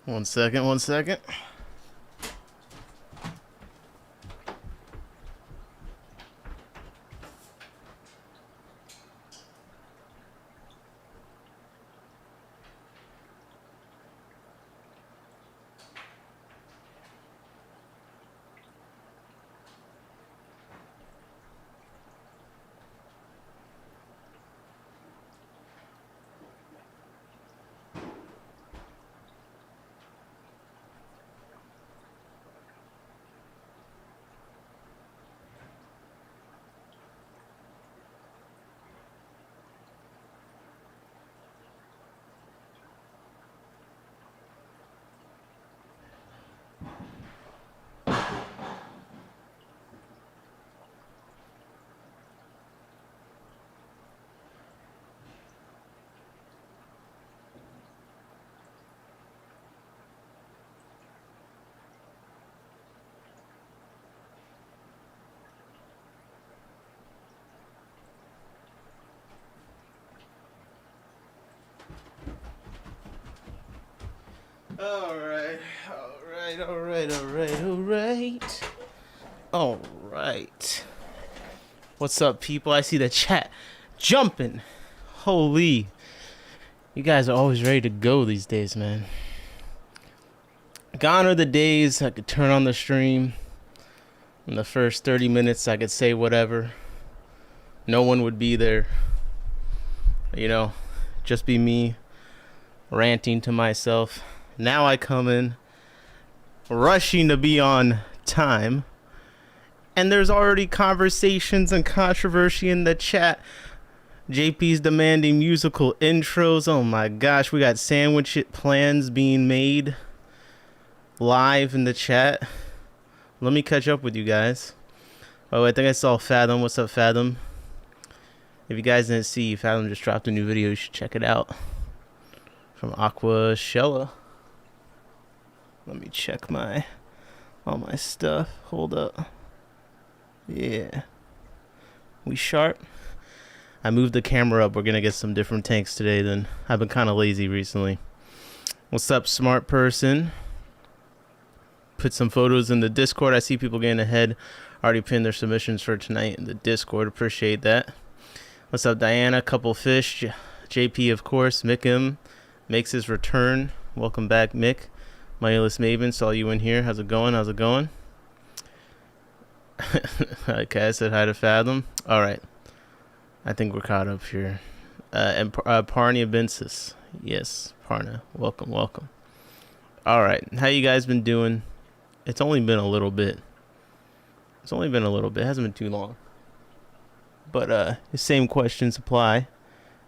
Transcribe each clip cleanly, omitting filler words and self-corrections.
One second, one second. All right. What's up, people? I see the chat jumping. Holy. You guys are always ready to go these days, man. Gone are the days I could turn on the stream. In the first 30 minutes, I could say whatever. No one would be there. You know, just be me ranting to myself. Now I come in rushing to be on time, and there's already conversations and controversy in the chat. JP's demanding musical intros. Oh my gosh, we got sandwich plans being made live in the chat. Let me catch up with you guys. Oh, I think I saw Fathom. What's up, Fathom? If you guys didn't see, Fathom just dropped a new video. You should check it out. From Aqua Shella. Let me check all my stuff. Hold up. Yeah. We sharp. I moved the camera up. We're going to get some different tanks today then. I've been kind of lazy recently. What's up, smart person? Put some photos in the Discord. I see people getting ahead. Already pinned their submissions for tonight in the Discord. Appreciate that. What's up, Diana? Couple fish. JP, of course. Mick M makes his return. Welcome back, Mick. Mindless Maven, saw you in here. How's it going? How's it going? Okay, I said hi to Fathom. All right. I think we're caught up here. And Parnia Bensis. Yes, Parna. Welcome, welcome. All right. How you guys been doing? It's only been a little bit. It's only been a little bit. It hasn't been too long. But the same questions apply.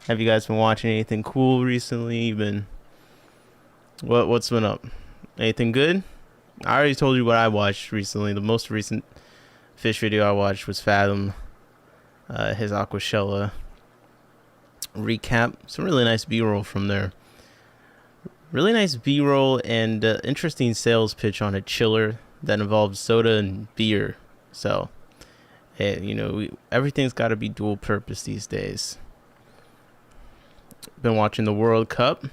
Have you guys been watching anything cool recently? You've been... What's been up? Anything good? I already told you what I watched recently. The most recent fish video I watched was Fathom, his Aquashella recap. Some really nice B-roll from there. Really nice B-roll and interesting sales pitch on a chiller that involves soda and beer. So, you know, everything's got to be dual purpose these days. Been watching the World Cup.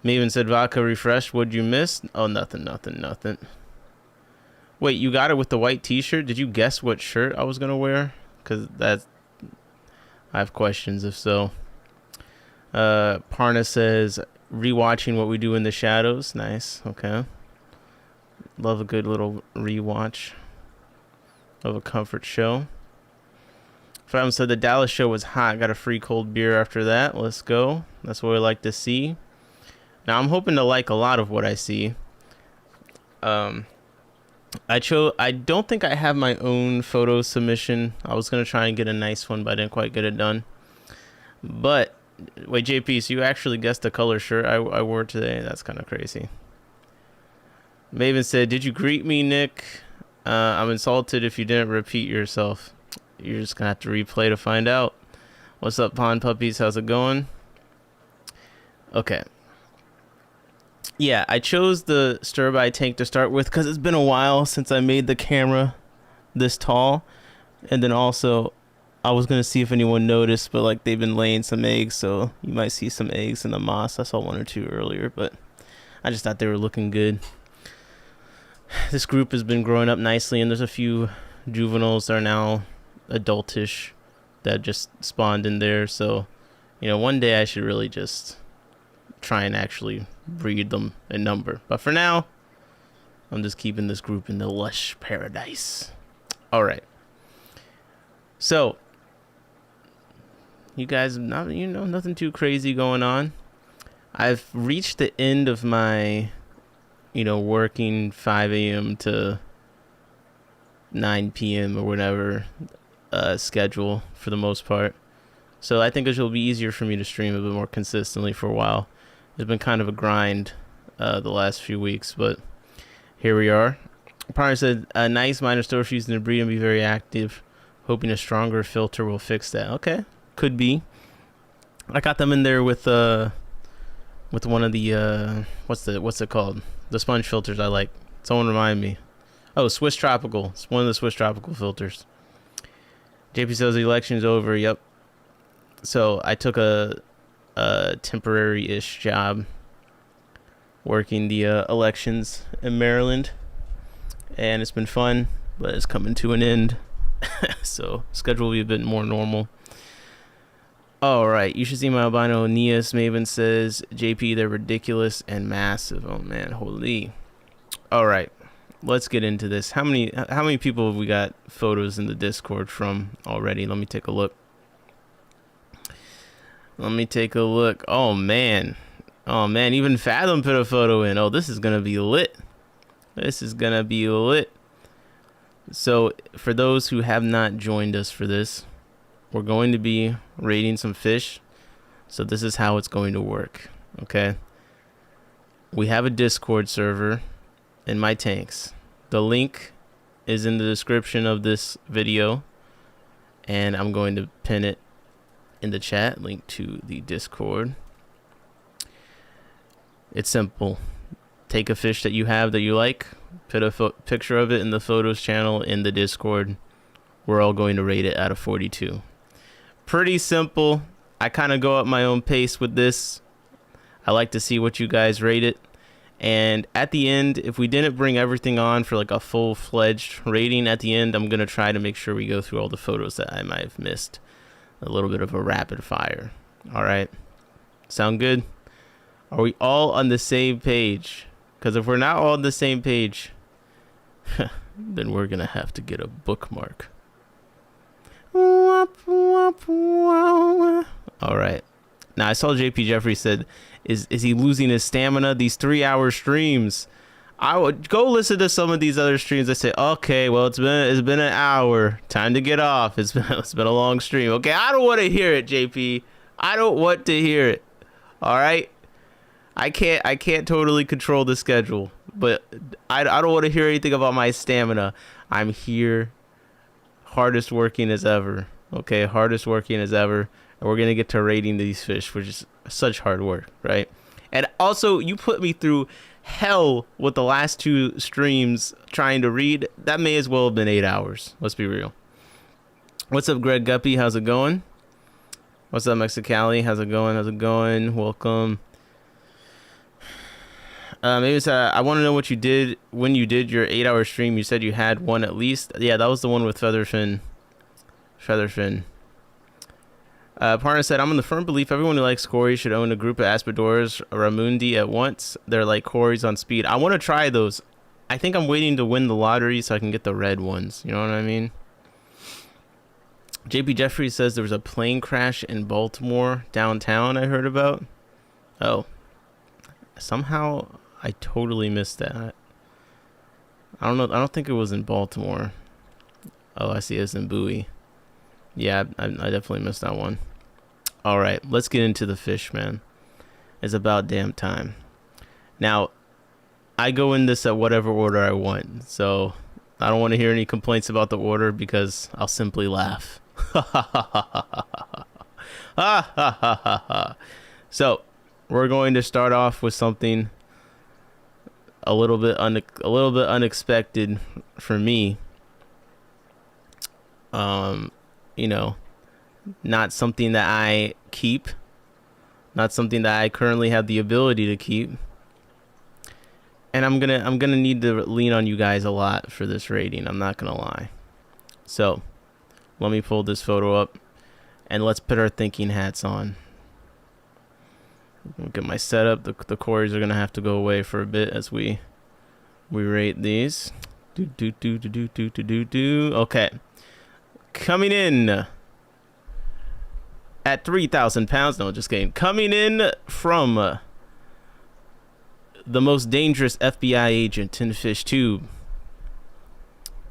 Maven said vodka refreshed. What'd you miss? Oh, nothing. Wait, you got it with the white t-shirt? Did you guess what shirt I was gonna wear? Because that's... I have questions if so. Parna says rewatching What We Do in the Shadows. Nice. Okay. Love a good little rewatch of a comfort show. Fathom said the Dallas show was hot. Got a free cold beer after that. Let's go. That's what we like to see. Now, I'm hoping to like a lot of what I see. I don't think I have my own photo submission. I was going to try and get a nice one, but I didn't quite get it done. But, wait, JP, so you actually guessed the color shirt I wore today? That's kind of crazy. Maven said, did you greet me, Nick? I'm insulted if you didn't repeat yourself. You're just going to have to replay to find out. What's up, Pond Puppies? How's it going? Okay. Yeah, I chose the stir-by tank to start with because it's been a while since I made the camera this tall. And then also, I was going to see if anyone noticed, but like they've been laying some eggs, so you might see some eggs in the moss. I saw one or two earlier, but I just thought they were looking good. This group has been growing up nicely, and there's a few juveniles that are now adultish that just spawned in there. So, you know, one day I should really just try and actually breed them in number. But for now, I'm just keeping this group in the lush paradise. All right. So, you guys, nothing too crazy going on. I've reached the end of my, working 5 a.m. to 9 p.m. or whatever schedule for the most part. So I think it'll be easier for me to stream a bit more consistently for a while. It's been kind of a grind the last few weeks, but here we are. Partner said, nice minor store using the breed and be very active. Hoping a stronger filter will fix that. Okay, could be. I got them in there with one of the what's it called? The sponge filters I like. Someone remind me. Oh, Swiss Tropical. It's one of the Swiss Tropical filters. JP says the election's over. Yep. So I took a temporary-ish job working the elections in Maryland, and it's been fun, but it's coming to an end. So schedule will be a bit more normal. All right, you should see my albino Neas. Maven says, JP, they're ridiculous and massive. Oh man, holy. All right, let's get into this. How many people have we got photos in the Discord from already? Let me take a look. Oh man, even Fathom put a photo in. Oh, this is gonna be lit. So for those who have not joined us for this, we're going to be raiding some fish. So this is how it's going to work. Okay. We have a Discord server in my tanks. The link is in the description of this video, and I'm going to pin it in the chat, link to the Discord. It's simple. Take a fish that you have that you like, put a picture of it in the photos channel in the Discord. We're all going to rate it out of 42. Pretty simple. I kind of go at my own pace with this. I like to see what you guys rate it. And at the end, if we didn't bring everything on for like a full-fledged rating at the end, I'm going to try to make sure we go through all the photos that I might have missed. A little bit of a rapid fire. All right. Sound good? Are we all on the same page? Because if we're not all on the same page, then we're going to have to get a bookmark. All right. Now, I saw JP Jeffrey said, is he losing his stamina? These 3-hour streams. I would go listen to some of these other streams. I say, okay, well, it's been an hour. Time to get off. It's been a long stream. Okay, I don't want to hear it, JP. I don't want to hear it. All right. I can't totally control the schedule, but I don't want to hear anything about my stamina. I'm here, hardest working as ever. Okay, hardest working as ever. And we're gonna get to rating these fish, which is such hard work, right? And also, you put me through hell with the last 2 streams trying to read. That may as well have been 8 hours. Let's be real. What's up, Greg Guppy? How's it going? What's up, Mexicali? How's it going? Welcome. Maybe it's, I want to know what you did when you did your 8-hour stream. You said you had one at least. Yeah, that was the one with Featherfin. Partner said, I'm in the firm belief everyone who likes Corey should own a group of Aspidoras Ramundi at once. They're like Corys on speed. I want to try those. I think I'm waiting to win the lottery so I can get the red ones. You know what I mean? JP Jeffrey says there was a plane crash in Baltimore downtown I heard about. Oh. Somehow I totally missed that. I don't know. I don't think it was in Baltimore. Oh, I see it's in Bowie. Yeah, I definitely missed that one. All right, let's get into the fish, man. It's about damn time. Now, I go in this at whatever order I want, so I don't want to hear any complaints about the order because I'll simply laugh. So, we're going to start off with something a little bit unexpected for me. Not something that I keep, not something that I currently have the ability to keep. And I'm gonna need to lean on you guys a lot for this rating. I'm not gonna lie. So let me pull this photo up and let's put our thinking hats on. Look at my setup. The quarries are gonna have to go away for a bit as we rate these. Okay. Coming in at 3,000 pounds. No, just kidding. Coming in from the most dangerous FBI agent in Fish Tube,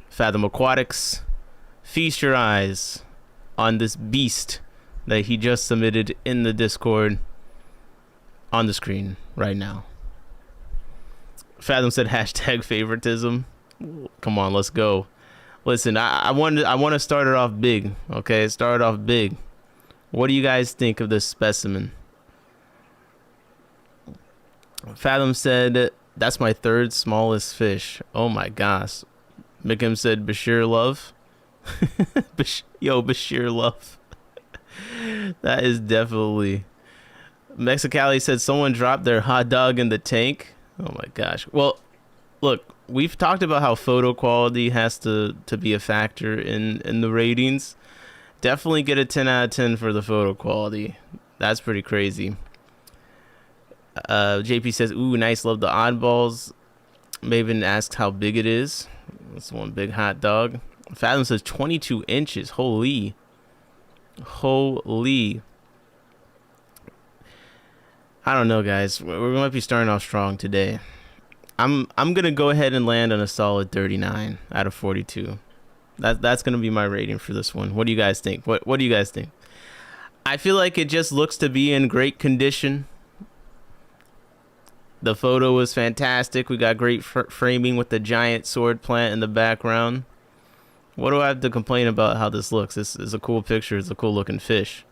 Fathom Aquatics. Feast your eyes on this beast that he just submitted in the Discord on the screen right now. Fathom said hashtag favoritism. Come on, let's go. Listen, I want to start it off big. Okay, start it off big. What do you guys think of this specimen? Fathom said that's my third smallest fish. Oh my gosh. Mikim said Bashir love. Yo, Bashir love. That is definitely. Mexicali said someone dropped their hot dog in the tank. Oh my gosh. Well, look, we've talked about how photo quality has to be a factor in the ratings. Definitely get a 10 out of 10 for the photo quality. That's pretty crazy. JP says, ooh, nice, love the oddballs. Maven asks how big it is. That's one big hot dog. Fathom says 22 inches. Holy. I don't know, guys. We might be starting off strong today. I'm gonna go ahead and land on a solid 39 out of 42. That's gonna be my rating for this one. What do you guys think? What do you guys think? I feel like it just looks to be in great condition. The photo was fantastic. We got great framing with the giant sword plant in the background. What do I have to complain about how this looks? This is a cool picture. It's a cool looking fish.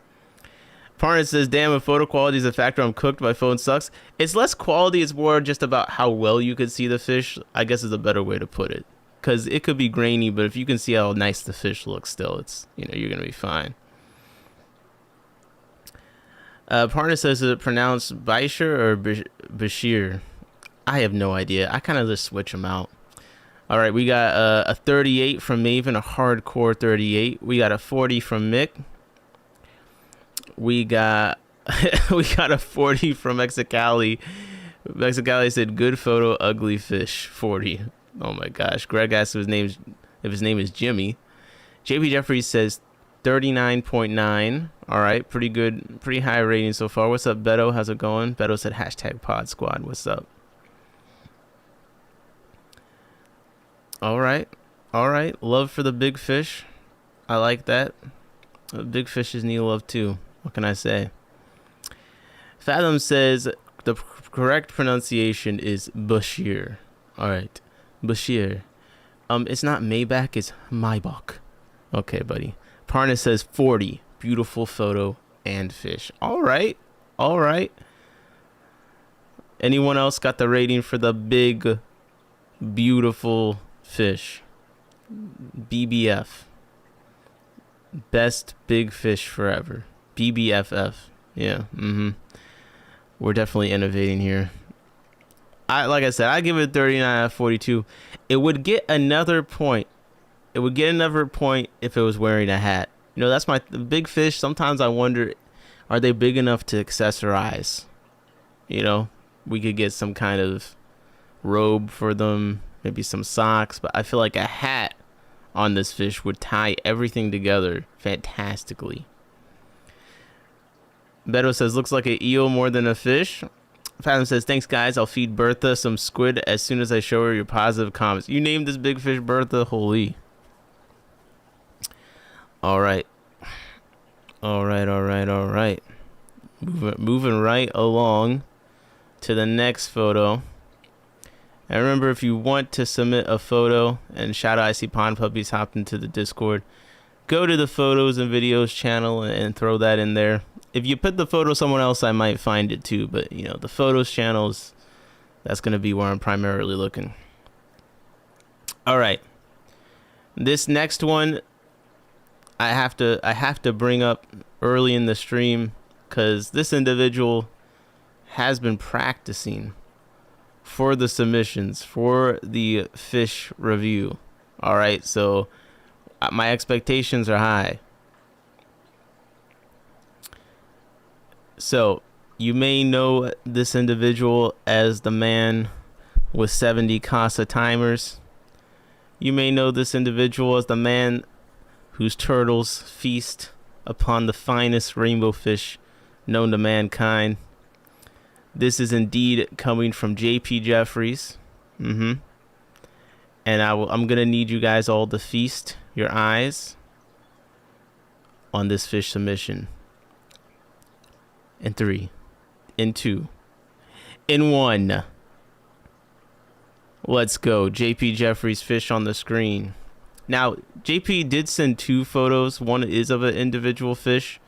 Parnas says, damn, if photo quality is a factor, I'm cooked. My phone sucks. It's less quality. It's more just about how well you could see the fish, I guess is a better way to put it. Because it could be grainy, but if you can see how nice the fish looks still, it's, you know, you're going to be fine. Parnas says, is it pronounced Bashir or Bashir? I have no idea. I kind of just switch them out. All right, we got a 38 from Maven, a hardcore 38. We got a 40 from Mick. We got a 40 from Mexicali. Mexicali said, good photo, ugly fish, 40. Oh my gosh. Greg asked if his name is Jimmy. JP Jeffries says 39.9. All right, pretty good, pretty high rating so far. What's up, Beto? How's it going? Beto said hashtag pod squad. What's up? All right. Love for the big fish. I like that. Big fishes need love too. What can I say? Fathom says the correct pronunciation is Bashir. All right, Bashir. It's not Maybach, it's Maybach. Okay, buddy. Parnas says 40. Beautiful photo and fish. All right. Anyone else got the rating for the big, beautiful fish? BBF. Best big fish forever. BBFF. Yeah. We're definitely innovating here. Like I said, I give it 39 out of 42. It would get another point. It would get another point if it was wearing a hat. You know, that's the big fish. Sometimes I wonder, are they big enough to accessorize? You know, we could get some kind of robe for them, maybe some socks, but I feel like a hat on this fish would tie everything together fantastically. Beto says, looks like an eel more than a fish. Fathom says, thanks guys, I'll feed Bertha some squid as soon as I show her your positive comments. You named this big fish Bertha? Holy. All right. Moving right along to the next photo. And remember, if you want to submit a photo, and shout out, I see Pond Puppies hopped into the Discord, go to the photos and videos channel and throw that in there. If you put the photo somewhere else, I might find it too. But, you know, the photos channels, that's going to be where I'm primarily looking. All right. This next one, I have to bring up early in the stream because this individual has been practicing for the submissions, for the fish review. All right, so my expectations are high. So you may know this individual as the man with 70 Casa timers. You may know this individual as the man whose turtles feast upon the finest rainbow fish known to mankind. This is indeed coming from JP Jeffries. And I'm going to need you guys all to feast your eyes on this fish submission. In 3, in 2, in 1. Let's go. JP Jeffries fish on the screen. Now, JP did send 2 photos. One is of an individual fish,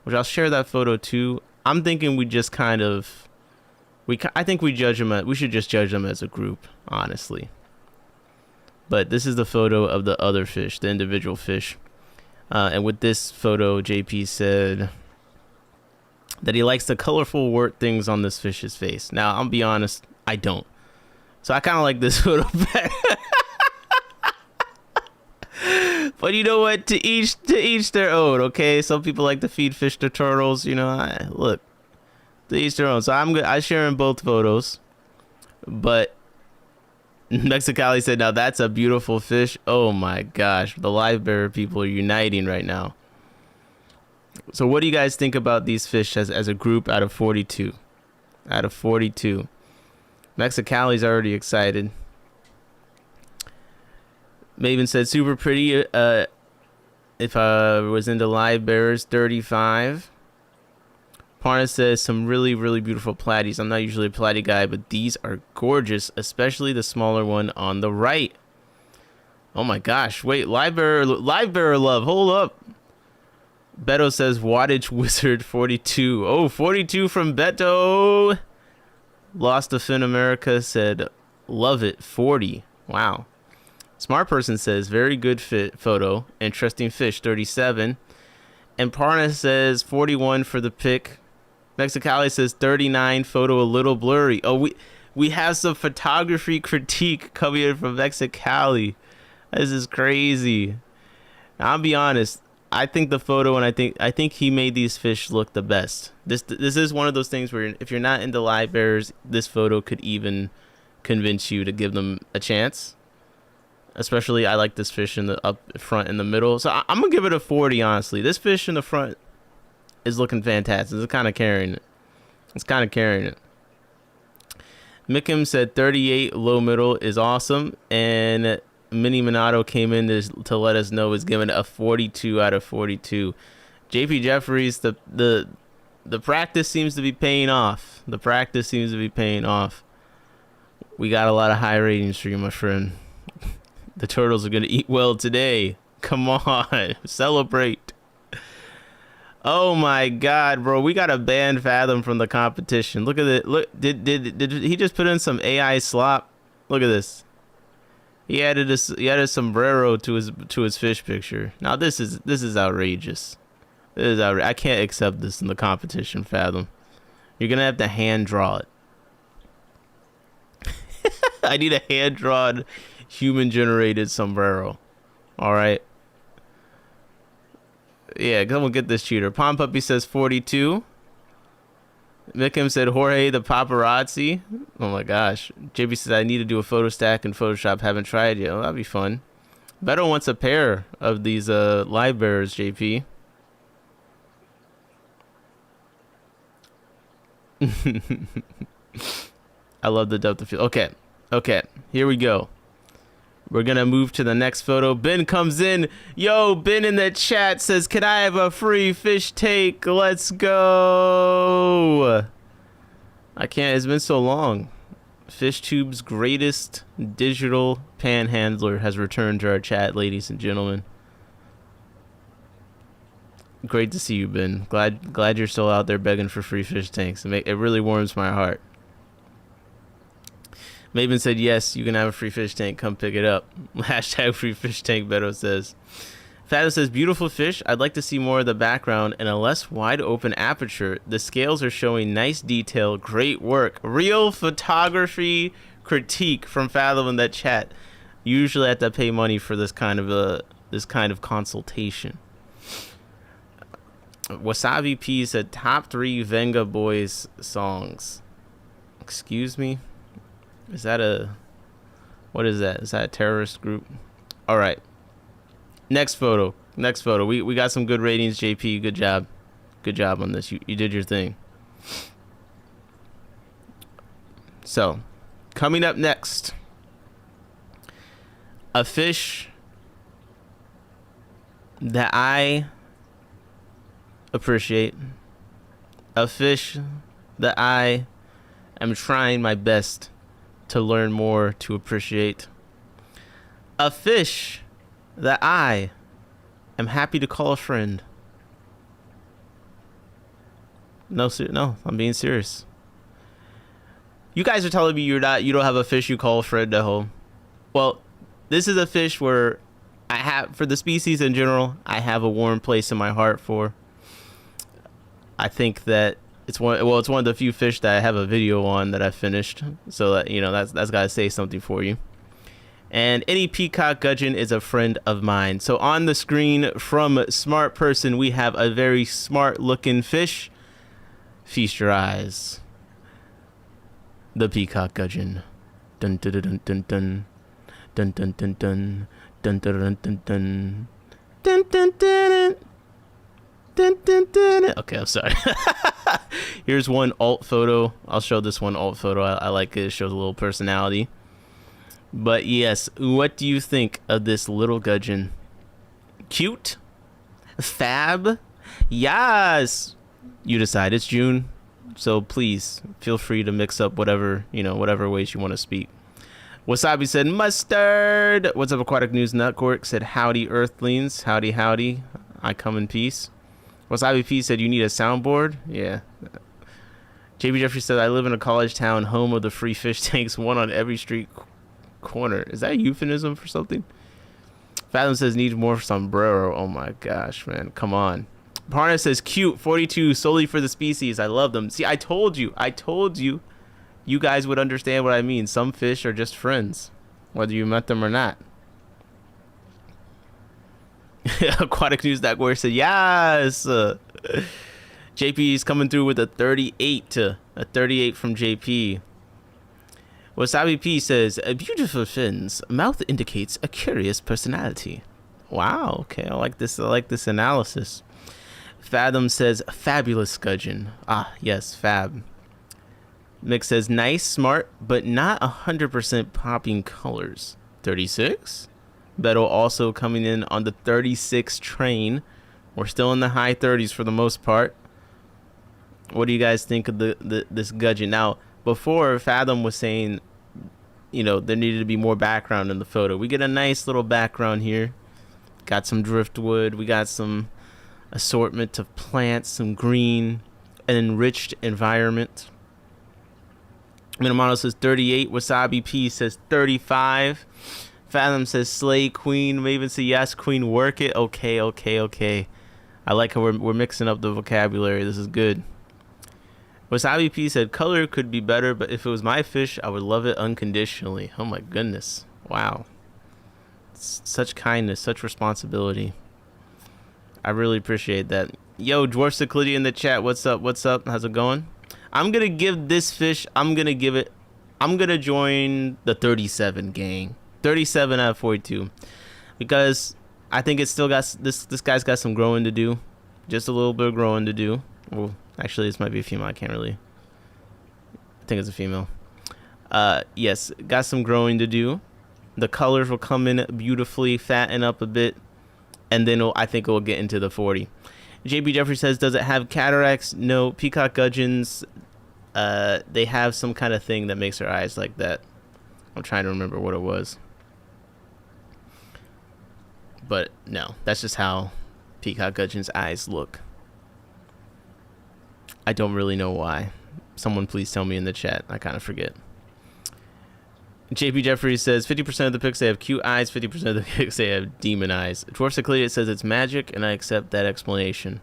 which I'll share that photo too. I'm thinking we just kind of, I think we judge them. We should just judge them as a group, honestly. But this is the photo of the other fish, the individual fish. And with this photo, JP said that he likes the colorful wart things on this fish's face. Now, I'll be honest, I don't. So I kind of like this photo better. But you know what? To each their own, okay? Some people like to feed fish to turtles, you know. Look, to each their own. So I share in both photos. But Mexicali said, now that's a beautiful fish. Oh my gosh. The live bearer people are uniting right now. So what do you guys think about these fish as a group out of 42? Out of 42. Mexicali's already excited. Maven said, super pretty. If I was into live bearers, 35. Parna says, some really, really beautiful platies. I'm not usually a platy guy, but these are gorgeous, especially the smaller one on the right. Oh my gosh. Wait, live bearer love. Hold up. Beto says, wattage wizard 42. Oh, 42 from Beto. Lost to Fin America said, love it, 40. Wow. Smart person says, very good fit photo. Interesting fish, 37. And Parna says 41 for the pic. Mexicali says 39, photo a little blurry. Oh, we have some photography critique coming in from Mexicali. This is crazy. Now, I'll be honest. I think the photo, and I think he made these fish look the best. This is one of those things where if you're not into live bearers, this photo could even convince you to give them a chance. Especially, I like this fish in the up front in the middle. So I'm gonna give it a 40. Honestly, this fish in the front is looking fantastic. It's kind of carrying it. Mikim said 38 low middle is awesome, and Mini Minato came in to let us know is given a 42 out of 42. JP Jeffries, the practice seems to be paying off. We got a lot of high ratings for you, my friend. The turtles are gonna eat well today. Come on, celebrate. Oh my God, bro, we got to ban Fathom from the competition. Look at it. Look, did he just put in some AI slop? Look at this. He added a sombrero to his fish picture. Now this is outrageous. I can't accept this in the competition, Fathom. You're gonna have to hand draw it. I need a hand drawn, human generated sombrero. All right. Yeah, come on, get this cheater. Pom Puppy says 42. Mikim said Jorge the paparazzi. Oh my gosh. JB says I need to do a photo stack in Photoshop. Haven't tried yet. Well, that'd be fun. Beto wants a pair of these live bearers, JP. I love the depth of field. Okay. Here we go. We're going to move to the next photo. Ben comes in. Yo, Ben in the chat says, can I have a free fish take? Let's go. I can't. It's been so long. FishTube's greatest digital panhandler has returned to our chat, ladies and gentlemen. Great to see you, Ben. Glad you're still out there begging for free fish tanks. It really warms my heart. Maven said, yes, you can have a free fish tank. Come pick it up. Hashtag free fish tank, Beto says. Fathom says, beautiful fish. I'd like to see more of the background and a less wide open aperture. The scales are showing nice detail. Great work. Real photography critique from Fathom in that chat. Usually I have to pay money for this kind of consultation. Wasabi P said top 3 Venga Boys songs. Excuse me? What is that? Is that a terrorist group? All right. Next photo. We got some good ratings, JP. Good job. Good job on this. You did your thing. So, coming up next. A fish that I appreciate. A fish that I am trying my best to learn more to appreciate. A fish that I am happy to call a friend. No, I'm being serious. You guys are telling me you don't have a fish you call a friend at home. Well, this is a fish where I have, for the species in general, I have a warm place in my heart for. I think that it's one of the few fish that I have a video on that I finished. So that, that's got to say something for you. And any peacock gudgeon is a friend of mine. So on the screen from Smart Person, we have a very smart looking fish. Feast your eyes. The peacock gudgeon. Dun dun dun dun dun dun dun dun dun dun dun dun dun dun dun dun dun dun dun dun. Okay, I'm sorry. Here's one alt photo. I'll show this one alt photo. I like it. It shows a little personality. But yes, what do you think of this little gudgeon? Cute? Fab? Yes! You decide. It's June, so please feel free to mix up whatever ways you want to speak. Wasabi said mustard. What's up, Aquatic News Network said howdy Earthlings. Howdy, howdy. I come in peace. Wasabi P said you need a soundboard. Yeah. JB Jeffrey said I live in a college town, home of the free fish tanks, one on every street corner. Is that a euphemism for something? Fathom says needs more sombrero. Oh my gosh, man, come on. Parna says cute 42 solely for the species. I love them. See, I told you you guys would understand what I mean. Some fish are just friends, whether you met them or not. Aquatic News Network said yes. JP is coming through with a 38. A 38 from JP. Wasabi P says, beautiful fins. Mouth indicates a curious personality. Wow, okay, I like this analysis. Fathom says, fabulous gudgeon. Ah, yes, fab. Mick says, nice, smart, but not 100% popping colors. 36? Beto also coming in on the 36 train. We're still in the high 30s for the most part. What do you guys think of this gudgeon? Now, before, Fathom was saying, there needed to be more background in the photo. We get a nice little background here. Got some driftwood. We got some assortment of plants, some green, an enriched environment. Minamano says 38. Wasabi P says 35. Fathom says slay queen. Maven says yes, queen, work it. Okay. I like how we're mixing up the vocabulary. This is good. Wasabi P said color could be better, but if it was my fish, I would love it unconditionally. Oh my goodness. Wow. Such kindness, such responsibility. I really appreciate that. Yo, Dwarf Cyclidia in the chat. What's up? How's it going? I'm going to give this fish, I'm going to join the 37 gang. 37 out of 42. Because I think it's still got, this guy's got some growing to do. Just a little bit of growing to do. Well, actually, this might be a female. I can't really. I think it's a female. Yes, got some growing to do. The colors will come in beautifully, fatten up a bit, and then I think it will get into the 40. JB Jeffrey says, does it have cataracts? No. Peacock gudgeons, they have some kind of thing that makes their eyes like that. I'm trying to remember what it was. But no, that's just how peacock gudgeon's eyes look. I don't really know why. Someone please tell me in the chat. I kind of forget. JP Jeffries says 50% of the pics they have cute eyes, 50% of the pics they have demon eyes. Dwarf Secluded says it's magic, and I accept that explanation.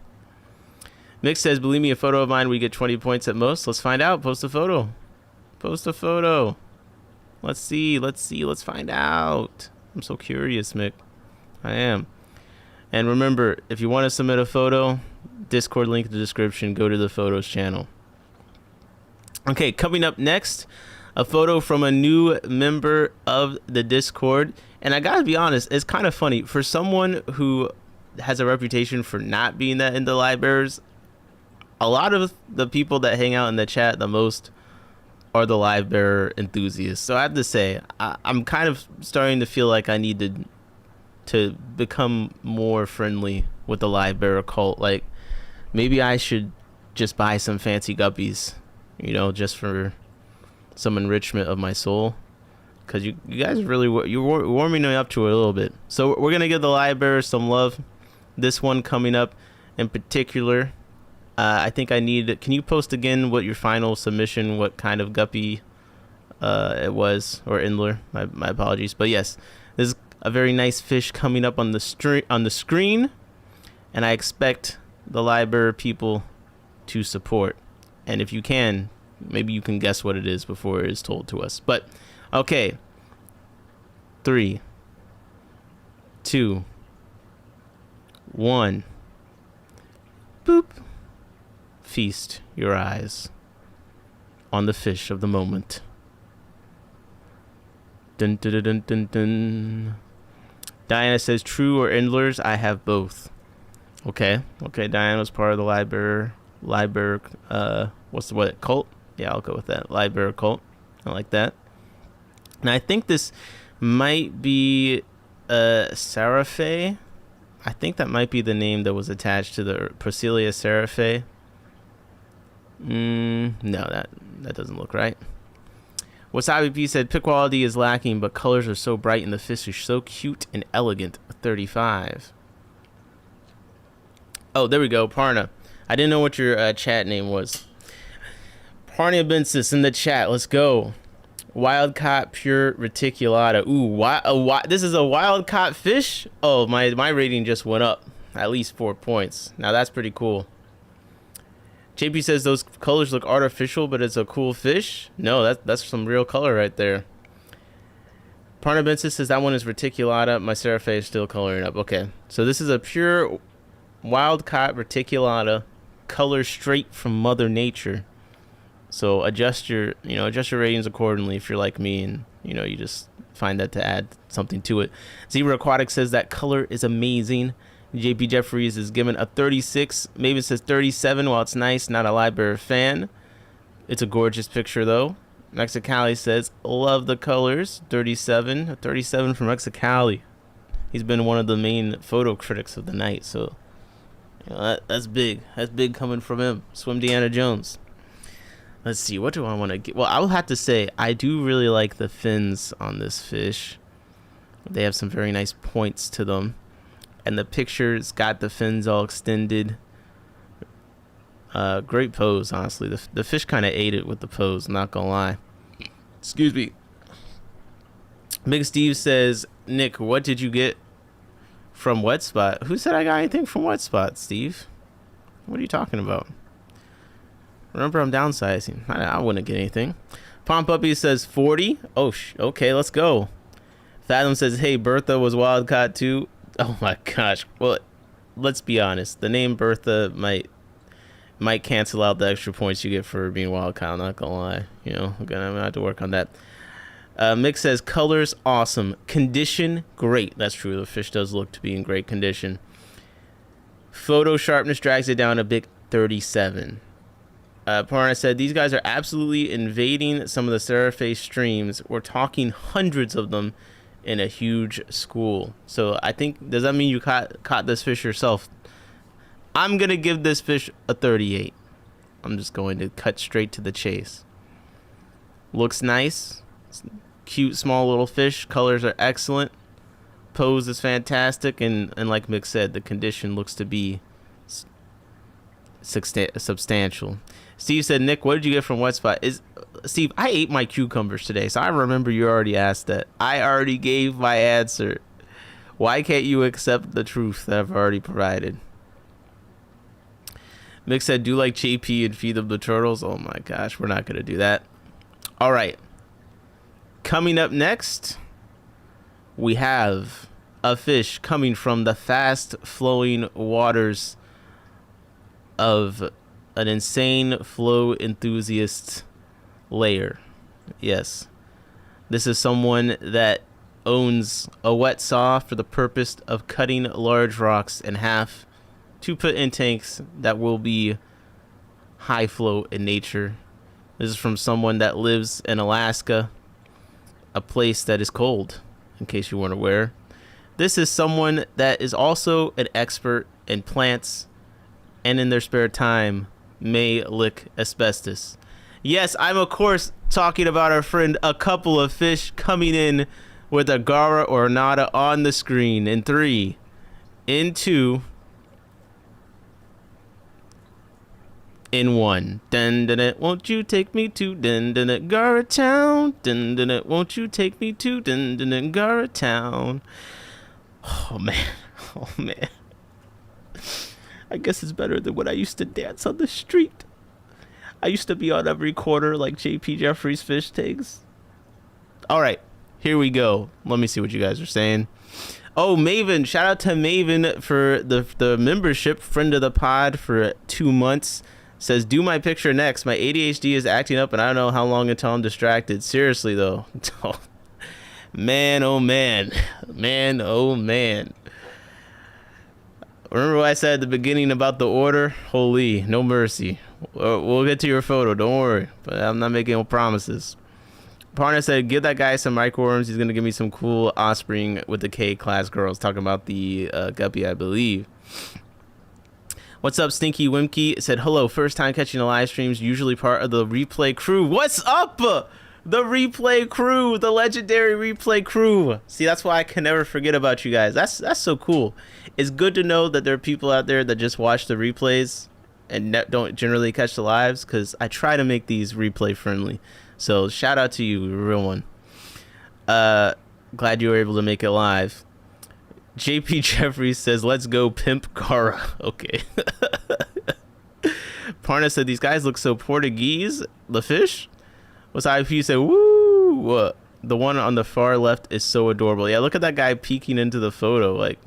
Nick says, believe me, a photo of mine we get 20 points at most. Let's find out. Post a photo. Post a photo. Let's see. Let's find out. I'm so curious, Mick. I am. And remember, if you want to submit a photo, Discord link in the description. Go to the photos channel. Okay, coming up next, a photo from a new member of the Discord. And I gotta be honest, it's kind of funny. For someone who has a reputation for not being that into live bearers, a lot of the people that hang out in the chat the most are the live bearer enthusiasts. So I have to say, I'm kind of starting to feel like I need to become more friendly with the live bearer cult. Like, maybe I should just buy some fancy guppies, you know, just for some enrichment of my soul, because you guys really, you're warming me up to it a little bit. So we're gonna give the live bearers some love. This one coming up in particular, I think I need, can you post again what your final submission, what kind of guppy it was, or Indler? My apologies, but yes, this is a very nice fish coming up on the screen, and I expect the live bearer people to support. And if you can, maybe you can guess what it is before it is told to us. But okay, 3, 2, 1. Boop. Feast your eyes on the fish of the moment. Dun dun dun dun dun dun. Diana says, true or Indlers? I have both. Okay, Diana was part of the live bearer, what cult? Yeah, I'll go with that. Live bearer cult. I like that. And I think this might be Seraphe. I think that might be the name that was attached to the Procelia Seraphe. No, that doesn't look right. Wasabi P said, pic quality is lacking, but colors are so bright and the fish is so cute and elegant. 35. Oh, there we go. Parna. I didn't know what your chat name was. Parnia Bensis in the chat. Let's go. Wild caught pure reticulata. Ooh, this is a wild caught fish? Oh, my rating just went up at least 4 points. Now that's pretty cool. JP says those colors look artificial, but it's a cool fish. No, that's some real color right there. Parna Bensis says that one is reticulata. My Seraphe is still coloring up. Okay, so this is a pure wild caught reticulata, color straight from Mother Nature. So adjust your ratings accordingly if you're like me and you just find that to add something to it. Zebra Aquatic says that color is amazing. JP Jeffries is given a 36. Maybe it says 37. While it's nice, not a live bearer fan. It's a gorgeous picture though. Mexicali says love the colors. 37. A 37 from Mexicali. He's been one of the main photo critics of the night, so that's big. That's big coming from him. Swim Deanna Jones. Let's see, what do I want to get? Well, I will have to say, I do really like the fins on this fish. They have some very nice points to them. And the picture's got the fins all extended. Great pose, honestly. The fish kind of ate it with the pose, not gonna lie. Excuse me. Big Steve says, Nick, what did you get from Wet Spot? Who said I got anything from Wet Spot, Steve? What are you talking about? Remember, I'm downsizing. I wouldn't get anything. Pom Puppy says 40. Oh, okay, let's go. Fathom says, hey, Bertha was wild caught too. Oh my gosh. Well, let's be honest. The name Bertha might cancel out the extra points you get for being wild caught. I'm not gonna lie. I'm gonna have to work on that. Mick says colors awesome, condition great. That's true. The fish does look to be in great condition. Photo sharpness drags it down a bit. 37. Parna said these guys are absolutely invading some of the Seraphe streams. We're talking hundreds of them in a huge school. So I think, does that mean you caught this fish yourself? I'm gonna give this fish a 38. I'm just going to cut straight to the chase. Looks nice. Cute small little fish. Colors are excellent. Pose is fantastic, and like Mick said, the condition looks to be substantial. Steve said, Nick, what did you get from Wet Spot? Steve, I ate my cucumbers today, so I remember you already asked that. I already gave my answer. Why can't you accept the truth that I've already provided? Mick said, do like JP and feed them the turtles. Oh my gosh, we're not going to do that. All right. Coming up next, we have a fish coming from the fast-flowing waters of an insane flow enthusiast layer. Yes. This is someone that owns a wet saw for the purpose of cutting large rocks in half to put in tanks that will be high flow in nature. This is from someone that lives in Alaska, a place that is cold, in case you weren't aware. This is someone that is also an expert in plants and in their spare time may lick asbestos. Yes, I'm of course talking about our friend A Couple of Fish coming in with a Gara or Nada on the screen in 3, in 2, in 1. Dun dun dun, won't you take me to dun dun dun Gara Town? Dun dun dun, won't you take me to dun dun dun Gara Town? Oh man, oh man. I guess it's better than when I used to dance on the street. I used to be on every corner like JP Jeffries fish tanks. All right, here we go. Let me see what you guys are saying. Oh, Maven, shout out to Maven for the membership, friend of the pod for 2 months. Says, do my picture next. My ADHD is acting up and I don't know how long until I'm distracted. Seriously though. Man, oh man. Man, oh man. Remember what I said at the beginning about the order? Holy, no mercy. We'll get to your photo, don't worry. But I'm not making no promises. Partner said, give that guy some microworms. He's going to give me some cool offspring with the K-class girls. Talking about the guppy, I believe. What's up, Stinky Wimkey? Said, hello, first time catching the live streams. Usually part of the replay crew. What's up? The replay crew, the legendary replay crew. See, that's why I can never forget about you guys. That's so cool. It's good to know that there are people out there that just watch the replays and don't generally catch the lives, because I try to make these replay friendly. So shout out to you, real one. Glad you were able to make it live. JP Jeffries says, let's go pimp Gara. Okay. Parna said, these guys look so Portuguese. The fish? What's IP said, woo! The one on the far left is so adorable. Yeah, look at that guy peeking into the photo. Like,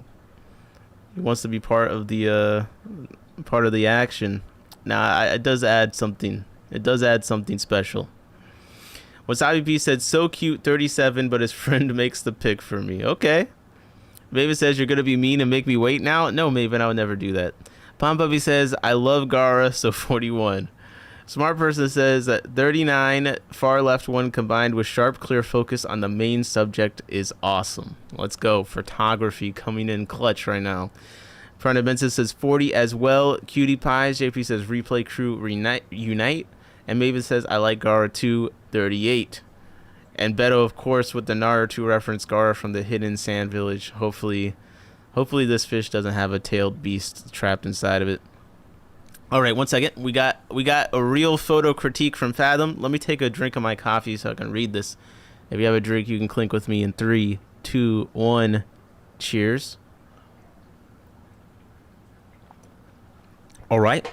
he wants to be part of the action. Now, it does add something. It does add something special. What's IVP said, so cute, 37, but his friend makes the pick for me. Okay. Maven says, you're going to be mean and make me wait now? No, Maven, I would never do that. Pom Puppy says, I love Gara, so 41. Smart Person says that 39, far left one combined with sharp, clear focus on the main subject is awesome. Let's go. Photography coming in clutch right now. Prana Benson says 40 as well. Cutie Pies. JP says replay crew unite. And Maven says I like Gara too. 38. And Beto, of course, with the Naruto reference, Gara from the Hidden Sand Village. Hopefully this fish doesn't have a tailed beast trapped inside of it. All right, 1 second. We got a real photo critique from Fathom. Let me take a drink of my coffee so I can read this. If you have a drink, you can clink with me in 3, 2, 1. Cheers. All right.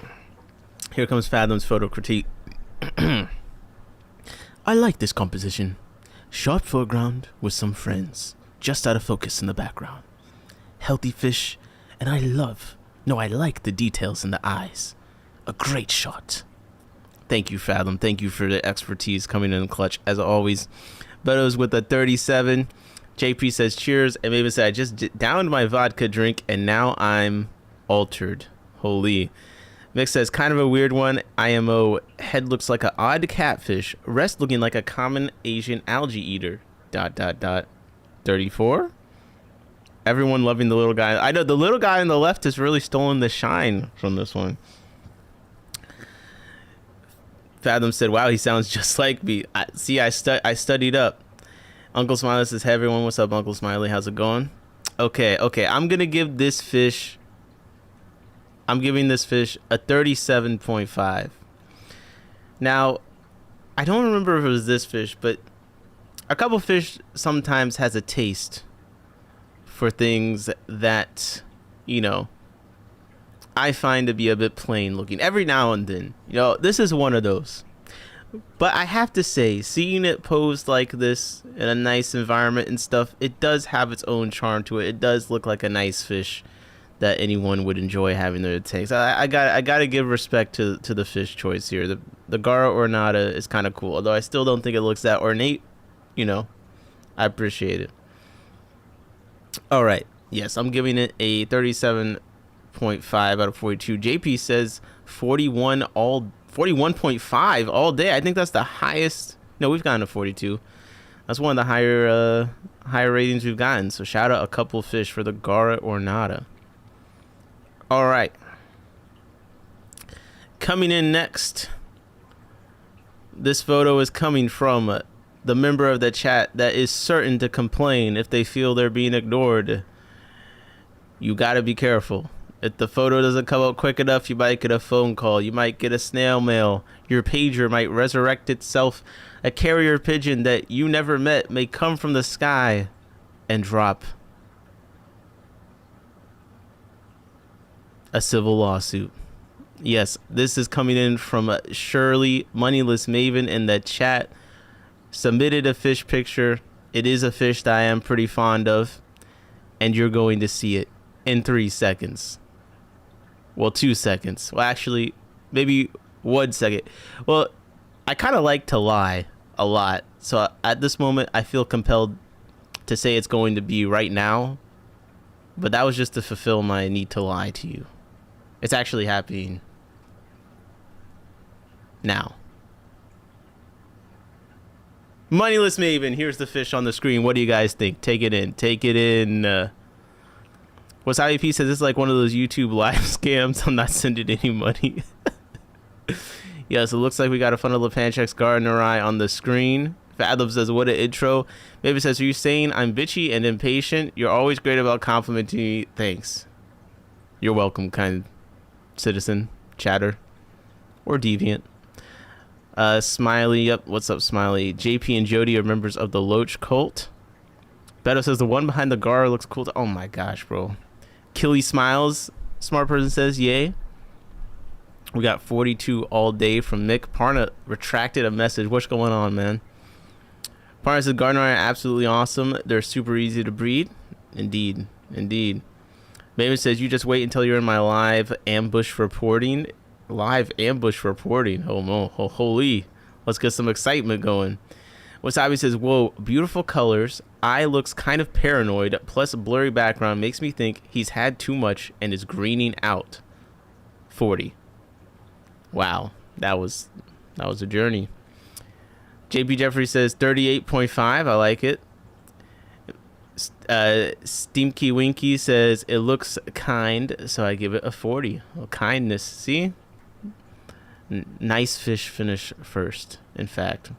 Here comes Fathom's photo critique. I like this composition. Sharp foreground with some friends, just out of focus in the background. Healthy fish, and I like the details in the eyes. A great shot. Thank you, Fathom. Thank you for the expertise coming in clutch, as always. Beto's with a 37. JP says cheers, and Maven said, I just downed my vodka drink, and now I'm altered. Holy. Mick says, kind of a weird one. IMO, head looks like an odd catfish. Rest looking like a common Asian algae eater. ... 34? Everyone loving the little guy. I know the little guy on the left has really stolen the shine from this one. Fathom said, wow, he sounds just like me. I studied up. Uncle Smiley says, hey everyone, what's up, Uncle Smiley? How's it going? Okay. I'm going to give this fish... I'm giving this fish a 37.5. Now, I don't remember if it was this fish, but a couple fish sometimes has a taste for things that, you know, I find to be a bit plain looking every now and then. You know, this is one of those. But I have to say, seeing it posed like this in a nice environment and stuff, it does have its own charm to it. It does look like a nice fish that anyone would enjoy having their tanks. I got to give respect to the fish choice here. The Gara Ornata is kind of cool, although I still don't think it looks that ornate. You know, I appreciate it. All right, yes, I'm giving it a 37.5 out of 42. JP says 41.5 all day. I think that's the highest. No, we've gotten to 42. That's one of the higher ratings we've gotten. So shout out a couple fish for the Gara Ornata. All right. Coming in next. This photo is coming from the member of the chat that is certain to complain if they feel they're being ignored. You gotta be careful. If the photo doesn't come out quick enough, you might get a phone call. You might get a snail mail. Your pager might resurrect itself. A carrier pigeon that you never met may come from the sky and drop a civil lawsuit. Yes, this is coming in from Shirley, Moneyless Maven, in the chat. Submitted a fish picture. It is a fish that I am pretty fond of. And you're going to see it in 3 seconds. Well, 2 seconds. Well, actually, maybe 1 second. Well, I kind of like to lie a lot. So at this moment, I feel compelled to say it's going to be right now. But that was just to fulfill my need to lie to you. It's actually happening now. Moneyless Maven, here's the fish on the screen. What do you guys think? Take it in. Take it in. What's IEP says this is like one of those YouTube live scams. I'm not sending any money. Yeah, so it looks like we got a fun little Panchex Gardener Eye on the screen. Fathom says, what an intro. Maybe says, are you saying I'm bitchy and impatient? You're always great about complimenting me. Thanks. You're welcome, kind citizen, chatter, or deviant. Smiley, yep, what's up, Smiley? JP and Jody are members of the Loach cult. Beto says, the one behind the Gara looks cool. Oh my gosh, bro. Killy smiles. Smart person says, yay. We got 42 all day from Mick. Parna retracted a message. What's going on, man? Parna says, Gardener are absolutely awesome. They're super easy to breed. Indeed. Indeed. Maven says, you just wait until you're in my live ambush reporting. Live ambush reporting. Oh, no. Holy. Let's get some excitement going. Wasabi says, whoa, beautiful colors. Eye looks kind of paranoid. Plus a blurry background makes me think he's had too much and is greening out. 40. Wow. That was a journey. JP Jeffrey says 38.5. I like it. Steamkey Winky says it looks kind, so I give it a 40. Oh, kindness. See? Nice fish finish first, in fact.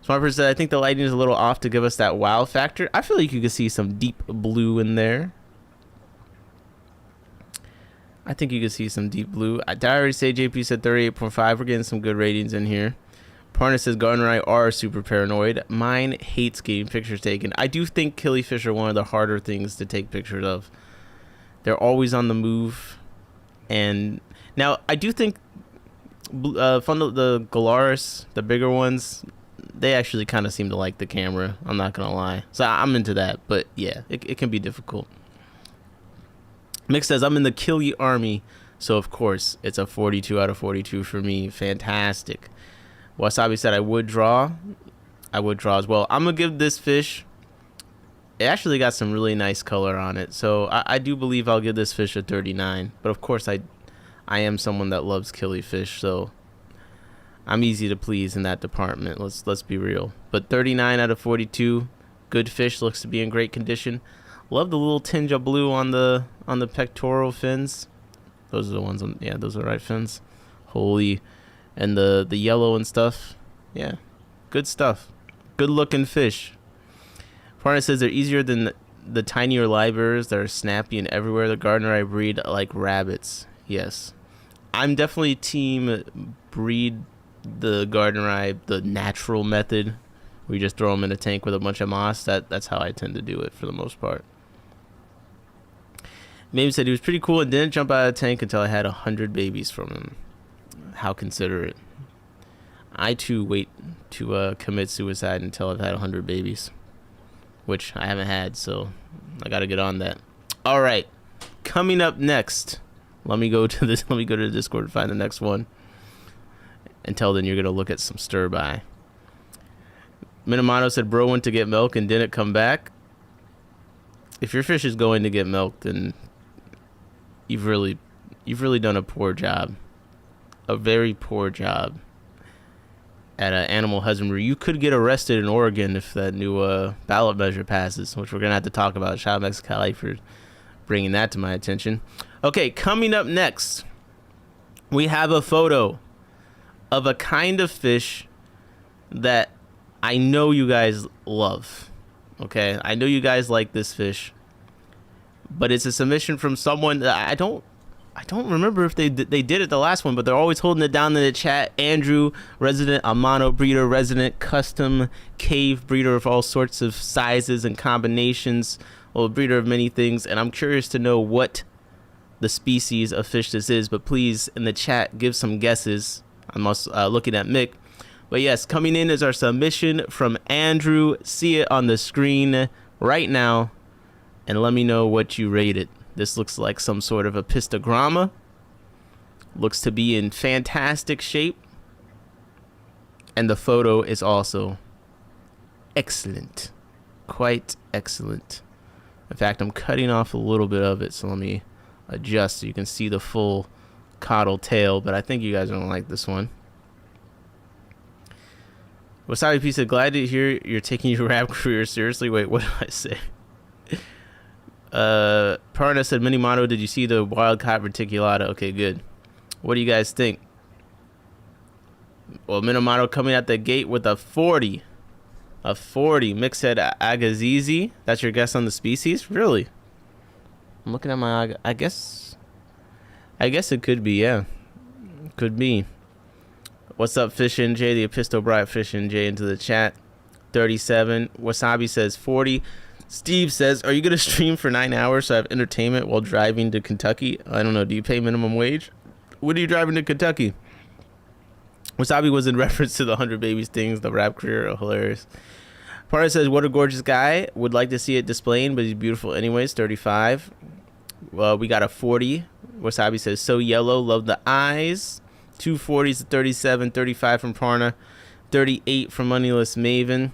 Smart person said, I think the lighting is a little off to give us that wow factor. I feel like you could see some deep blue in there. I think you could see some deep blue. Did I already say JP said 38.5? We're getting some good ratings in here. Parna says Gardener and I are super paranoid. Mine hates getting pictures taken. I do think killifish are one of the harder things to take pictures of. They're always on the move. And now I do think the Galaris, the bigger ones, they actually kind of seem to like the camera. I'm not going to lie. So I'm into that. But yeah, it can be difficult. Mick says, I'm in the Killy army. So of course, it's a 42 out of 42 for me. Fantastic. Wasabi said I would draw. I would draw as well. I'm going to give this fish, it actually got some really nice color on it. So I do believe I'll give this fish a 39. But of course, I am someone that loves killifish. So I'm easy to please in that department. Let's be real. But 39 out of 42. Good fish. Looks to be in great condition. Love the little tinge of blue on the pectoral fins. Those are the ones on, yeah, those are the right fins. Holy. And the yellow and stuff. Yeah. Good stuff. Good looking fish. Parna says they're easier than the tinier livers that are snappy and everywhere. The Gardener I breed like rabbits. Yes. I'm definitely team breed the garden rye, the natural method, where you just throw them in a tank with a bunch of moss. That's how I tend to do it for the most part. Maybe said he was pretty cool and didn't jump out of the tank until I had 100 babies from him. How considerate. I too wait to commit suicide until I've had 100 babies, which I haven't had, so I gotta get on that. All right, coming up next. Let me go to this. Let me go to the Discord and find the next one. Until then, you're gonna look at some stir by. Minamano said, "Bro went to get milk and didn't come back." If your fish is going to get milk, then you've really done a poor job, a very poor job at animal husbandry. You could get arrested in Oregon if that new ballot measure passes, which we're gonna have to talk about. Shout out Mexicali for bringing that to my attention. Okay, coming up next, we have a photo of a kind of fish that I know you guys love. Okay, I know you guys like this fish, but it's a submission from someone that I don't remember if they did it the last one, but they're always holding it down in the chat. Andrew, resident Amano breeder, resident custom cave breeder of all sorts of sizes and combinations, well, breeder of many things, and I'm curious to know what the species of fish this is, but please in the chat give some guesses. I'm also looking at Mick, but yes, coming in is our submission from Andrew. See it on the screen right now and let me know what you rate it. This looks like some sort of a pistogramma. Looks to be in fantastic shape, and the photo is also excellent, quite excellent. In fact, I'm cutting off a little bit of it, so let me adjust so you can see the full caudal tail, but I think you guys are gonna like this one. Wasabi P said, "Glad to hear you're taking your rap career seriously." Wait, what did I say? Parna said, "Minimano, did you see the wild caught reticulata?" Okay, good. What do you guys think? Well, Minimano coming out the gate with a 40. A 40. Mick said Agazizi. That's your guess on the species? Really? I'm looking at my... I guess it could be, yeah. Could be. What's up, Fish NJ? The Episto brought Fish NJ into the chat. 37. Wasabi says 40. Steve says, "Are you going to stream for 9 hours so I have entertainment while driving to Kentucky?" I don't know. Do you pay minimum wage? When are you driving to Kentucky? Wasabi was in reference to the 100 babies things, the rap career. Oh, hilarious. Parna says, "What a gorgeous guy. Would like to see it displaying, but he's beautiful anyways." 35. Well, we got a 40. Wasabi says, "So yellow. Love the eyes." 2 40s to 37. 35 from Parna. 38 from Moneyless Maven.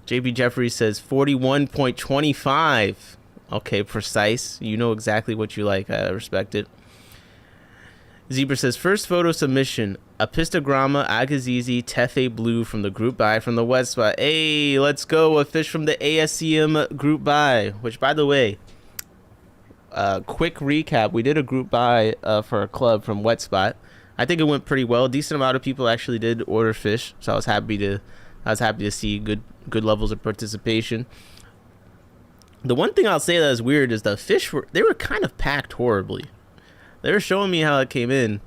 JP Jeffries says 41.25. Okay, precise. You know exactly what you like. I respect it. Zebra says, "First photo submission, a pistogramma Agazizi Tefe Blue from the group buy from the West Spot." Hey, let's go. A fish from the ASCM group buy, which, by the way, quick recap. We did a group buy for a club from Wet Spot. I think it went pretty well. A decent amount of people actually did order fish, so I was happy to see good levels of participation. The one thing I'll say that is weird is the fish were kind of packed horribly. They were showing me how it came in,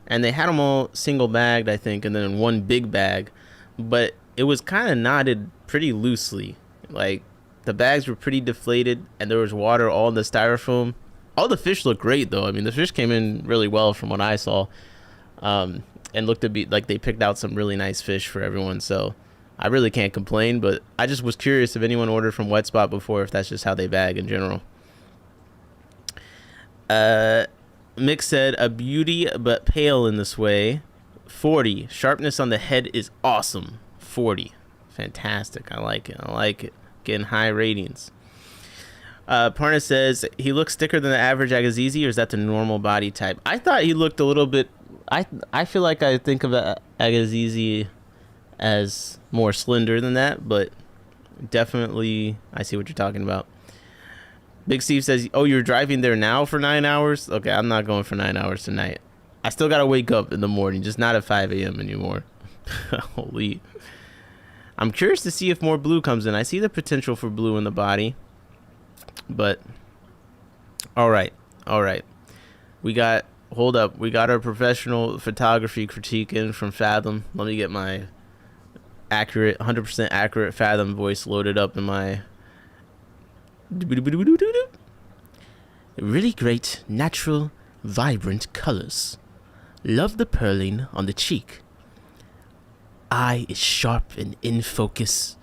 and they had them all single bagged, I think, and then in one big bag, but it was kind of knotted pretty loosely. Like, the bags were pretty deflated, and there was water all in the styrofoam. All the fish looked great, though. I mean, the fish came in really well from what I saw, and looked to be like they picked out some really nice fish for everyone, so I really can't complain. But I just was curious if anyone ordered from Wet Spot before, if that's just how they bag in general. Mick said, "A beauty but pale in this way." 40. Sharpness on the head is awesome. 40. Fantastic. I like it. Getting high ratings. Parna says, "He looks thicker than the average Agazizi, or is that the normal body type?" I thought he looked a little bit... I feel like I think of Agazizi as more slender than that, but definitely I see what you're talking about. Big Steve says, "Oh, you're driving there now for 9 hours?" Okay, I'm not going for 9 hours tonight. I still gotta wake up in the morning, just not at 5 a.m. anymore. Holy. I'm curious to see if more blue comes in. I see the potential for blue in the body, but all right. We got hold up. We got our professional photography critique in from Fathom. Let me get my accurate, 100% accurate Fathom voice loaded up in my... Really great, natural, vibrant colors. Love the pearling on the cheek. Eye is sharp and in focus.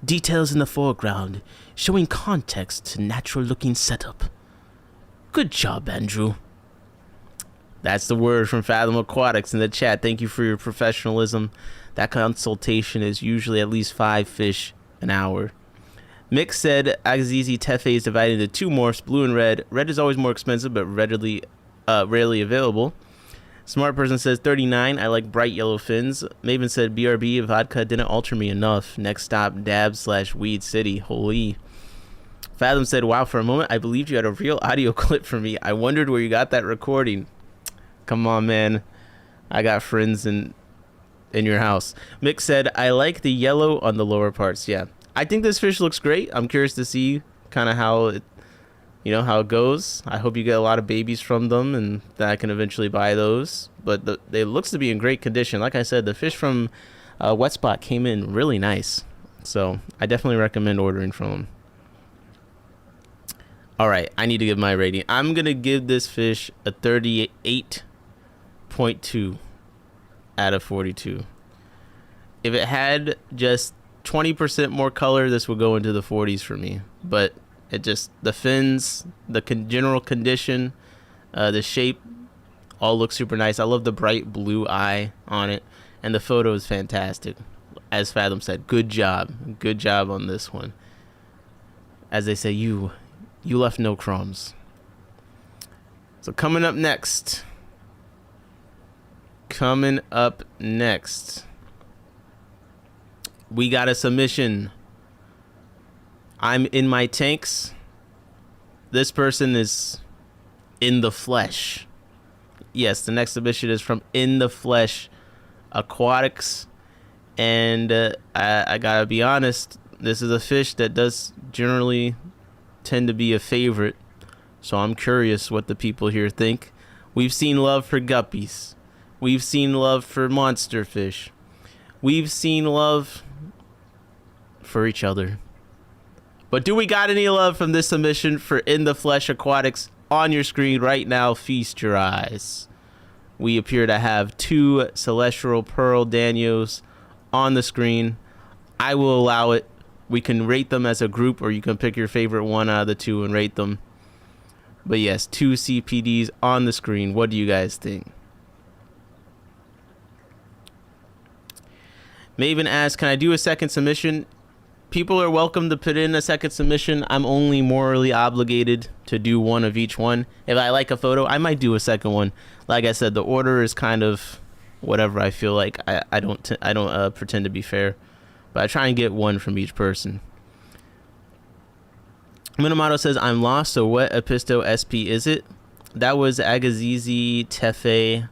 Details in the foreground, showing context to natural-looking setup. Good job, Andrew. That's the word from Fathom Aquatics in the chat. Thank you for your professionalism. That consultation is usually at least 5 fish an hour. Mick said Agazizi Tefe is divided into 2 morphs, blue and red. Red is always more expensive, but rarely available. Smart person says 39. I like bright yellow fins. Maven said BRB vodka didn't alter me enough. Next stop dab/weed city. Holy. Fathom said, wow, for a moment I believed you had a real audio clip for me. I wondered where you got that recording. Come on, man. I got friends in your house. Mick said, I like the yellow on the lower parts. Yeah. I think this fish looks great. I'm curious to see kind of how it, how it goes. I hope you get a lot of babies from them and that I can eventually buy those. But they looks to be in great condition. Like I said, the fish from Wet Spot came in really nice. So I definitely recommend ordering from them. All right, I need to give my rating. I'm going to give this fish a 38.2 out of 42. If it had just 20% more color, this would go into the 40s for me. But it just, the fins, the general condition, the shape, all looks super nice. I love the bright blue eye on it, and the photo is fantastic. As Fathom said, good job on this one. As they say, you left no crumbs. So coming up next, we got a submission. I'm in my tanks. This person is in the flesh. Yes, the next submission is from In the Flesh Aquatics. And I gotta be honest, this is a fish that does generally tend to be a favorite. So I'm curious what the people here think. We've seen love for guppies. We've seen love for monster fish. We've seen love for each other. But do we got any love from this submission for In the Flesh Aquatics? On your screen right now, feast your eyes. We appear to have 2 Celestial Pearl Danios on the screen. I will allow it. We can rate them as a group, or you can pick your favorite one out of the 2 and rate them. But yes, 2 CPDs on the screen. What do you guys think? Maven asks, can I do a second submission? People are welcome to put in a second submission. I'm only morally obligated to do one of each one. If I like a photo, I might do a second one. Like I said, the order is kind of whatever I feel like. I don't pretend to be fair, but I try and get one from each person. Minamoto says, I'm lost, so what Episto SP is it? That was Agazizi Tefe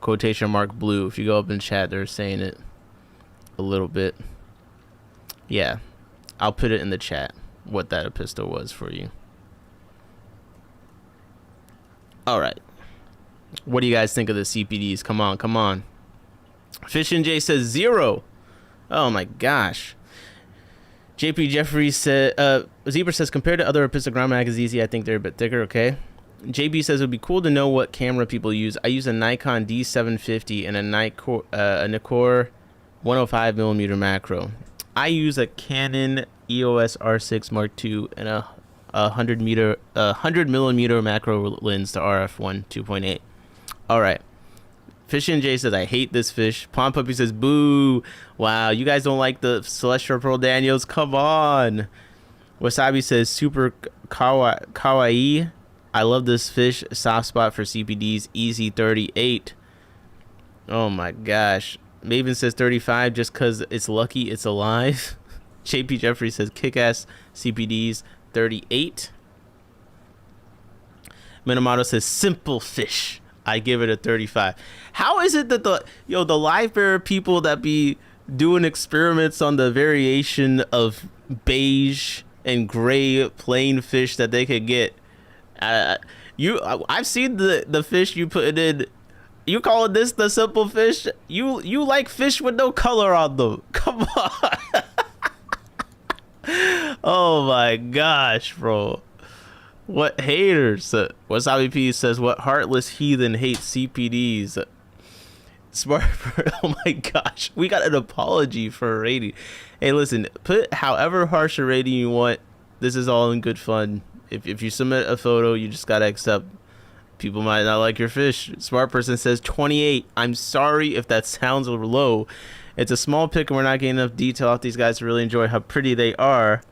quotation mark blue. If you go up in chat, they're saying it a little bit. Yeah, I'll put it in the chat what that epistle was for you. All right. What do you guys think of the CPDs? Come on. Fish and J says 0. Oh my gosh. JP Jeffries said, Zebra says, compared to other Epistogramma Agazizi, I think they're a bit thicker. Okay. JB says it would be cool to know what camera people use. I use a Nikon D750 and a Nikkor 105mm macro. I use a Canon EOS R6 Mark II and a 100mm macro lens to RF1 2.8. All right. Fish and J says I hate this fish. Pond Puppy says boo. Wow, you guys don't like the Celestial Pearl Daniels? Come on. Wasabi says super kawaii. I love this fish. Soft spot for CPDs. Easy 38. Oh my gosh. Maven says 35 just because it's lucky it's alive. JP Jeffrey says kick-ass CPDs 38. Minamoto says simple fish. I give it a 35. How is it that the live bearer people that be doing experiments on the variation of beige and gray plain fish that they could get, I've seen the fish you put in. You calling this the simple fish? You like fish with no color on them? Come on. Oh my gosh, bro. What haters? Wasabi P says, what heartless heathen hates CPDs? Smart. Oh my gosh, we got an apology for a rating. Hey, listen, put however harsh a rating you want. This is all in good fun. If you submit a photo, you just gotta accept. People might not like your fish. Smart person says 28. I'm sorry if that sounds low. It's a small pic and we're not getting enough detail off these guys to really enjoy how pretty they are.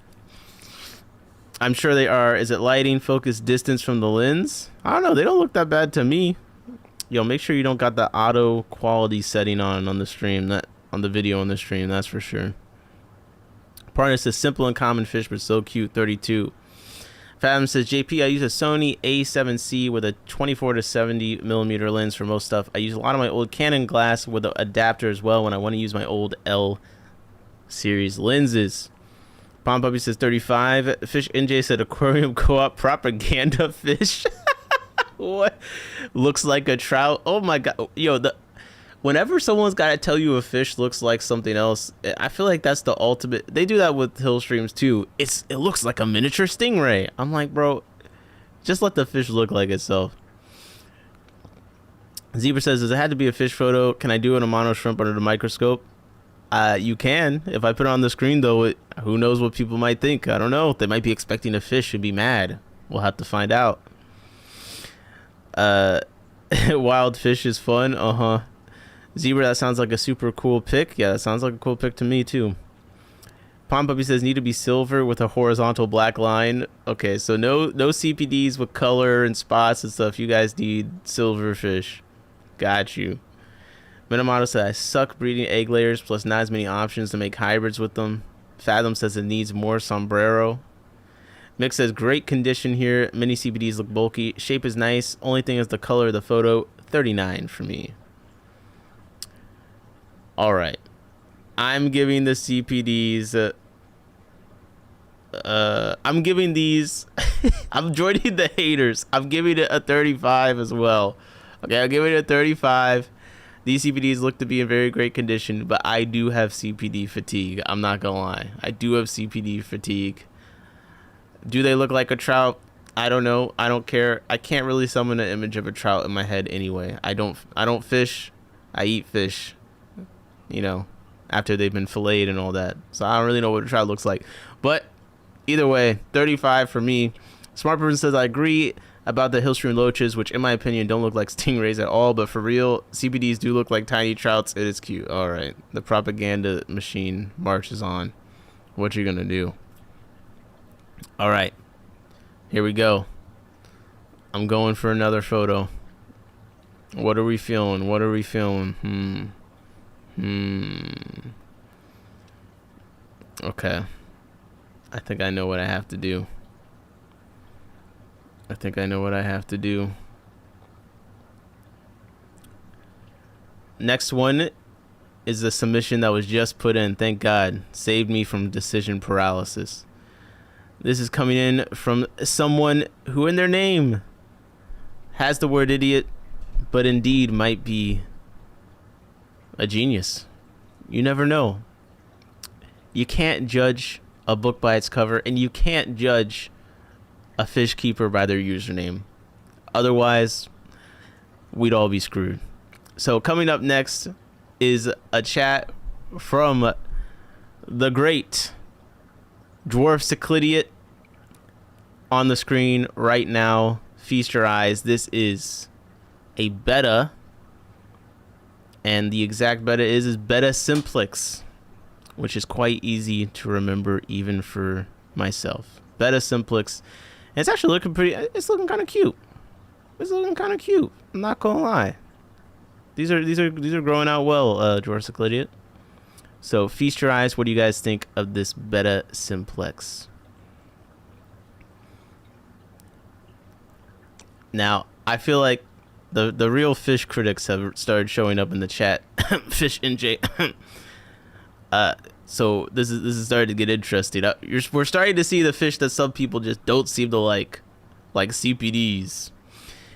I'm sure they are. Is it lighting, focus, distance from the lens? I don't know. They don't look that bad to me. Yo, make sure you don't got the auto quality setting on the stream, that on the video on the stream. That's for sure. Partner says simple and common fish, but so cute. 32. Fathom says, JP, I use a Sony A7C with a 24 to 70 millimeter lens for most stuff. I use a lot of my old Canon glass with an adapter as well when I want to use my old L series lenses. Palm Puppy says 35. Fish NJ said aquarium co-op propaganda fish. What? Looks like a trout. Oh my god. Yo, whenever someone's got to tell you a fish looks like something else, I feel like that's the ultimate. They do that with hill streams too. It looks like a miniature stingray. I'm like, bro, just let the fish look like itself. Zebra says, does it have to be a fish photo? Can I do it in a mono shrimp under the microscope? You can. If I put it on the screen though, who knows what people might think. I don't know. They might be expecting a fish and be mad. We'll have to find out. Wild fish is fun. Zebra, that sounds like a super cool pic. Yeah, that sounds like a cool pic to me too. Palm Puppy says need to be silver with a horizontal black line. Okay, so no CPDs with color and spots and stuff. You guys need silver fish. Got you. Minamato says I suck breeding egg layers, plus not as many options to make hybrids with them. Fathom says it needs more sombrero. Mick says great condition here. Mini CPDs look bulky. Shape is nice. Only thing is the color of the photo. 39 for me. All right, I'm giving the CPDs. I'm giving these. I'm joining the haters. I'm giving it a 35 as well. Okay, I'll give it a 35. These CPDs look to be in very great condition, but I do have CPD fatigue. I'm not gonna lie. I do have CPD fatigue. Do they look like a trout? I don't know. I don't care. I can't really summon an image of a trout in my head anyway. I don't fish. I eat fish. You know, after they've been filleted and all that. So I don't really know what a trout looks like. But either way, 35 for me. Smart person says I agree about the Hillstream loaches, which in my opinion don't look like stingrays at all. But for real, CPDs do look like tiny trouts. It is cute. All right. The propaganda machine marches on. What you gonna do? All right. Here we go. I'm going for another photo. What are we feeling? What are we feeling? Okay. I think I know what I have to do. Next one is the submission that was just put in. Thank God. Saved me from decision paralysis. This is coming in from someone who in their name has the word idiot, but indeed might be a genius. You never know. You can't judge a book by its cover, and you can't judge a fish keeper by their username. Otherwise, we'd all be screwed. So coming up next is a chat from the great Dwarf Cyclidiot on the screen right now. Feast your eyes. This is a beta. And the exact beta is beta simplex, which is quite easy to remember even for myself. Beta simplex. And it's actually looking pretty. It's looking kind of cute. I'm not gonna lie. These are growing out well, Dwarf Cyclidiot. So feast your eyes. What do you guys think of this beta simplex? Now, I feel like the real fish critics have started showing up in the chat. Fish NJ. So this is starting to get interesting. We're starting to see the fish that some people just don't seem to like CPDs.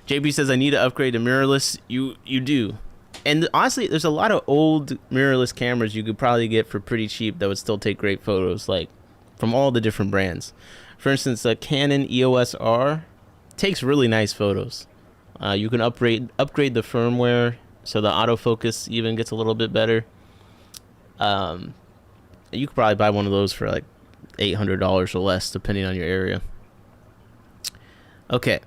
JP says I need to upgrade to mirrorless. You do. And honestly, there's a lot of old mirrorless cameras you could probably get for pretty cheap that would still take great photos, like from all the different brands. For instance, a Canon EOS R takes really nice photos. You can upgrade the firmware so the autofocus even gets a little bit better. You could probably buy one of those for like $800 or less, depending on your area. Okay.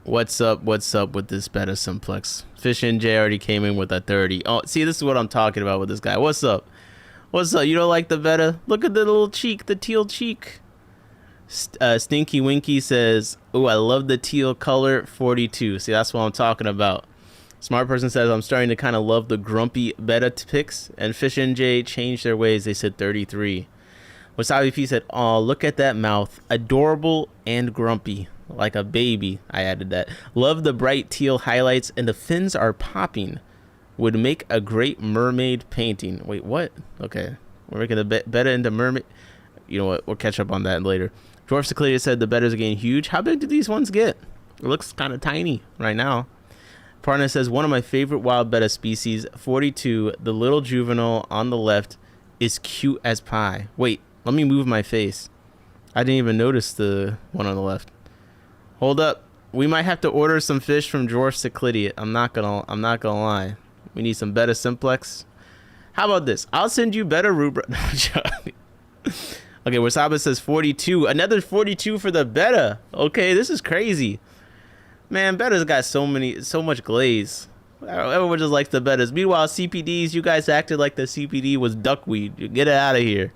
What's up with this beta simplex? Fish NJ already came in with a 30. Oh, see, this is what I'm talking about with this guy. What's up? You don't like the beta? Look at the little cheek, the teal cheek. Stinky Winky says, oh, I love the teal color, 42. See, that's what I'm talking about. Smart Person says, I'm starting to kind of love the grumpy beta pics. And Fish NJ changed their ways. They said 33. Wasabi P said, oh, look at that mouth. Adorable and grumpy. Like a baby. I added that. Love the bright teal highlights and the fins are popping. Would make a great mermaid painting. Wait, what? Okay. We're making the beta into mermaid. You know what? We'll catch up on that later. Dwarf Cicladia said the betas are getting huge. How big do these ones get? It looks kind of tiny right now. Partner says one of my favorite wild betta species, 42. The little juvenile on the left is cute as pie. Wait, let me move my face. I didn't even notice the one on the left. Hold up, we might have to order some fish from Dwarf Cicladia. I'm not gonna lie. We need some betta simplex. How about this? I'll send you betta rubra. Okay, Wasaba says 42. Another 42 for the betta. Okay, this is crazy. Man, betta's got so much glaze. Everyone just likes the bettas. Meanwhile, CPDs, you guys acted like the CPD was duckweed. Get it out of here.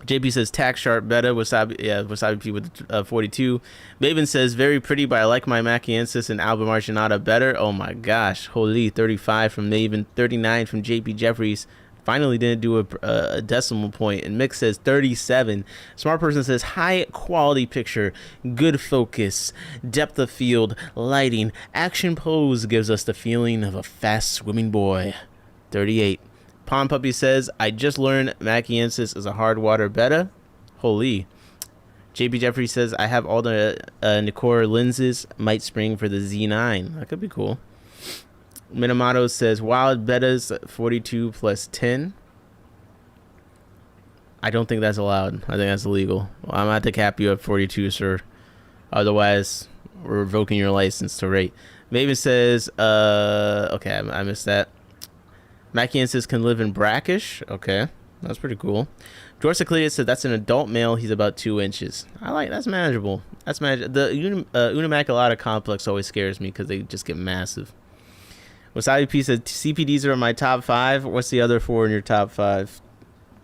JP says tack sharp betta. Wasabi P with 42. Maven says very pretty, but I like my Machiensis and Alba Marginata better. Oh my gosh. Holy, 35 from Maven, 39 from JP Jeffries. Finally didn't do a decimal point. And Mick says 37. Smart Person says high quality picture, good focus, depth of field, lighting, action pose gives us the feeling of a fast swimming boy. 38. Pond Puppy says, I just learned Machiensis is a hard water betta. Holy. JP Jeffrey says, I have all the Nikkor lenses. Might spring for the Z9. That could be cool. Minamoto says, wild bettas 42 plus 10. I don't think that's allowed. I think that's illegal. Well, I'm going to have to cap you at 42, sir. Otherwise, we're revoking your license to rate. Maven says, okay, I missed that. Machiensis can live in brackish. Okay, that's pretty cool. George Cicladia said that's an adult male. He's about 2 inches. That's manageable. That's manageable. The Unimaculata complex always scares me because they just get massive. Wasabi P said CPDs are in my top 5. What's the other 4 in your top 5?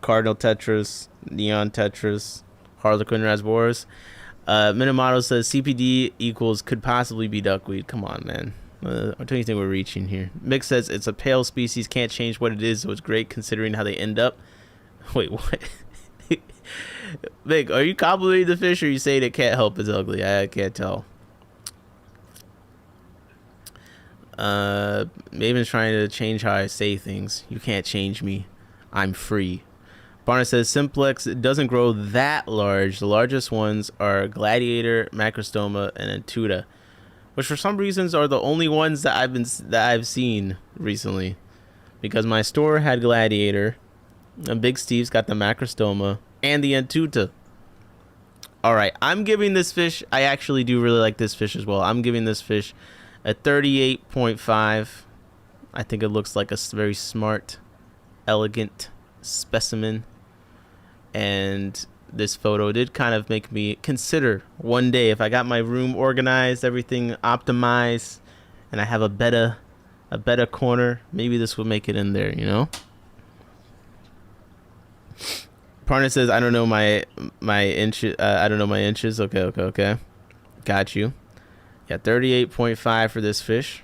Cardinal Tetras, Neon Tetras, Harlequin Rasboras. Minamoto says CPD equals could possibly be duckweed. Come on, man. What do you think we're reaching here? Mick says it's a pale species, can't change what it is, so it's great considering how they end up. Wait, what? Mick, are you complimenting the fish or are you saying it can't help it's ugly? I can't tell. Maven's trying to change how I say things. You can't change me. I'm free. Barnett says Simplex doesn't grow that large. The largest ones are Gladiator, Macrostoma, and Antuta, which for some reasons are the only ones that I've seen recently, because my store had Gladiator, and Big Steve's got the Macrostoma and the Antuta. All right, I'm giving this fish. I actually do really like this fish as well. I'm giving this fish a 38.5. I think it looks like a very smart, elegant specimen, and this photo did kind of make me consider one day if I got my room organized, everything optimized, and I have a better corner, maybe this would make it in there, you know. Partner says I don't know my inches. I don't know my inches. Okay. Got you. Yeah, 38.5 for this fish.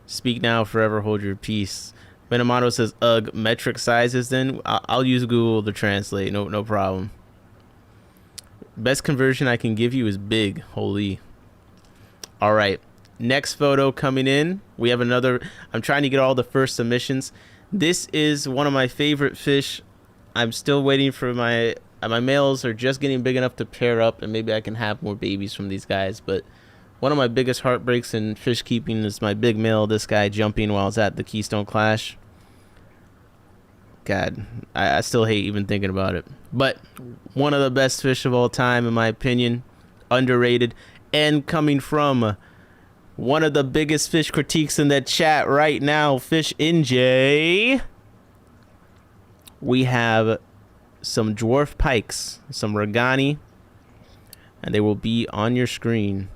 Speak now, forever hold your peace. Minamoto says, ugh, metric sizes then? I'll use Google to translate. No problem. Best conversion I can give you is big. Holy. All right. Next photo coming in. We have another. I'm trying to get all the first submissions. This is one of my favorite fish. I'm still waiting for my My males are just getting big enough to pair up, and maybe I can have more babies from these guys. But one of my biggest heartbreaks in fish keeping is my big male, this guy jumping while I was at the Keystone Clash. God, I still hate even thinking about it. But one of the best fish of all time, in my opinion. Underrated. And coming from one of the biggest fish critiques in the chat right now, Fish NJ. We have some dwarf pikes, some Regani, and they will be on your screen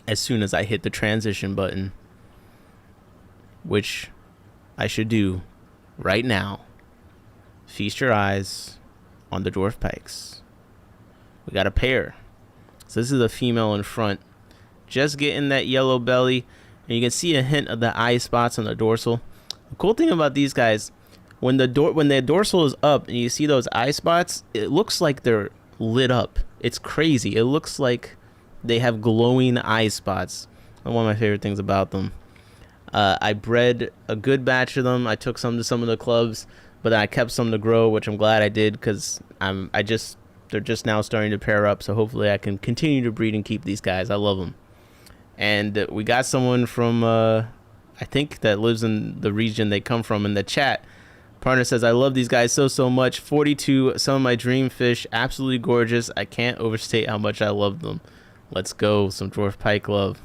as soon as I hit the transition button, which I should do right now. Feast your eyes on the dwarf pikes. We got a pair. So this is the female in front, just getting that yellow belly, and you can see a hint of the eye spots on the dorsal. The cool thing about these guys, when the dorsal is up and you see those eye spots, it looks like they're lit up. It's crazy. It looks like they have glowing eye spots. One of my favorite things about them. I bred a good batch of them. I took some to some of the clubs, but then I kept some to grow, which I'm glad I did, because they're just now starting to pair up. So hopefully I can continue to breed and keep these guys. I love them. And we got someone from I think that lives in the region they come from in the chat. Partner says, I love these guys so much. 42, some of my dream fish, absolutely gorgeous. I can't overstate how much I love them. Let's go, some dwarf pike love.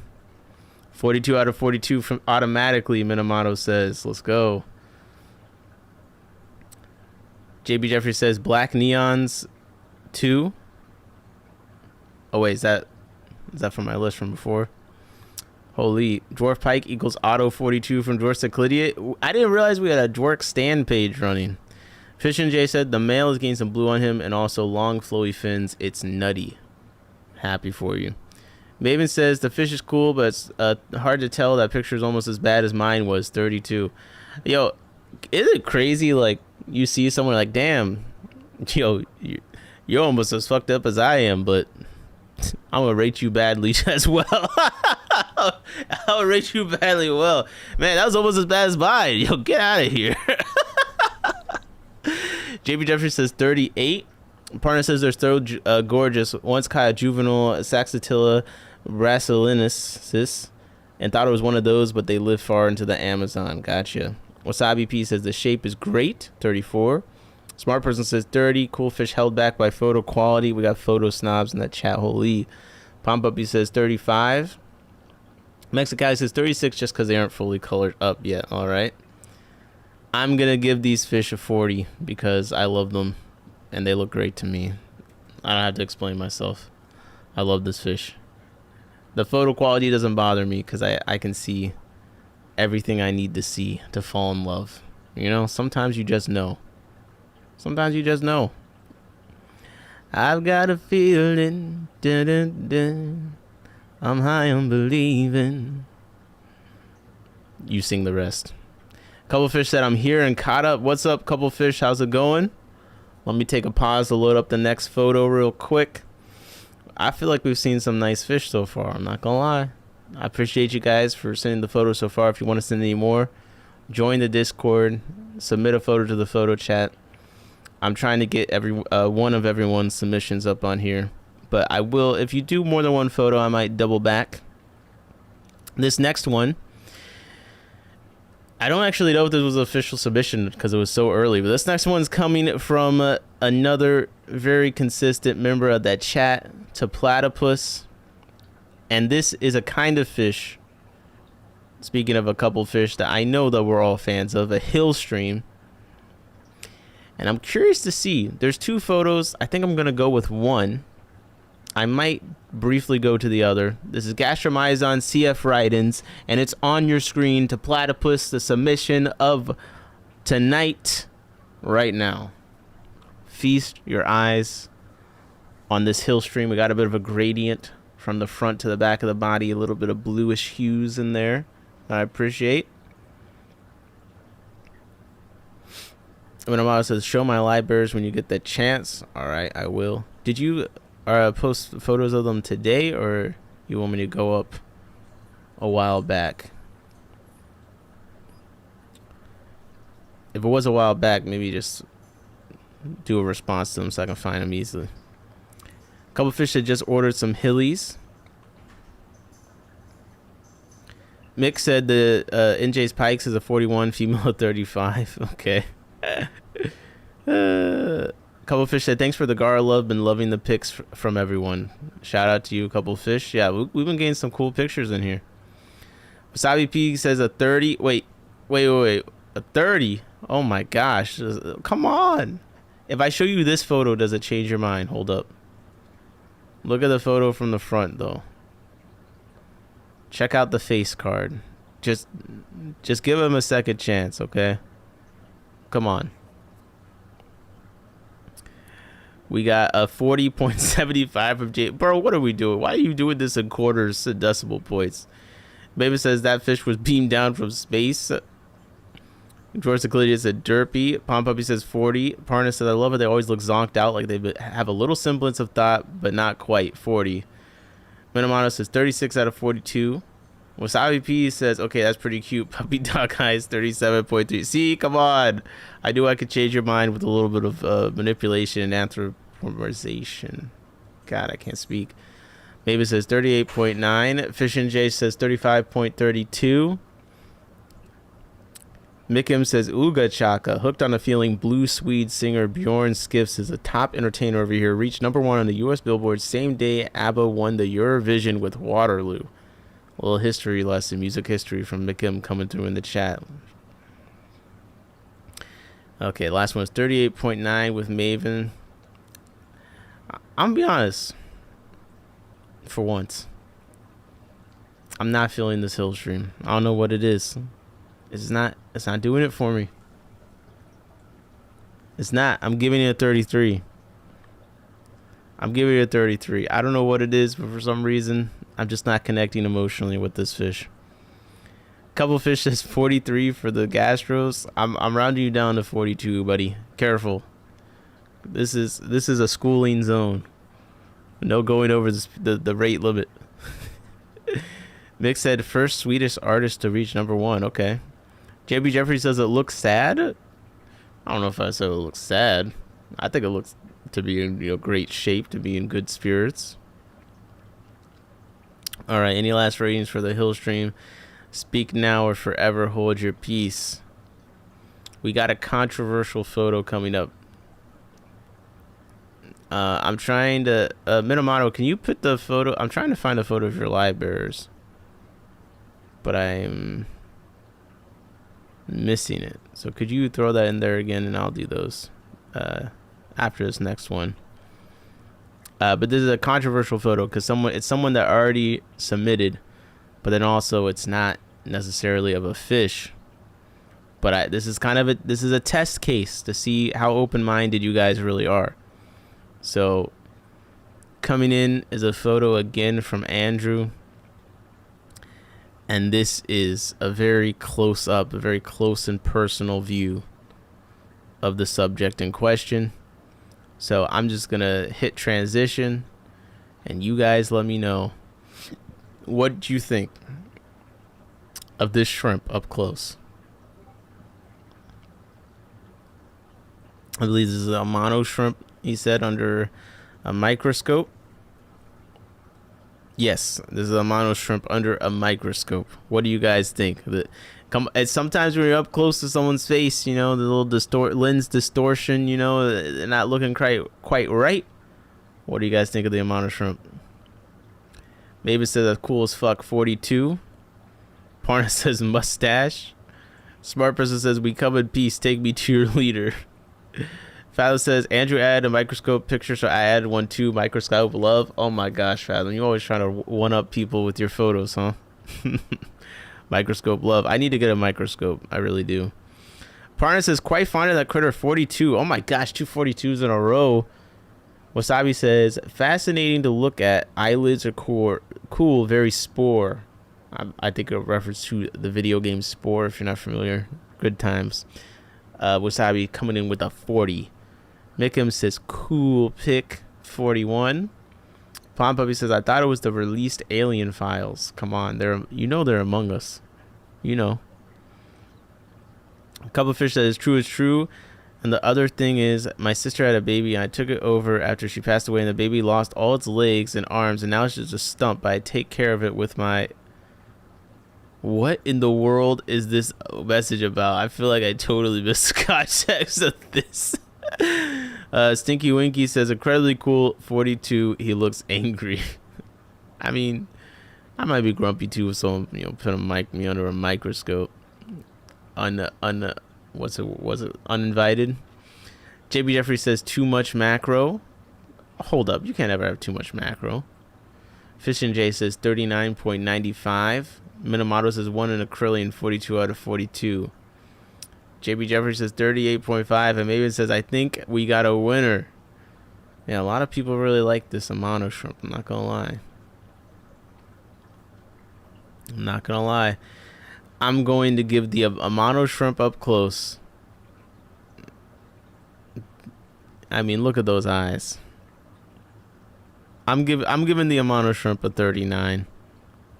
42 out of 42 from automatically, Minamoto says. Let's go. JB Jeffrey says, black neons 2. Oh wait, is that from my list from before? Holy, dwarf pike equals auto 42 from Dwarf Cyclidia. I didn't realize we had a dwarf stand page running. Fish and J said the male is getting some blue on him and also long flowy fins. It's nutty. Happy for you. Maven says the fish is cool, but it's hard to tell. That picture is almost as bad as mine was. 32. Yo, isn't it crazy? Like, you see someone like, damn, yo, you're almost as fucked up as I am, but I'm gonna rate you badly as well. I'll rate you badly well. Man, that was almost as bad as mine. Yo, get out of here. JB Jeffrey says 38. Partner says they're so gorgeous. Once caught a juvenile Saxatilla brasilensis and thought it was one of those, but they live far into the Amazon. Gotcha. Wasabi P says the shape is great. 34. Smart Person says 30. Cool fish held back by photo quality. We got photo snobs in that chat. Holy. Pump Uppy says 35. Mexicali says 36 just because they aren't fully colored up yet. All right. I'm going to give these fish a 40 because I love them and they look great to me. I don't have to explain myself. I love this fish. The photo quality doesn't bother me because I can see everything I need to see to fall in love. You know, sometimes you just know. Sometimes you just know. I've got a feeling. Dun, dun, dun. I'm high on believing. You sing the rest. Couple Fish said, I'm here and caught up. What's up, Couple Fish? How's it going? Let me take a pause to load up the next photo real quick. I feel like we've seen some nice fish so far. I'm not going to lie. I appreciate you guys for sending the photos so far. If you want to send any more, join the Discord. Submit a photo to the photo chat. I'm trying to get one of everyone's submissions up on here. But I will, if you do more than one photo, I might double back. This next one, I don't actually know if this was an official submission because it was so early. But this next one's coming from another very consistent member of that chat, to Platypus. And this is a kind of fish, speaking of a couple fish that I know that we're all fans of, a hill stream. And I'm curious to see. There's two photos. I think I'm going to go with one. I might briefly go to the other. This is Gastromyzon CF Rydens, and it's on your screen to Platypus, the submission of tonight, right now. Feast your eyes on this hill stream. We got a bit of a gradient from the front to the back of the body, a little bit of bluish hues in there I appreciate. When says, show my libraries when you get the chance. All right, I will. Did you post photos of them today, or you want me to go up a while back? If it was a while back, maybe just do a response to them so I can find them easily. A couple fish that just ordered some Hillies. Mick said the NJ's Pikes is a 41, female 35. Okay. Couple fish said thanks for the Gara love. Been loving the pics from everyone. Shout out to you, couple fish. Yeah, we've been getting some cool pictures in here. Wasabi P says a 30. Wait. A 30? Oh my gosh. Come on. If I show you this photo, does it change your mind? Hold up. Look at the photo from the front though. Check out the face card. Just give him a second chance, okay? Come on. We got a 40.75 from J. Bro, what are we doing? Why are you doing this in quarters and decimal points? Baby says that fish was beamed down from space. George Euclides said derpy. Pom Puppy says 40. Parna says I love it. They always look zonked out, like they have a little semblance of thought, but not quite. 40. Minamano says 36 out of 42. Wasabi P says, okay, that's pretty cute. Puppy Dog Eyes 37.3. See, come on. I knew I could change your mind with a little bit of manipulation and anthropomorphization. God, I can't speak. Maybe says 38.9. Fish and J says 35.32. Mikim says Uga Chaka. Hooked on a feeling. Blue Swede singer Bjorn Skifs is a top entertainer over here. Reached #1 on the U.S. Billboard same day ABBA won the Eurovision with Waterloo. A little history lesson, music history from Mikim coming through in the chat. Okay, last one is 38.9 with Maven. I'm gonna be honest. For once, I'm not feeling this hill stream. I don't know what it is. It's not doing it for me. It's not. I'm giving it a 33. I'm giving it a 33. I don't know what it is, but for some reason, I'm just not connecting emotionally with this fish. Couple fish says 43 for the gastros. I'm rounding you down to 42, buddy. Careful. This is a schooling zone. No going over the rate limit. Mick said first Swedish artist to reach #1. Okay. JB Jeffrey says it looks sad. I don't know if I said it looks sad. I think it looks to be in great shape, to be in good spirits. All right. Any last ratings for the hill stream? Speak now or forever hold your peace. We got a controversial photo coming up. I'm trying to Minamato, can you put the photo? I'm trying to find a photo of your live bearers, but I'm missing it. So could you throw that in there again, and I'll do those after this next one. But this is a controversial photo because it's someone that already submitted, but then also it's not necessarily of a fish. But this is this is a test case to see how open-minded you guys really are. So coming in is a photo again from Andrew, and this is a very close up, a very close and personal view of the subject in question. So I'm just gonna hit transition, and you guys let me know what you think of this shrimp up close. I believe this is a mono shrimp, he said, under a microscope. Yes, this is a mono shrimp under a microscope. What do you guys think? Sometimes when you're up close to someone's face, the little lens distortion, they're not looking quite right. What do you guys think of the mono shrimp? Maybe says that's cool as fuck, 42. Parna says mustache. Smart person says we come in peace, take me to your leader. Fathom says Andrew added a microscope picture, so I added one too. Microscope love. Oh my gosh, Fathom, you always trying to one up people with your photos, huh? Microscope love. I need to get a microscope. I really do. Parna says quite fond of that critter, 42. Oh my gosh, 2 42s in a row. Wasabi says fascinating to look at. Eyelids are cool, very Spore. I think a reference to the video game Spore, if you're not familiar. Good times. Wasabi coming in with a 40. Mikim says cool pick, 41. Pom Puppy says I thought it was the released alien files. Come on, they're among us. A couple of fish that is true. And the other thing is, my sister had a baby, and I took it over after she passed away, and the baby lost all its legs and arms, and now it's just a stump, but I take care of it with my... What in the world is this message about? I feel like I totally missed the context of this. Stinky Winky says, incredibly cool, 42, he looks angry. I mean, I might be grumpy too, so, you know, put me under a microscope. Was it uninvited? JB Jeffrey says too much macro. Hold up, you can't ever have too much macro. Fish and J says 39.95. Minamoto says 1 in acrylic, 42 out of 42. JB Jeffrey says 38.5, and Maven says, I think we got a winner. Yeah, a lot of people really like this Amano shrimp, I'm not gonna lie. I'm going to give the Amano shrimp up close. I mean, look at those eyes. I'm giving the Amano shrimp a 39.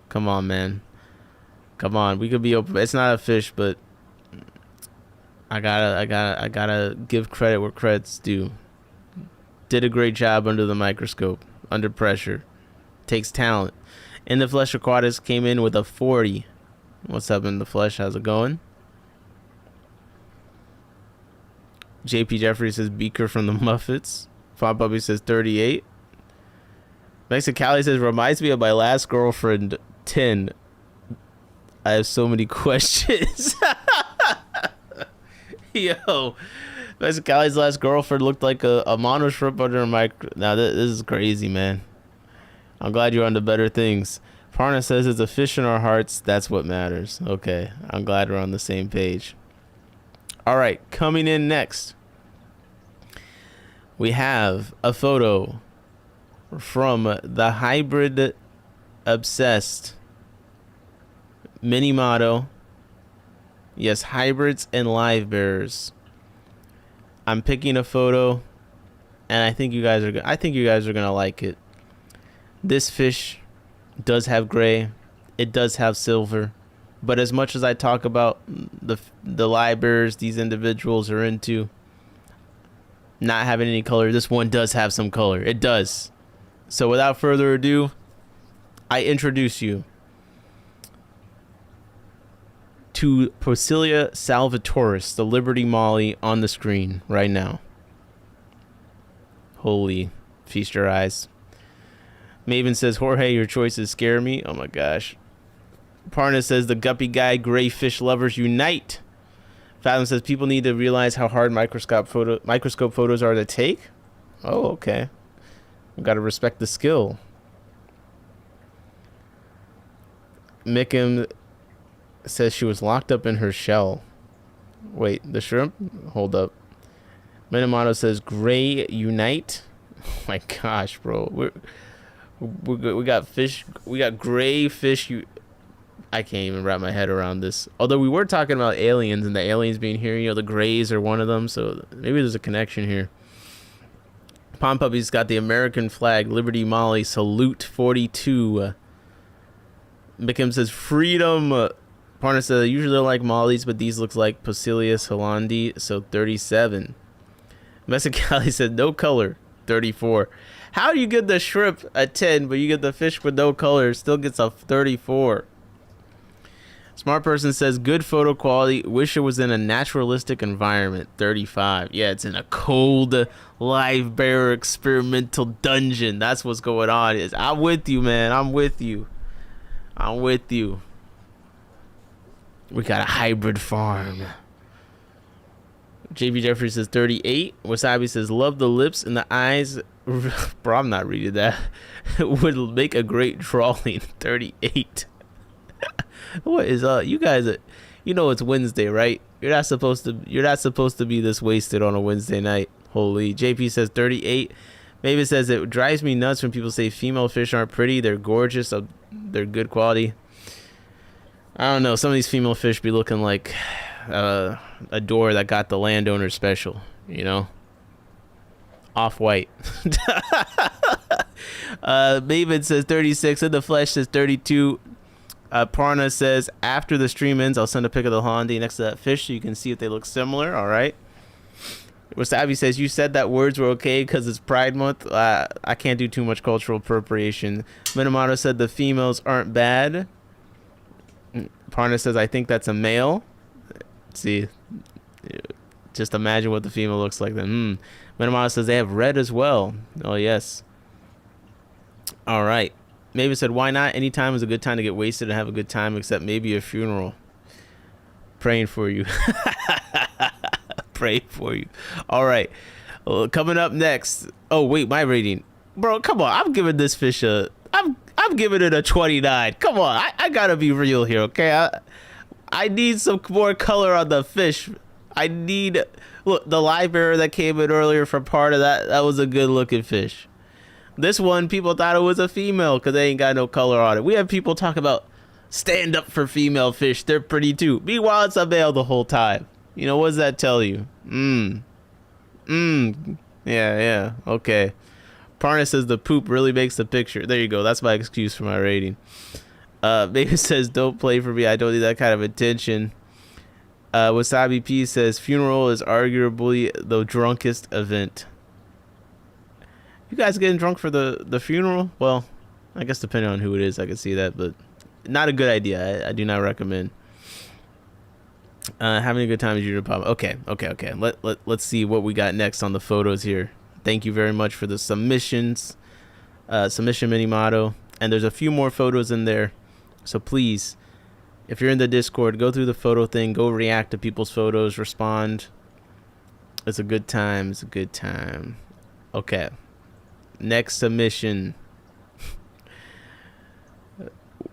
Come on, man. Come on. We could be open. It's not a fish, but I gotta give credit where credit's due. Did a great job under the microscope, under pressure. Takes talent. In the Flesh Aquatics came in with a 40. What's up in the flesh? How's it going? JP Jeffrey says Beaker from the Muffets. Fawn Puppy says 38. Mexicali says reminds me of my last girlfriend 10. I have so many questions. Yo, Mexicali's last girlfriend looked like a mono shrimp under a mic. Now this is crazy, man. I'm glad you're on to better things. Parna says it's a fish in our hearts. That's what matters. Okay, I'm glad we're on the same page. All right, coming in next, we have a photo from the hybrid obsessed mini motto. Yes, hybrids and live bearers. I'm picking a photo, and I think you guys are gonna like it. This fish does have gray, it does have silver, but as much as I talk about the live bearers these individuals are into not having any color, this one does have some color. It does. So without further ado, I introduce you to Posilia salvatoris, the Liberty Molly on the screen right now. Holy, feast your eyes. Maven says, Jorge, your choices scare me. Oh my gosh. Parna says, the guppy guy, gray fish lovers unite. Fathom says, people need to realize how hard microscope photos are to take. Oh, okay. We gotta respect the skill. Mikim says she was locked up in her shell. Wait, the shrimp? Hold up. Minamoto says, gray unite. Oh my gosh, bro. We got fish. We got gray fish. I can't even wrap my head around this. Although we were talking about aliens and the aliens being here. You know, the grays are one of them. So maybe there's a connection here. Pom Puppy's got the American flag. Liberty Molly. Salute 42. Mikim says freedom. Parna says I usually don't like mollies, but these looks like Posilius Hollandi. So 37. Mexicali said no color. 34. How do you get the shrimp at 10, but you get the fish with no color? Still gets a 34. Smart person says good photo quality. Wish it was in a naturalistic environment. 35. Yeah, it's in a cold live bear experimental dungeon. That's what's going on. I'm with you, man. I'm with you. We got a hybrid farm. JB Jeffrey says 38. Wasabi says love the lips and the eyes. Bro, I'm not reading that. Would make a great drawing. 38. What is you guys? You know it's Wednesday, right? You're not supposed to be this wasted on a Wednesday night. Holy. JP says 38. Maybe it says it drives me nuts when people say female fish aren't pretty. They're gorgeous. They're good quality. I don't know. Some of these female fish be looking like a door that got the landowner special, you know, off-white. Maven says 36. In the flesh says 32. Parna says after the stream ends, I'll send a pic of the Hollandi next to that fish so you can see if they look similar. All right. Wasabi says, you said that words were okay because it's Pride Month. I can't do too much cultural appropriation. Minamoto said the females aren't bad. Parna says, I think that's a male. See, just imagine what the female looks like then. Minamoto says they have red as well. Oh, yes. All right. Maybe said, why not? Any time is a good time to get wasted and have a good time, except maybe a funeral. Praying for you. Praying for you. All right. Well, coming up next. Oh, wait, my rating. Bro, come on. I'm giving this fish I'm giving it a 29. Come on. I gotta be real here, okay? I need some more color on the fish. I need... Look, the live bearer that came in earlier for part of that, that was a good looking fish. This one, people thought it was a female because they ain't got no color on it. We have people talk about stand up for female fish. They're pretty too. Meanwhile, it's a male the whole time. You know, what does that tell you? Yeah, okay. Parna says the poop really makes the picture. There you go. That's my excuse for my rating. Baby says, don't play for me. I don't need that kind of attention. Wasabi P says, funeral is arguably the drunkest event. You guys getting drunk for the funeral? Well, I guess depending on who it is, I can see that, but not a good idea. I do not recommend. Having a good time is usually a problem. Okay. Let's see what we got next on the photos here. Thank you very much for the submissions. Submission mini motto. And there's a few more photos in there. So please, if you're in the Discord, go through the photo thing. Go react to people's photos. Respond. It's a good time. It's a good time. Okay. Next submission.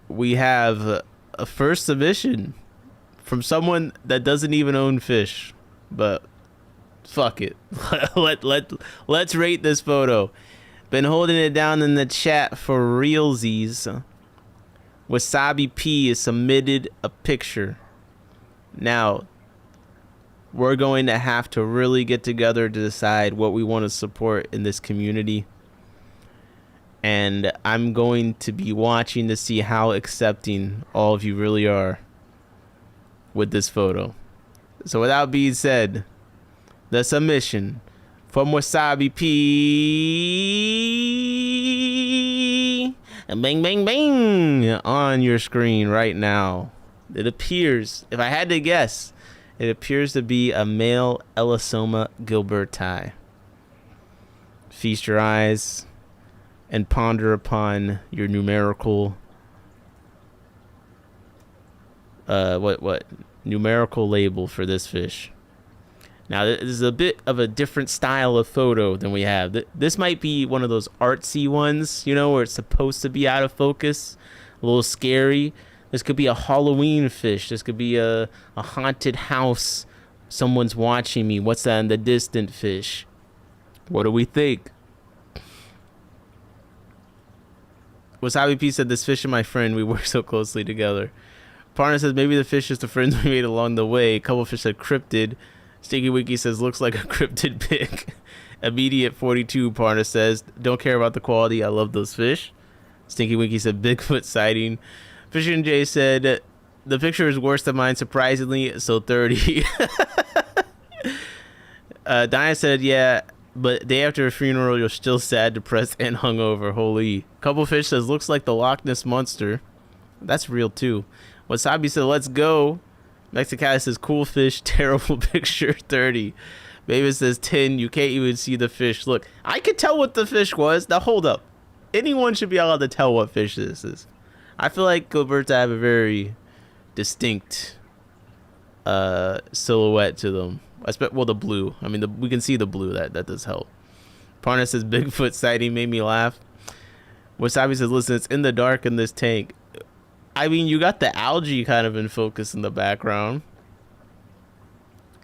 We have a first submission from someone that doesn't even own fish, but fuck it. Let's rate this photo. Been holding it down in the chat for realsies. Wasabi P has submitted a picture. Now, we're going to have to really get together to decide what we want to support in this community. And I'm going to be watching to see how accepting all of you really are with this photo. So without being said, the submission from Wasabi P. Bang, bang, bang on your screen right now. It appears, if I had to guess, it appears to be a male Elasoma gilberti. Feast your eyes and ponder upon your numerical numerical label for this fish. Now, this is a bit of a different style of photo than we have. This might be one of those artsy ones, you know, where it's supposed to be out of focus, a little scary. This could be a Halloween fish. This could be a haunted house. Someone's watching me. What's that in the distant fish? What do we think? Wasabi P said, this fish and my friend, we work so closely together. Parna says, maybe the fish is the friends we made along the way. A couple fish said cryptid. Stinky Wiki says, looks like a cryptid pig. Immediate 42, Parna says, don't care about the quality. I love those fish. Stinky Wiki said, Bigfoot sighting. Fisher and Jay said, the picture is worse than mine, surprisingly, so 30. Diana said, yeah, but day after a funeral, you're still sad, depressed, and hungover. Holy. Couple Fish says, looks like the Loch Ness Monster. That's real, too. Wasabi said, let's go. Mexicali says, cool fish, terrible picture, 30. Baby says, 10, you can't even see the fish. Look, I could tell what the fish was. Now, hold up. Anyone should be allowed to tell what fish this is. I feel like Gilberta have a very distinct silhouette to them. Well, the blue. I mean, we can see the blue. That does help. Parna says, Bigfoot sighting made me laugh. Wasabi says, listen, it's in the dark in this tank. I mean, you got the algae kind of in focus in the background.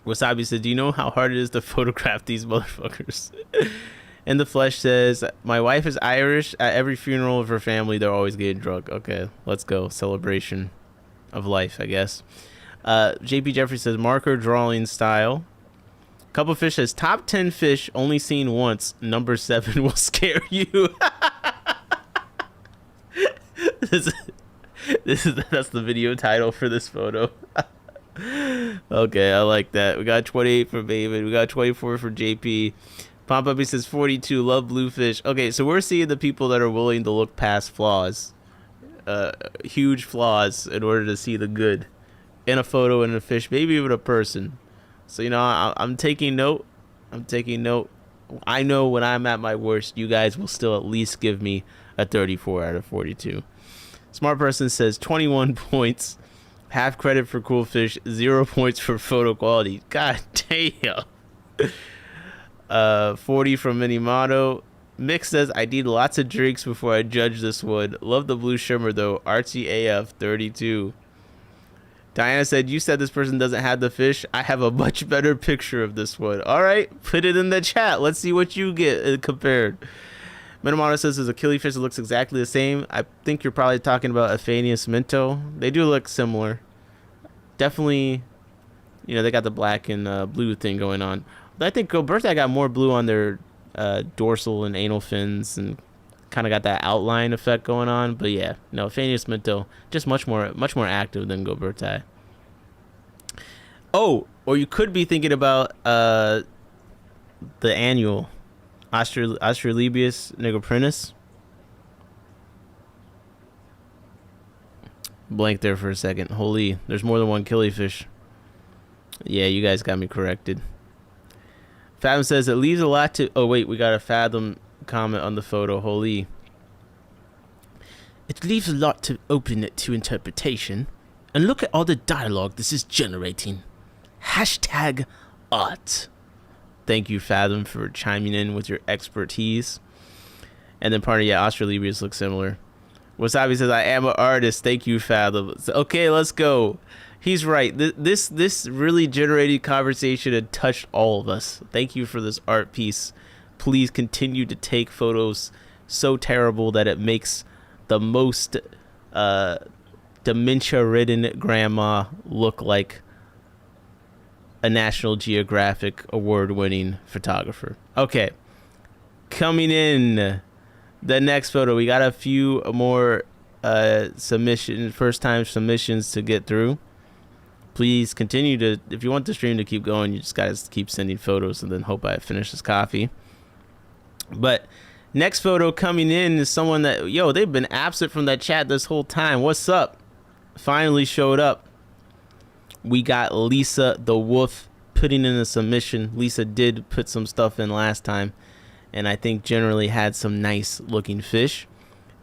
Wasabi says, do you know how hard it is to photograph these motherfuckers? And the Flesh says, my wife is Irish. At every funeral of her family, they're always getting drunk. Okay, let's go. Celebration of life, I guess. JP Jeffrey says, marker drawing style. Couple Fish says, top 10 fish only seen once. Number 7 will scare you. That's the video title for this photo. Okay, I like that. We got 28 for David. We got 24 for JP. Pop Puppy says 42. Love bluefish. Okay, so we're seeing the people that are willing to look past flaws, huge flaws, in order to see the good in a photo and a fish, maybe even a person. So I'm taking note. I'm taking note. I know when I'm at my worst, you guys will still at least give me a 34 out of 42. Smart Person says 21 points. Half credit for cool fish, 0 points for photo quality. God damn. 40 from Minimato. Mick says, I need lots of drinks before I judge this one. Love the blue shimmer though. Archie AF, 32. Diana said, you said this person doesn't have the fish. I have a much better picture of this one. All right, put it in the chat. Let's see what you get compared. Minimato says there's a killifish that looks exactly the same. I think you're probably talking about Aphanius minto. They do look similar. Definitely, they got the black and blue thing going on. But I think Goberta got more blue on their dorsal and anal fins and kind of got that outline effect going on. But yeah, no, Aphanius minto just much more active than Goberta. Oh, or you could be thinking about the annual Australibius nigroprinus. Blank there for a second. Holy, there's more than one killifish. Yeah, you guys got me corrected. Fathom says it leaves a lot to... Oh, wait, we got a Fathom comment on the photo. Holy. It leaves a lot to open it to interpretation. And look at all the dialogue this is generating. Hashtag art. Thank you, Fathom, for chiming in with your expertise. And then part of, Australibius looks similar. Wasabi says, I am an artist. Thank you, Fathom. Okay, let's go. He's right. This really generated conversation and touched all of us. Thank you for this art piece. Please continue to take photos so terrible that it makes the most dementia-ridden grandma look like a National Geographic award-winning photographer. Okay. Coming in, the next photo. We got a few more first-time submissions to get through. Please continue to, if you want the stream to keep going, you just got to keep sending photos and then hope I finish this coffee. But next photo coming in is someone that, they've been absent from that chat this whole time. What's up? Finally showed up. We got Lisa the Wolf putting in a submission. Lisa did put some stuff in last time, and I think generally had some nice looking fish.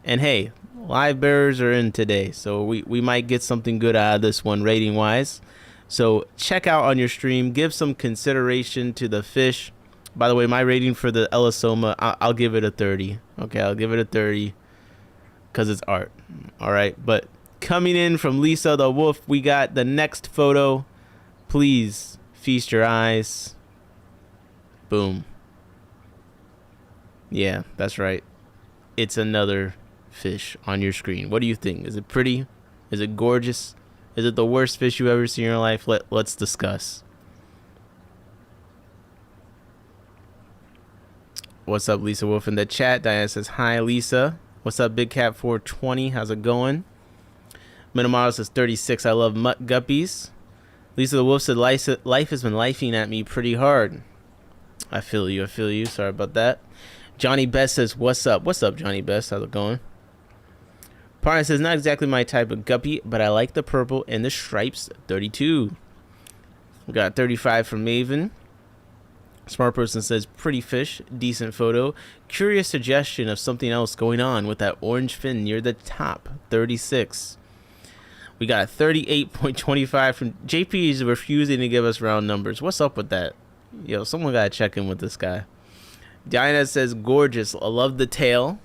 And hey, live bearers are in today, so we might get something good out of this one rating wise. So check out on your stream, give some consideration to the fish. By the way, my rating for the Elisoma, I'll give it a 30. Okay, I'll give it a 30 because it's art. All right, but coming in from Lisa the Wolf, we got the next photo. Please feast your eyes. Boom. Yeah, that's right. It's another fish on your screen. What do you think? Is it pretty? Is it gorgeous? Is it the worst fish you've ever seen in your life? Let's discuss. What's up, Lisa Wolf in the chat? Diana says, hi, Lisa. What's up, Big Cat 420? How's it going? Minimato says 36. I love mutt guppies. Lisa the Wolf said, life has been lifing at me pretty hard. I feel you. Sorry about that. Johnny Best says, what's up? What's up, Johnny Best? How's it going? Parna says, not exactly my type of guppy, but I like the purple and the stripes. 32. We got 35 from Maven. Smart Person says, pretty fish, decent photo. Curious suggestion of something else going on with that orange fin near the top. 36. We got 38.25 from JP. Is refusing to give us round numbers. What's up with that? Someone got to check in with this guy. Diana says, gorgeous. I love the tail.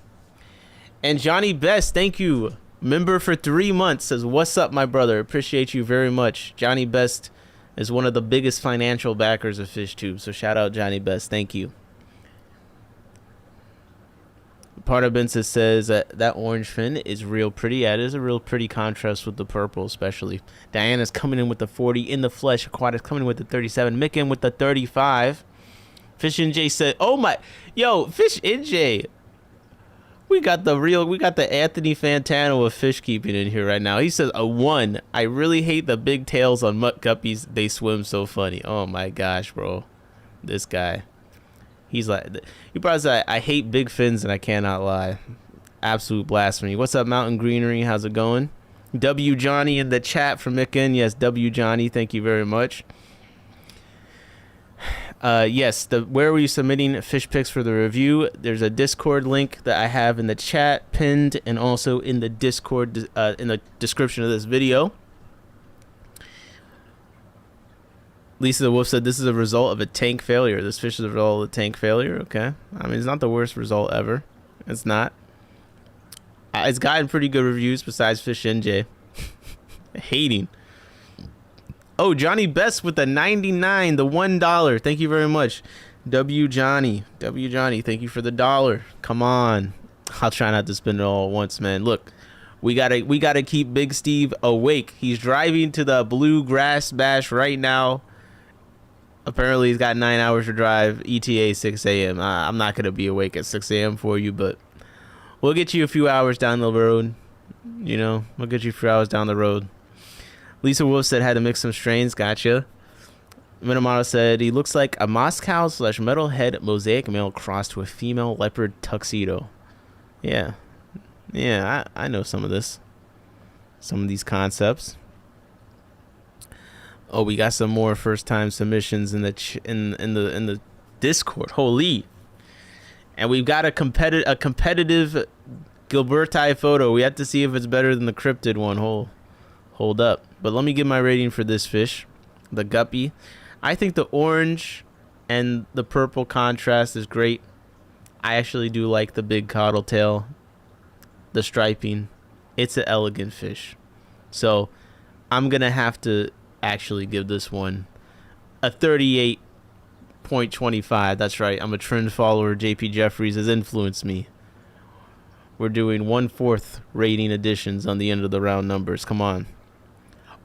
And Johnny Best, thank you. Member for 3 months, says, what's up, my brother? Appreciate you very much. Johnny Best is one of the biggest financial backers of FishTube. So shout out Johnny Best. Thank you. Partabensis says that orange fin is real pretty. Yeah, it is a real pretty contrast with the purple, especially. Diana's coming in with the 40 in the flesh. Aquatics coming in with the 37. Mick in with the 35. Fish NJ said, oh my, Fish NJ. We got the Anthony Fantano of fish keeping in here right now. He says a 1. I really hate the big tails on mutt guppies. They swim so funny. Oh my gosh, bro. This guy. He's like, he probably said, I hate big fins and I cannot lie. Absolute blasphemy. What's up, Mountain Greenery? How's it going? W Johnny in the chat from Micken. Yes, W Johnny. Thank you very much. Yes, where were you submitting fish pics for the review? There's a Discord link that I have in the chat pinned and also in the Discord in the description of this video. Lisa the Wolf said this is a result of a tank failure. This fish is a result of a tank failure. Okay. I mean, it's not the worst result ever. It's not. It's gotten pretty good reviews besides Fish NJ. Hating. Oh, Johnny Best with the 99, the $1. Thank you very much. W Johnny, thank you for the $1. Come on. I'll try not to spend it all at once, man. Look, we gotta keep Big Steve awake. He's driving to the Bluegrass Bash right now. Apparently he's got 9 hours to drive. ETA 6 a.m. I'm not gonna be awake at 6 a.m. for you, but we'll get you a few hours down the road. You know, we'll get you a few hours down the road. Lisa Wolf said had to mix some strains. Gotcha. Minamata said he looks like a Moscow / metalhead mosaic male crossed to a female leopard tuxedo. Yeah. Yeah, I know some of this. Some of these concepts. Oh, we got some more first time submissions in the Discord. Holy. And we've got a competitive Gilberti photo. We have to see if it's better than the cryptid one. Hold up. But let me give my rating for this fish, the guppy. I think the orange and the purple contrast is great. I actually do like the big caudal tail, the striping. It's an elegant fish. So I'm going to have to actually give this one a 38.25. That's right. I'm a trend follower. JP Jeffries has influenced me. We're doing 1/4 rating additions on the end of the round numbers. Come on.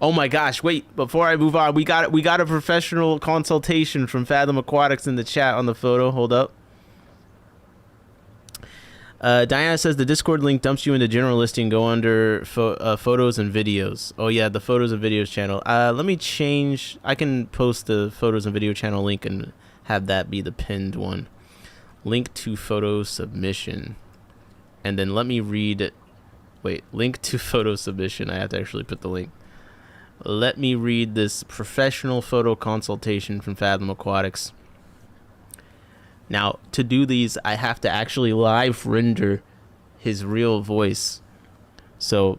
Oh my gosh, wait, before I move on, we got a professional consultation from Fathom Aquatics in the chat on the photo. Hold up. Diana says the Discord link dumps you into general listing. Go under photos and videos. Oh yeah, the photos and videos channel. Let me change. I can post the photos and video channel link and have that be the pinned one. Link to photo submission. And then let me read it. Wait, link to photo submission. I have to actually put the link. Let me read this professional photo consultation from Fathom Aquatics. Now, to do these, I have to actually live render his real voice. So,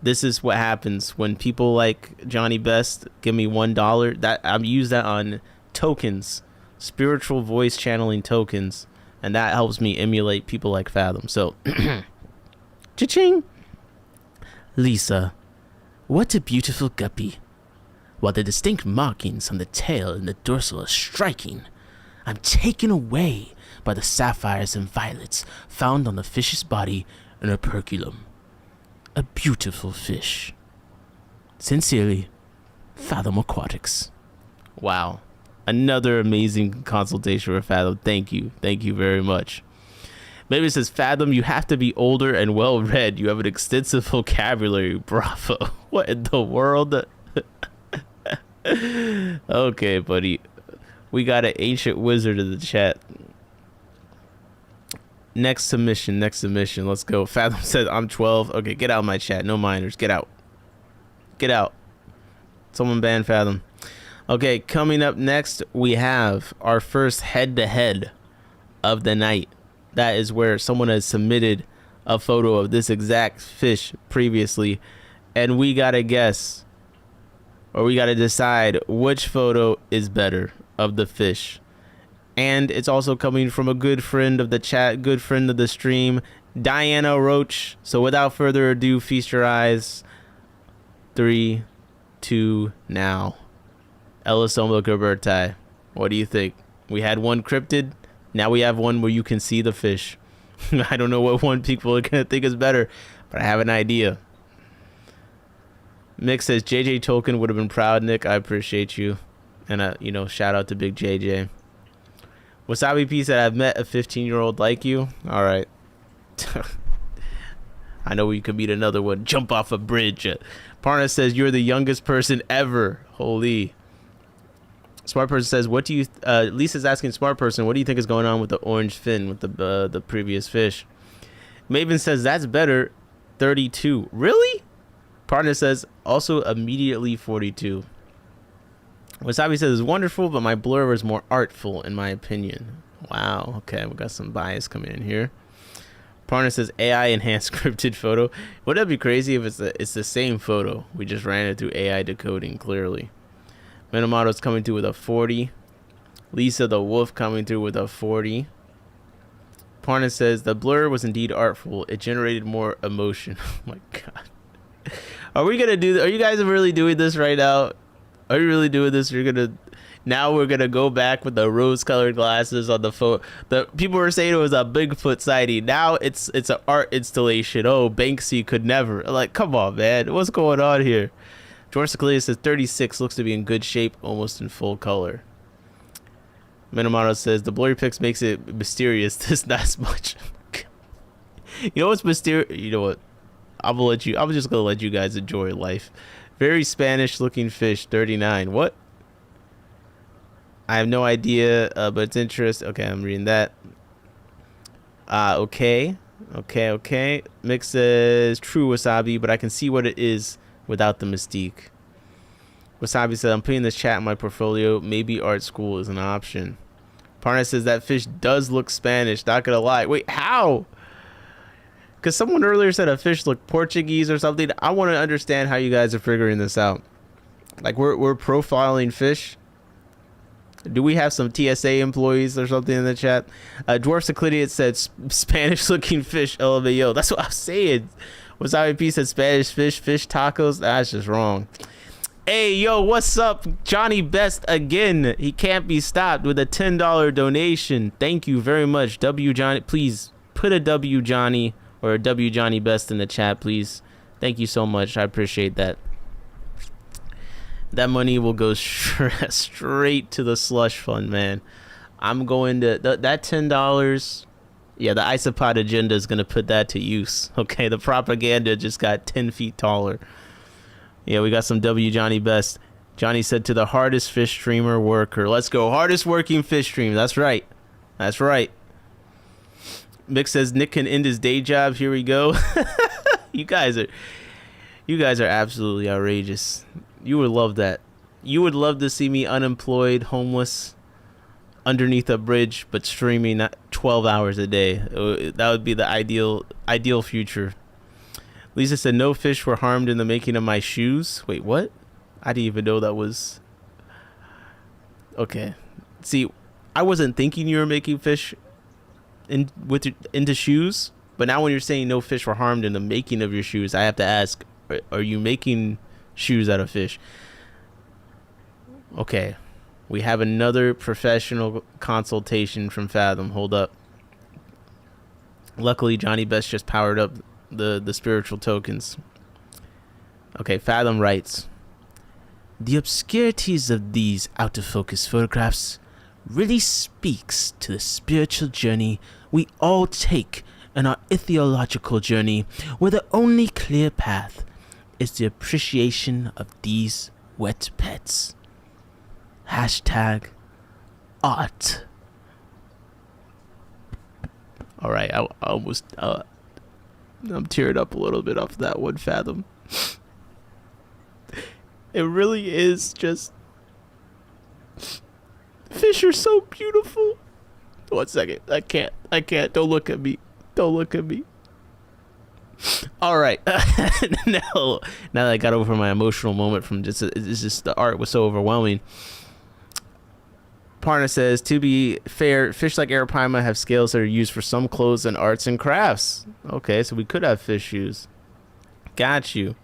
this is what happens when people like Johnny Best give me $1. That I use that on tokens, spiritual voice channeling tokens, and that helps me emulate people like Fathom. So, cha-ching! Lisa. What a beautiful guppy. While the distinct markings on the tail and the dorsal are striking, I'm taken away by the sapphires and violets found on the fish's body and operculum. A beautiful fish. Sincerely, Fathom Aquatics. Wow. Another amazing consultation for Fathom. Thank you. Thank you very much. Maybe it says, Fathom, you have to be older and well-read. You have an extensive vocabulary. Bravo. What in the world? Okay, buddy. We got an ancient wizard in the chat. Next submission. Let's go. Fathom says, I'm 12. Okay, get out of my chat. No minors. Get out. Get out. Someone ban Fathom. Okay, coming up next, we have our first head-to-head of the night. That is where someone has submitted a photo of this exact fish previously, and we gotta guess, or we gotta decide which photo is better of the fish. And it's also coming from a good friend of the chat, good friend of the stream, Diana Roach. So without further ado, feast your eyes. 3, 2, now. Elisoma Gerberti. What do you think? We had one cryptid. Now we have one where you can see the fish. I don't know what one people are going to think is better, but I have an idea. Mick says, JJ Tolkien would have been proud, Nick. I appreciate you. And, shout out to Big JJ. Wasabi P said, I've met a 15-year-old like you. All right. I know we could meet another one. Jump off a bridge. Parna says, you're the youngest person ever. Holy. Smart person says, what do you... Lisa's asking smart person, what do you think is going on with the orange fin with the previous fish? Maven says, that's better. 32. Really? Partner says, also immediately 42. Wasabi says, it's wonderful, but my blur is more artful, in my opinion. Wow. Okay, we got some bias coming in here. Partner says, AI enhanced scripted photo. Wouldn't that be crazy if it's the same photo? We just ran it through AI decoding, clearly. Minamoto's coming through with a 40. Lisa the Wolf coming through with a 40. Partner says, the blur was indeed artful. It generated more emotion. Oh my god. Are we gonna do? Are you guys really doing this right now? Are you really doing this? Now we're gonna go back with the rose-colored glasses on the photo. The people were saying it was a Bigfoot sighting. Now it's an art installation. Oh, Banksy could never. Like, come on, man. What's going on here? George Seclelia says 36 looks to be in good shape, almost in full color. Minamoto says the blurry pics makes it mysterious. This not as much. You know what's mysterious? You know what? I'm just gonna let you guys enjoy life. Very Spanish looking fish. 39. What? I have no idea, but it's interesting. Okay, I'm reading that. Okay. Mick says true Wasabi, but I can see what it is without the mystique. Wasabi said, I'm putting this chat in my portfolio. Maybe art school is an option. Parna says that fish does look Spanish. Not gonna lie. Wait, how? Because someone earlier said a fish looked Portuguese or something. I want to understand how you guys are figuring this out. Like, we're profiling fish. Do we have some TSA employees or something in the chat? Dwarf Seclidiot said Spanish looking fish. LMAO. That's what I'm saying. Wasabi P said Spanish fish tacos. That's just wrong. Hey, yo, what's up? Johnny Best again. He can't be stopped with a $10 donation. Thank you very much. W Johnny, please put a W Johnny or a W Johnny Best in the chat, please. Thank you so much. I appreciate that. That money will go straight to the slush fund, man. I'm going to that $10. Yeah, the isopod agenda is going to put that to use. Okay, the propaganda just got 10 feet taller. Yeah, we got some W Johnny Best. Johnny said to the hardest fish streamer worker. Let's go. Hardest working fish stream. That's right. That's right. Mick says Nick can end his day job. Here we go. You guys are absolutely outrageous. You would love that. You would love to see me unemployed, homeless, underneath a bridge, but streaming 12 hours a day. That would be the ideal future. Lisa said no fish were harmed in the making of my shoes. Wait, what? I didn't even know that was... Okay. See, I wasn't thinking you were making fish into shoes, but now when you're saying no fish were harmed in the making of your shoes, I have to ask, are you making shoes out of fish? Okay. We have another professional consultation from Fathom. Hold up. Luckily, Johnny Best just powered up the spiritual tokens. Okay, Fathom writes, the obscurities of these out of focus photographs really speaks to the spiritual journey we all take in our ethological journey, where the only clear path is the appreciation of these wet pets. Hashtag art. All right, I almost I'm teared up a little bit off that one, Fathom. It really is just... Fish are so beautiful. 1 second. I can't. Don't look at me. All right. Now that I got over my emotional moment from it's just the art was so overwhelming. Parna says, to be fair, fish like Arapaima have scales that are used for some clothes and arts and crafts. Okay, so we could have fish shoes. Got you.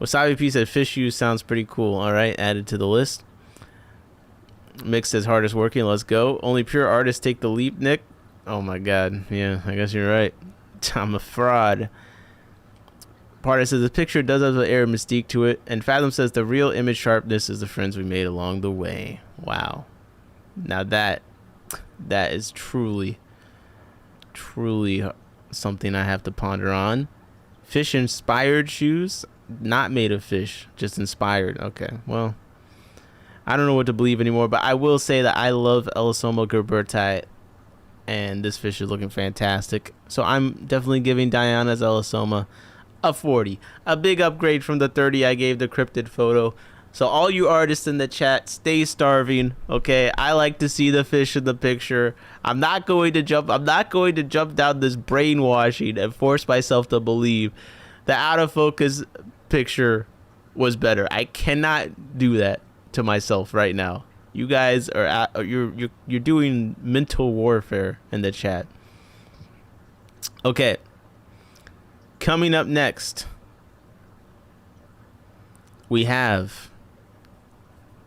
Wasabi P said fish shoes sounds pretty cool. All right, added to the list. Mick says hardest working. Let's go. Only pure artists take the leap, Nick. Oh my god. Yeah, I guess you're right. I'm a fraud. Parna says the picture does have an air of mystique to it. And Fathom says the real image sharpness is the friends we made along the way. Wow. Now that is truly something I have to ponder on. Fish inspired shoes, not made of fish, just inspired. Okay, well, I don't know what to believe anymore, but I will say that I love Elisoma gerberti, and this fish is looking fantastic. So I'm definitely giving Diana's Elisoma a 40, a big upgrade from the 30 I gave the cryptid photo. So all you artists in the chat, stay starving, okay? I like to see the fish in the picture. I'm not going to jump down this brainwashing and force myself to believe the out of focus picture was better. I cannot do that to myself right now. You guys are you're doing mental warfare in the chat. Okay. Coming up next, we have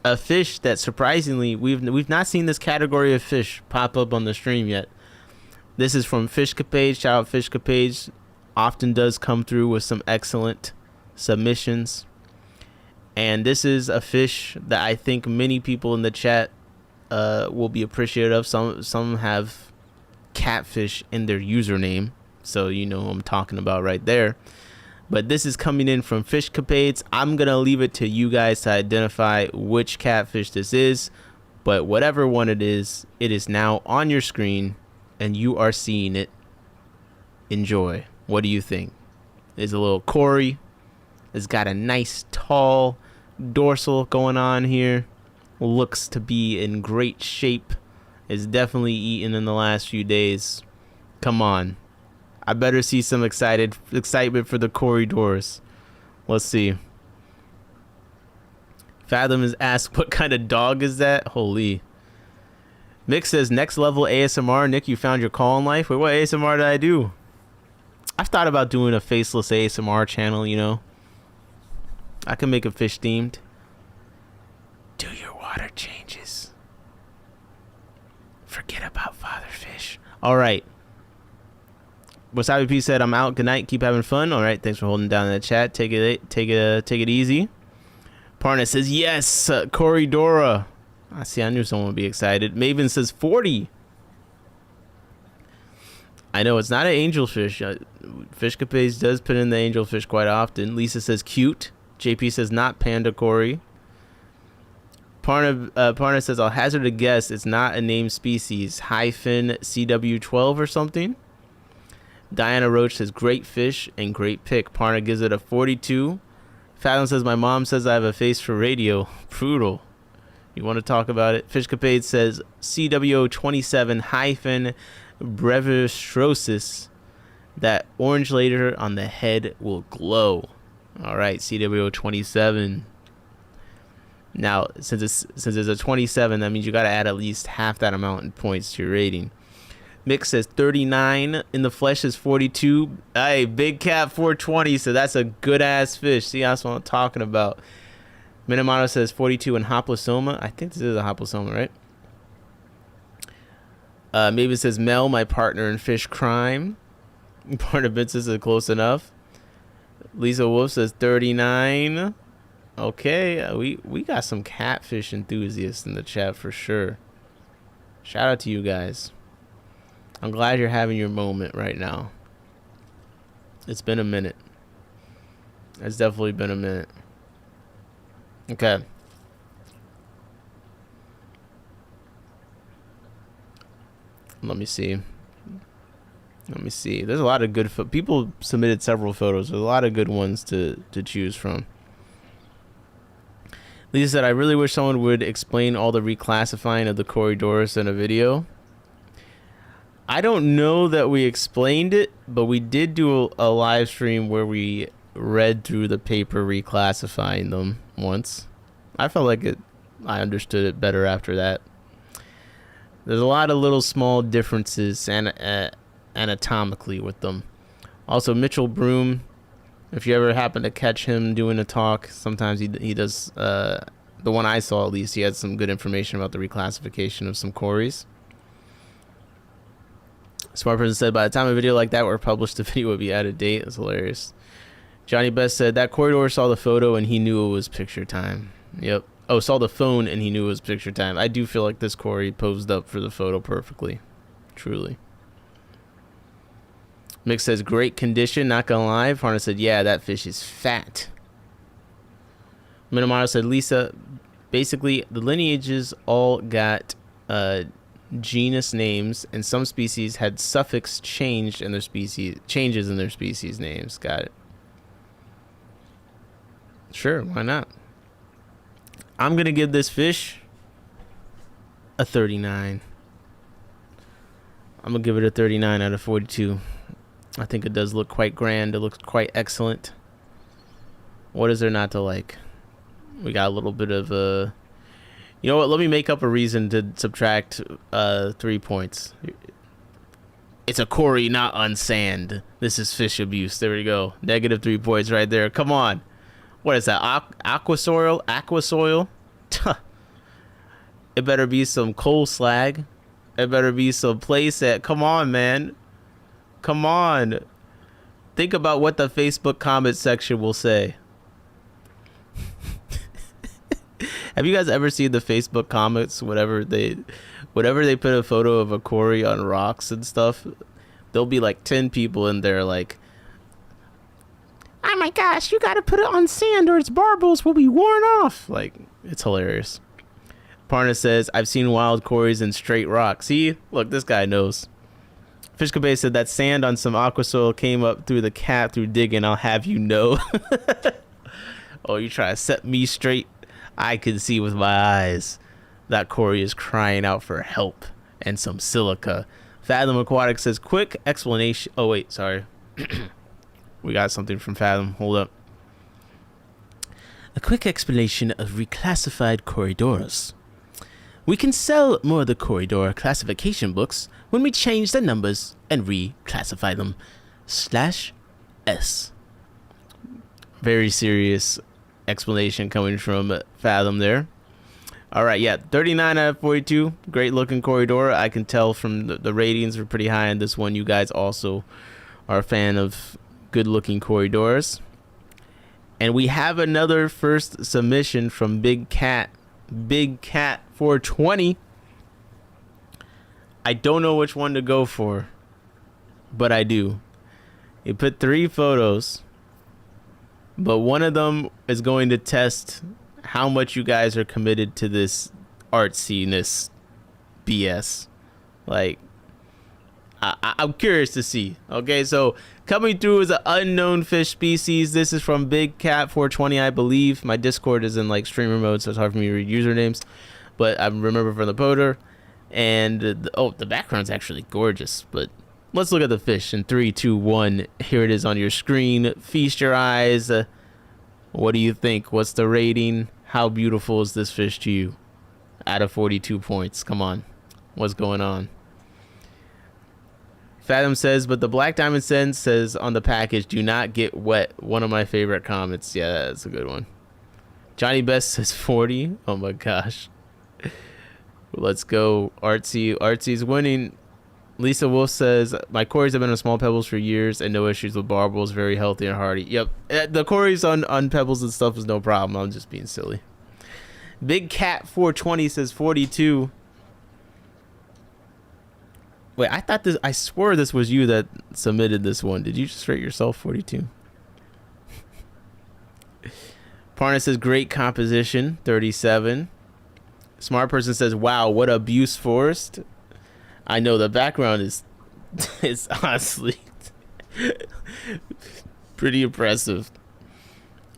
a fish that surprisingly we've not seen this category of fish pop up on the stream yet. This is from Fishcapades. Shout out Fishcapades. Often does come through with some excellent submissions. And this is a fish that I think many people in the chat will be appreciative of. Some have catfish in their username, so you know who I'm talking about right there. But this is coming in from Fishcapades. I'm going to leave it to you guys to identify which catfish this is. But whatever one it is now on your screen, and you are seeing it. Enjoy. What do you think? There's a little Cory. It's got a nice tall dorsal going on here. Looks to be in great shape. Is definitely eaten in the last few days. Come on. I better see some excitement for the corridors. Let's see. Fathom is asked, what kind of dog is that? Holy. Mick says, next level ASMR. Nick, you found your call in life? Wait, what ASMR did I do? I've thought about doing a faceless ASMR channel, you know. I can make a fish themed. Do your water changes. Forget about father fish. All right. Wasabi P said, I'm out. Good night. Keep having fun. All right. Thanks for holding down in the chat. Take it easy. Parna says, yes. Corridora. I see. I knew someone would be excited. Maven says 40. I know it's not an angelfish. Fishcapades does put in the angelfish quite often. Lisa says cute. JP says not panda Cory. Parna says, I'll hazard a guess. It's not a named species. Hyphen CW12 or something. Diana Roach says great fish and great pick. Parna gives it a 42. Fathom says, my mom says I have a face for radio. Brutal. You want to talk about it? Fishcapade says CW27 hyphen brevistrosis. That orange later on the head will glow. All right, CW27. Now, since it's a 27, that means you got to add at least half that amount in points to your rating. Mick says 39. In the flesh is 42. Hey, Big Cat 420. So that's a good ass fish. See, that's what I'm talking about. Minamato says 42 in Hoplosoma. I think this is a Hoplosoma, right? Maybe says Mel, my partner in fish crime. Part of it is close enough. Lisa Wolf says 39. Okay, we got some catfish enthusiasts in the chat for sure. Shout out to you guys. I'm glad you're having your moment right now. It's been a minute. It's definitely been a minute. Okay. Let me see. There's a lot of good people submitted several photos. There's a lot of good ones to choose from. Lisa said, I really wish someone would explain all the reclassifying of the corridors in a video. I don't know that we explained it, but we did do a live stream where we read through the paper reclassifying them once. I felt like I understood it better after that. There's a lot of little small differences anatomically with them. Also, Mitchell Broom, if you ever happen to catch him doing a talk, sometimes he does, the one I saw at least, he had some good information about the reclassification of some Corys. Smart person said, by the time a video like that were published, the video would be out of date. That's hilarious. Johnny Best said, that corridor saw the photo and he knew it was picture time. Yep. Oh, saw the phone and he knew it was picture time. I do feel like this Cory posed up for the photo perfectly. Truly. Mick says, great condition, not gonna lie. Parna said, yeah, that fish is fat. Minamaro said, Lisa, basically, the lineages all got genus names, and some species had suffix changes in their species names. Got it. Sure, why not? I'm gonna give this fish a 39. I'm gonna give it a 39 out of 42. I think it does look quite grand. It looks quite excellent. What is there not to like? We got a little bit of a... You know what? Let me make up a reason to subtract 3 points. It's a Cory, not on sand. This is fish abuse. There we go. Negative 3 points right there. Come on. What is that? Aquasoil? Aquasoil? It better be some coal slag. It better be some playset. Come on, man. Come on. Think about what the Facebook comment section will say. Have you guys ever seen the Facebook comments? Whenever they put a photo of a Cory on rocks and stuff, there'll be like 10 people in there like, oh my gosh, you gotta put it on sand or its barbels will be worn off. Like, it's hilarious. Parna says, I've seen wild Corys in straight rock. See, look, this guy knows. Fish Cabe said that sand on some aquasoil came up through the cat through digging. I'll have you know. Oh, you try to set me straight? I can see with my eyes that Cory is crying out for help and some silica. Fathom Aquatic says, quick explanation. Oh, wait, sorry. We got something from Fathom. Hold up. A quick explanation of reclassified corridors. We can sell more of the corridor classification books when we change the numbers and reclassify them. /S. Very serious explanation coming from Fathom there. All right, yeah, 39 out of 42. Great looking corridor. I can tell from the ratings are pretty high on this one. You guys also are a fan of good looking corridors. And we have another first submission from Big Cat 420. I don't know which one to go for, but I do. He put 3 photos, but one of them is going to test how much you guys are committed to this artsiness BS. Like, I'm curious to see. Okay, so coming through is an unknown fish species. This is from Big Cat 420, I believe. My Discord is in like streamer mode, so it's hard for me to read usernames, but I remember from the poder. And the background's actually gorgeous. But let's look at the fish in 3, 2, 1. Here it is on your screen. Feast your eyes. What do you think? What's the rating? How beautiful is this fish to you? Out of 42 points. Come on. What's going on? Fathom says, but the Black Diamond Sense says on the package, do not get wet. One of my favorite comments. Yeah, that's a good one. Johnny Best says 40. Oh my gosh. Let's go. Artsy's winning. Lisa Wolf says, my Corys have been on small pebbles for years and no issues with barbels. Very healthy and hardy. Yep. The Corys on pebbles and stuff is no problem. I'm just being silly. Big Cat 420 says 42. Wait, I swore this was you that submitted this one. Did you just rate yourself 42? Parna says, great composition, 37. Smart Person says, wow, what abuse forest. I know the background is honestly pretty impressive.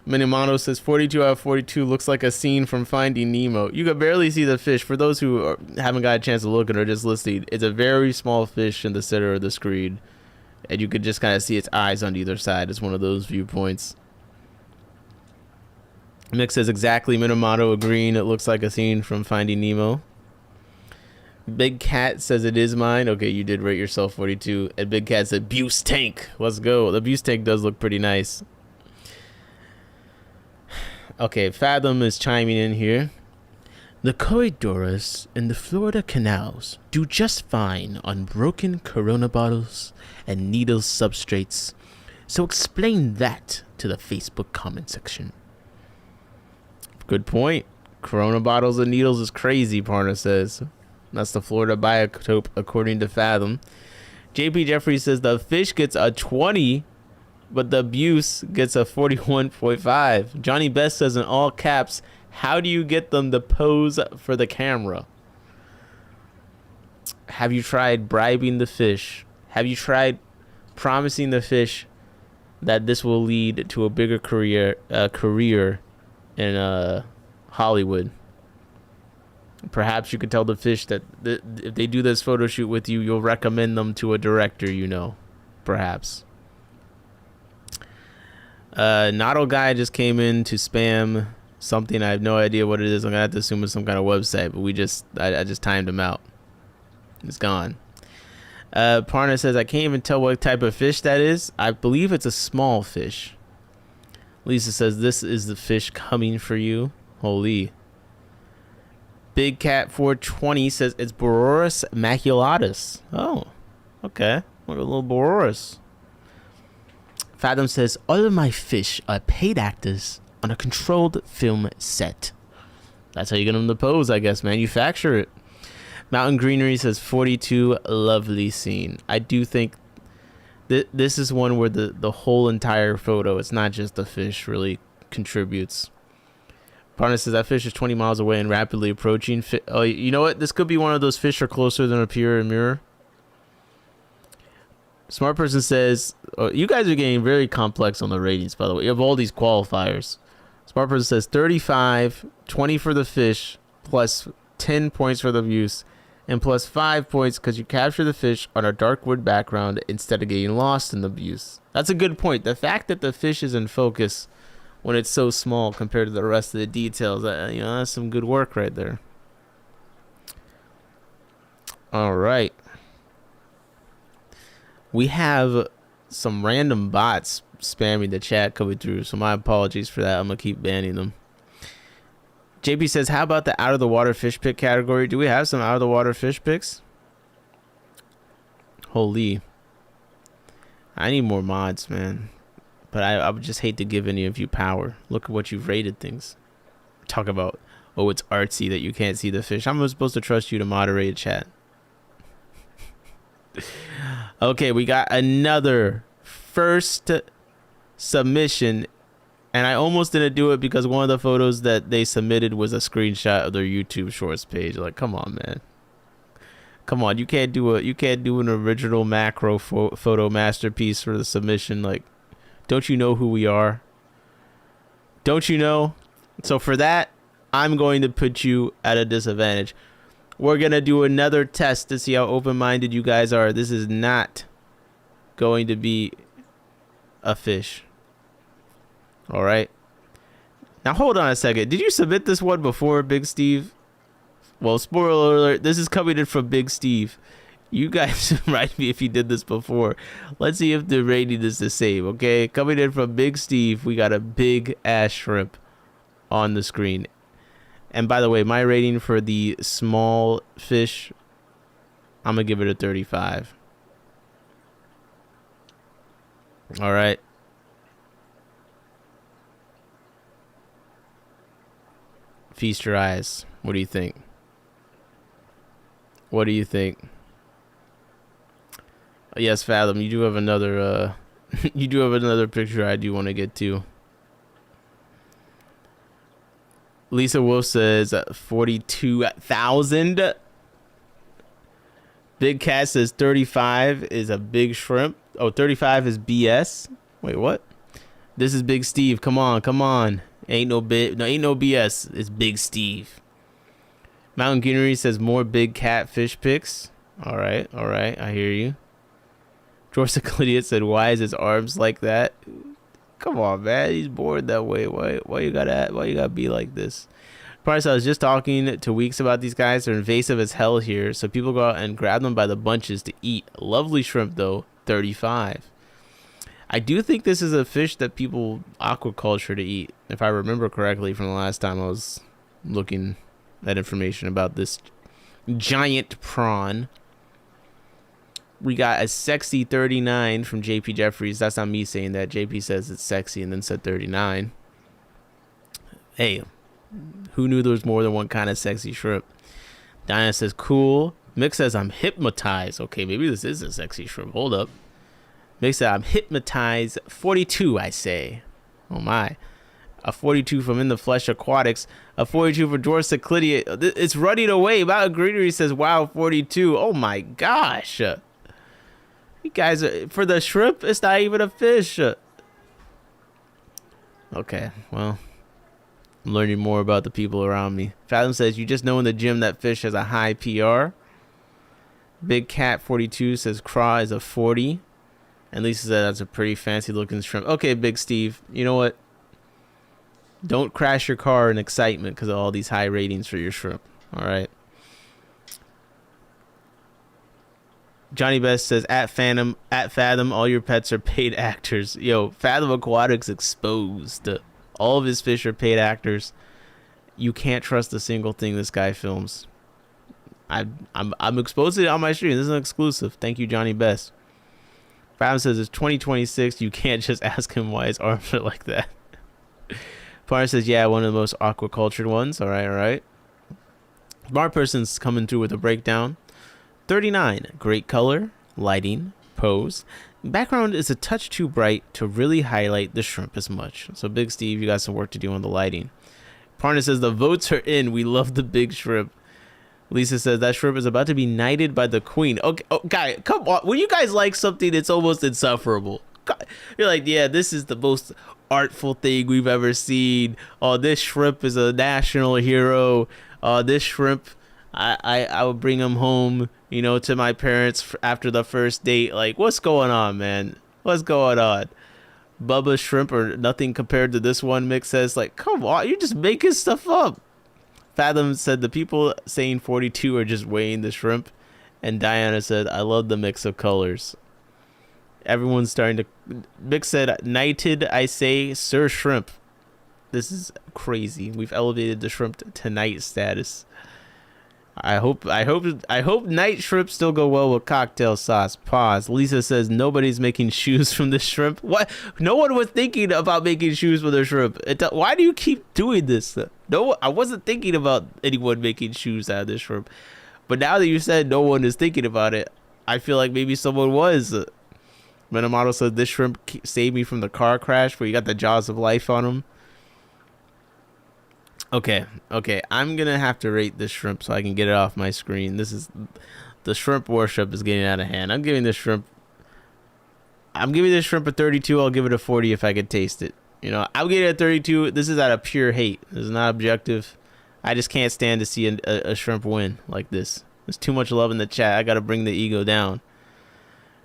Minimano says 42 out of 42 looks like a scene from Finding Nemo. You can barely see the fish. For those who haven't got a chance to look at it or just listening, it's a very small fish in the center of the screen, and you could just kind of see its eyes on either side. It's one of those viewpoints. Mick says exactly. Minamato agreeing. It looks like a scene from Finding Nemo. Big Cat says it is mine. Okay, you did rate yourself 42. And Big Cat said Buse Tank. Let's go. The Buse Tank does look pretty nice. Okay, Fathom is chiming in here. The Corydorus in the Florida canals do just fine on broken Corona bottles and needle substrates. So explain that to the Facebook comment section. Good point. Corona bottles and needles is crazy, Parna says. That's the Florida biotope, according to Fathom. JP Jeffries says the fish gets a 20, but the abuse gets a 41.5. Johnny Best says in all caps, how do you get them to pose for the camera? Have you tried bribing the fish? Have you tried promising the fish that this will lead to a bigger career in Hollywood? Perhaps you could tell the fish that if they do this photo shoot with you, you'll recommend them to a director, you know. Perhaps. Notto guy just came in to spam something. I have no idea what it is. I'm gonna have to assume it's some kind of website, but I just timed him out. It's gone. Parna says I can't even tell what type of fish that is. I believe it's a small fish. Lisa says this is the fish coming for you. Holy. Big Cat 420 says it's Bororus maculatus. Oh, okay. Like a little Bororus. Fathom says all of my fish are paid actors on a controlled film set. That's how you get them to pose, I guess. Manufacture it. Mountain Greenery says 42, lovely scene. I do think this is one where the whole entire photo, it's not just the fish, really contributes. Partner says that fish is 20 miles away and rapidly approaching. Oh, you know what? This could be one of those fish are closer than appear in mirror. Smart person says, oh, you guys are getting very complex on the ratings, by the way. You have all these qualifiers. Smart person says 35, 20 for the fish, plus 10 points for the abuse, and plus 5 points because you capture the fish on a dark wood background instead of getting lost in the abuse. That's a good point. The fact that the fish is in focus when it's so small compared to the rest of the details, that's some good work right there. All right. We have some random bots spamming the chat coming through, so my apologies for that. I'm going to keep banning them. JP says, how about the out-of-the-water fish pick category? Do we have some out-of-the-water fish picks? Holy. I need more mods, man. But I would just hate to give any of you power. Look at what you've rated things. Talk about, oh, it's artsy that you can't see the fish. How am I supposed to trust you to moderate a chat? Okay, we got another first submission. And I almost didn't do it because one of the photos that they submitted was a screenshot of their YouTube Shorts page. Like, come on, man. Come on, you can't do an original macro photo masterpiece for the submission. Like, don't you know who we are? Don't you know? So for that, I'm going to put you at a disadvantage. We're going to do another test to see how open-minded you guys are. This is not going to be a fish. All right. Now, hold on a second. Did you submit this one before, Big Steve? Well, spoiler alert, this is coming in from Big Steve. You guys write me if you did this before. Let's see if the rating is the same, okay? Coming in from Big Steve, we got a big ass shrimp on the screen. And by the way, my rating for the small fish, I'm going to give it a 35. All right. Feast your eyes. What do you think? What do you think? Yes, Fathom, you do have another you do have another picture I do want to get to. Lisa Wolf says 42,000. Big Cat says 35 is a big shrimp. Oh, 35 is BS. Wait, what? This is Big Steve. Come on, come on. Ain't no BS. It's Big Steve. Mountain Greenery says more Big Cat fish pics. All right, I hear you. George Clydia said, "Why is his arms like that?" Come on, man. He's bored that way. Why you gotta be like this? Price, I was just talking to Weeks about these guys. They're invasive as hell here, so people go out and grab them by the bunches to eat. Lovely shrimp though, 35. I do think this is a fish that people aquaculture to eat, if I remember correctly from the last time I was looking at information about this giant prawn. We got a sexy 39 from JP Jeffries. That's not me saying that. JP says it's sexy and then said 39. Hey, who knew there was more than one kind of sexy shrimp? Diana says cool. Mick says I'm hypnotized. Okay, maybe this is a sexy shrimp. Hold up. Mick said I'm hypnotized. 42, I say. Oh my. A 42 from In the Flesh Aquatics. A 42 for George Cyclidia. It's running away. About Greenery says, wow, 42. Oh my gosh. You guys, for the shrimp, it's not even a fish. Okay, well, I'm learning more about the people around me. Fathom says, you just know in the gym that fish has a high PR. Big Cat 42 says craw is a 40. And Lisa said that's a pretty fancy looking shrimp. Okay, Big Steve, you know what? Don't crash your car in excitement because of all these high ratings for your shrimp. All right. Johnny Best says at Fathom, all your pets are paid actors. Yo, Fathom Aquatics exposed. All of his fish are paid actors. You can't trust a single thing this guy films. I'm exposing it on my stream. This is an exclusive. Thank you, Johnny Best. Fathom says it's 2026. You can't just ask him why his arms are like that. Partner says, yeah, one of the most aquacultured ones. All right. Smart person's coming through with a breakdown. 39, great color, lighting, pose. Background is a touch too bright to really highlight the shrimp as much. So Big Steve, you got some work to do on the lighting. Partner says, the votes are in. We love the big shrimp. Lisa says, that shrimp is about to be knighted by the queen. Okay, guy, come on. When you guys like something, it's almost insufferable. You're like, yeah, this is the most artful thing we've ever seen. Oh, this shrimp is a national hero. This shrimp, I would bring him home, you know, to my parents after the first date. Like, what's going on, man? What's going on? Bubba shrimp or nothing compared to this one. Mick says, like, come on, you're just making stuff up. Fathom said the people saying 42 are just weighing the shrimp. And Diana said, I love the mix of colors. Everyone's starting to... Mick said, knighted, I say, Sir Shrimp. This is crazy. We've elevated the shrimp to knight status. I hope night shrimp still go well with cocktail sauce. Pause. Lisa says nobody's making shoes from the shrimp. What? No one was thinking about making shoes with a shrimp. Why do you keep doing this? No, I wasn't thinking about anyone making shoes out of this shrimp. But now that you said no one is thinking about it, I feel like maybe someone was. Menomoto said this shrimp saved me from the car crash where you got the jaws of life on him. Okay, I'm gonna have to rate this shrimp so I can get it off my screen. The shrimp worship is getting out of hand. I'm giving this shrimp a 32. I'll give it a 40 if I could taste it. You know, I'll give it a 32. This is out of pure hate. This is not objective. I just can't stand to see a shrimp win like this. There's too much love in the chat. I gotta bring the ego down.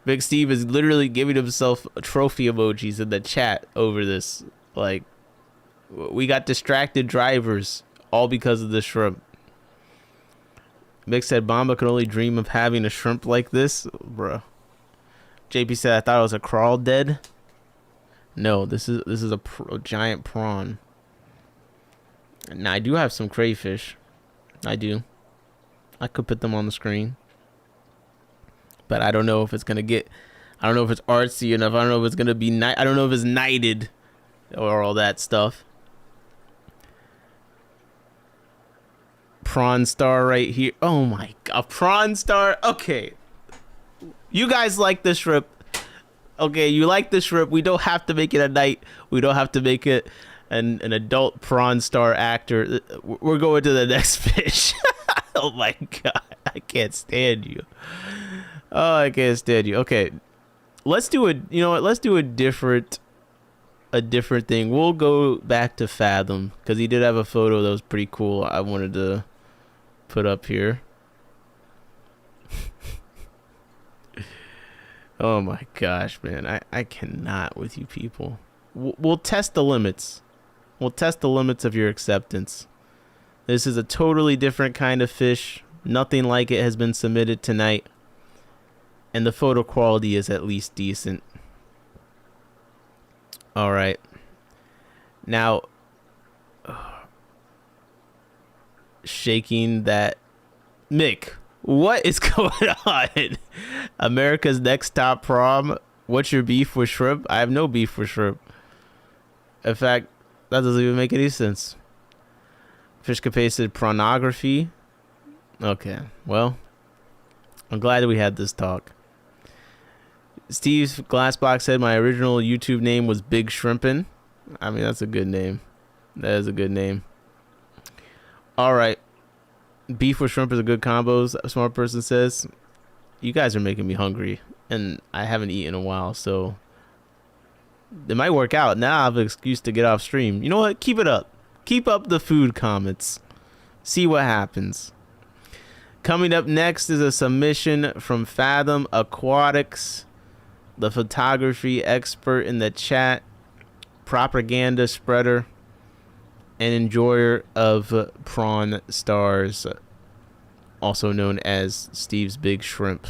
Big Steve is literally giving himself trophy emojis in the chat over this. Like, we got distracted drivers all because of the shrimp. Mick said Bomba could only dream of having a shrimp like this. Bruh. JP said I thought it was a crawl dead. No, this is a giant prawn. Now I do have some crayfish. I do. I could put them on the screen. But I don't know if it's gonna get. I don't know if it's artsy enough. I don't know if it's gonna be night. I don't know if it's knighted or all that stuff. Prawn star right here. Oh my god, prawn star. Okay, you guys like the shrimp. Okay, you like the shrimp. We don't have to make it a knight. We don't have to make it an adult prawn star actor. We're going to the next fish. Oh my god, I can't stand you. Oh, I can't stand you. Okay, let's do it. You know what? Let's do a different thing. We'll go back to Fathom because he did have a photo that was pretty cool. I wanted to put up here. Oh my gosh, man. I cannot with you people. We'll test the limits. We'll test the limits of your acceptance. This is a totally different kind of fish. Nothing like it has been submitted tonight. And the photo quality is at least decent. All right. Now, shaking that. Mick, what is going on? America's Next Top Prom. What's your beef with shrimp? I have no beef with shrimp. In fact, that doesn't even make any sense. Fish capacity pornography. Okay, well, I'm glad that we had this talk. Steve's Glassbox said my original YouTube name was Big Shrimpin'. I mean, that's a good name. That is a good name. All right. Beef with shrimp is a good combo, a smart person says. You guys are making me hungry, and I haven't eaten in a while, so it might work out. Now I have an excuse to get off stream. You know what? Keep it up. Keep up the food comments. See what happens. Coming up next is a submission from Fathom Aquatics, the photography expert in the chat, propaganda spreader, and enjoyer of prawn stars, also known as Steve's Big Shrimp,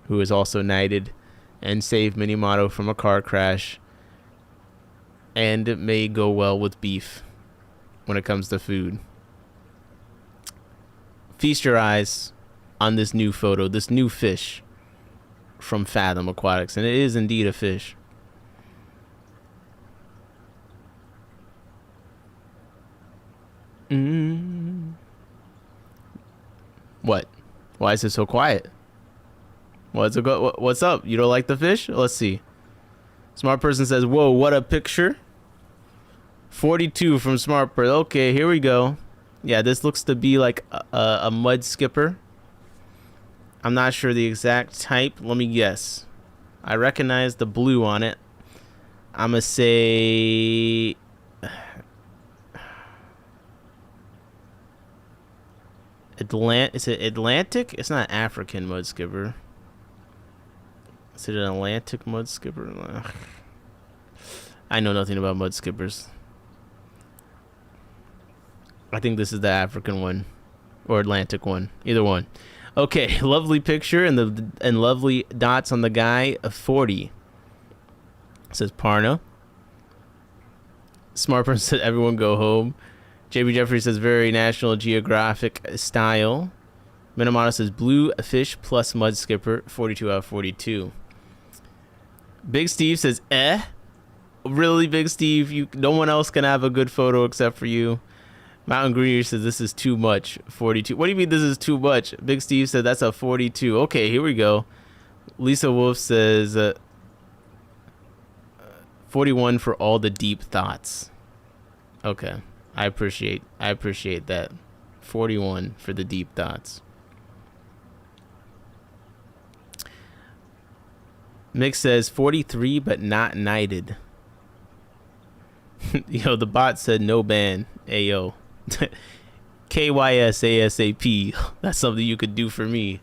who is also knighted and saved Minimoto from a car crash, and it may go well with beef when it comes to food. Feast your eyes on this new photo, this new fish from Fathom Aquatics, and it is indeed a fish. What? Why is it so quiet? What's up? You don't like the fish? Let's see. Smart person says, whoa, what a picture. 42 from Smart person. Okay, here we go. Yeah, this looks to be like a mud skipper. I'm not sure the exact type. Let me guess. I recognize the blue on it. I'm going to say... Is it Atlantic? It's not African mud skipper. Is it an Atlantic mud skipper? I know nothing about mud skippers. I think this is the African one or Atlantic one. Either one. Okay, lovely picture and lovely dots on the guy. 40. It says Parna. Smart person said everyone go home. JB Jeffrey says very National Geographic style. Minamata says blue fish plus mud skipper. 42 out of 42. Big Steve says really, Big Steve? No one else can have a good photo except for you. Mountain Greener says this is too much. 42. What do you mean this is too much? Big Steve said that's a 42. Okay, here we go. Lisa Wolf says 41 for all the deep thoughts. Okay, I appreciate that. 41 for the deep thoughts. Mick says 43 but not knighted. Yo, the bot said no ban. Ayo. KYS ASAP. That's something you could do for me.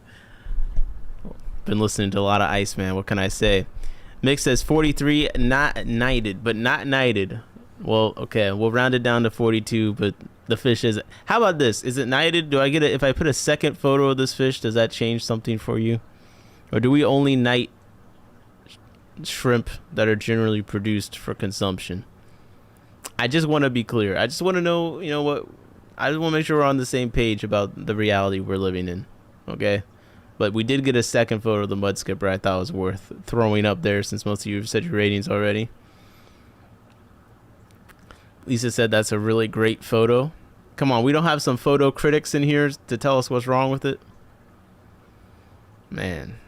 Been listening to a lot of Iceman. What can I say? Mick says 43 not knighted, but not knighted. Well, okay, we'll round it down to 42, but the fish is... How about this? Is it knighted? Do I get it? If I put a second photo of this fish, does that change something for you? Or do we only knight shrimp that are generally produced for consumption? I just want to be clear. I just want to know, you know what? I just want to make sure we're on the same page about the reality we're living in. Okay? But we did get a second photo of the mud skipper I thought was worth throwing up there since most of you have said your ratings already. Lisa said that's a really great photo. Come on, we don't have some photo critics in here to tell us what's wrong with it? Man.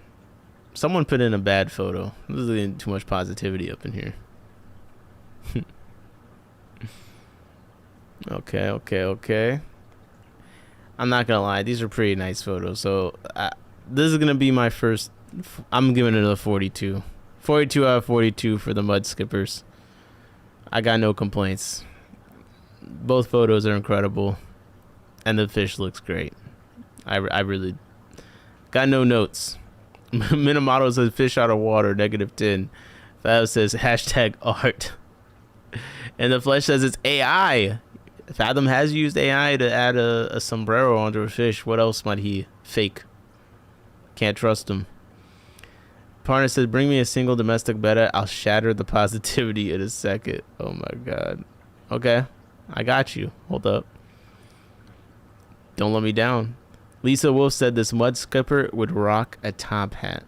Someone put in a bad photo. There's getting too much positivity up in here. Okay. I'm not gonna lie, these are pretty nice photos. So this is gonna be my first. I'm giving it a 42. 42 out of 42 for the mud skippers. I got no complaints. Both photos are incredible, and the fish looks great. I really got no notes. Minamoto says fish out of water, -10. Fab says hashtag art. And the flesh says it's AI. Fathom has used AI to add a sombrero onto a fish. What else might he fake? Can't trust him. Partner says, bring me a single domestic beta. I'll shatter the positivity in a second. Oh my god. Okay. I got you. Hold up. Don't let me down. Lisa Wolf said this mud skipper would rock a top hat.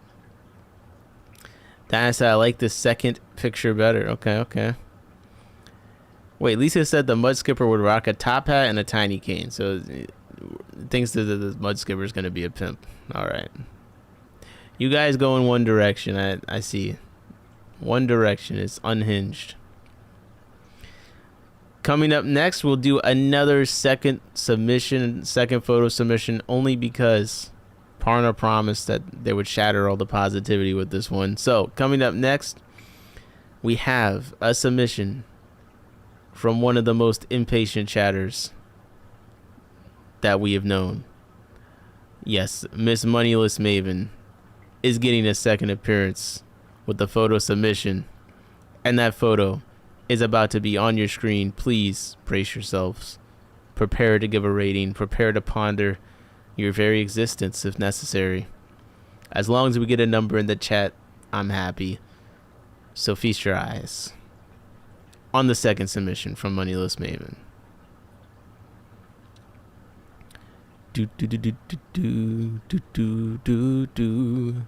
Diana said, I like this second picture better. Okay. Wait, Lisa said the mud skipper would rock a top hat and a tiny cane. So thinks that the mud skipper is going to be a pimp. All right. You guys go in one direction. I see. One direction is unhinged. Coming up next, we'll do another second photo submission, only because Parna promised that they would shatter all the positivity with this one. So, coming up next, we have a submission from one of the most impatient chatters that we have known. Yes, Miss Moneyless Maven is getting a second appearance with the photo submission, and that photo is about to be on your screen. Please brace yourselves. Prepare to give a rating. Prepare to ponder your very existence if necessary. As long as we get a number in the chat, I'm happy. So feast your eyes on the second submission from Moneyless Maven. Do do do do do do do do do.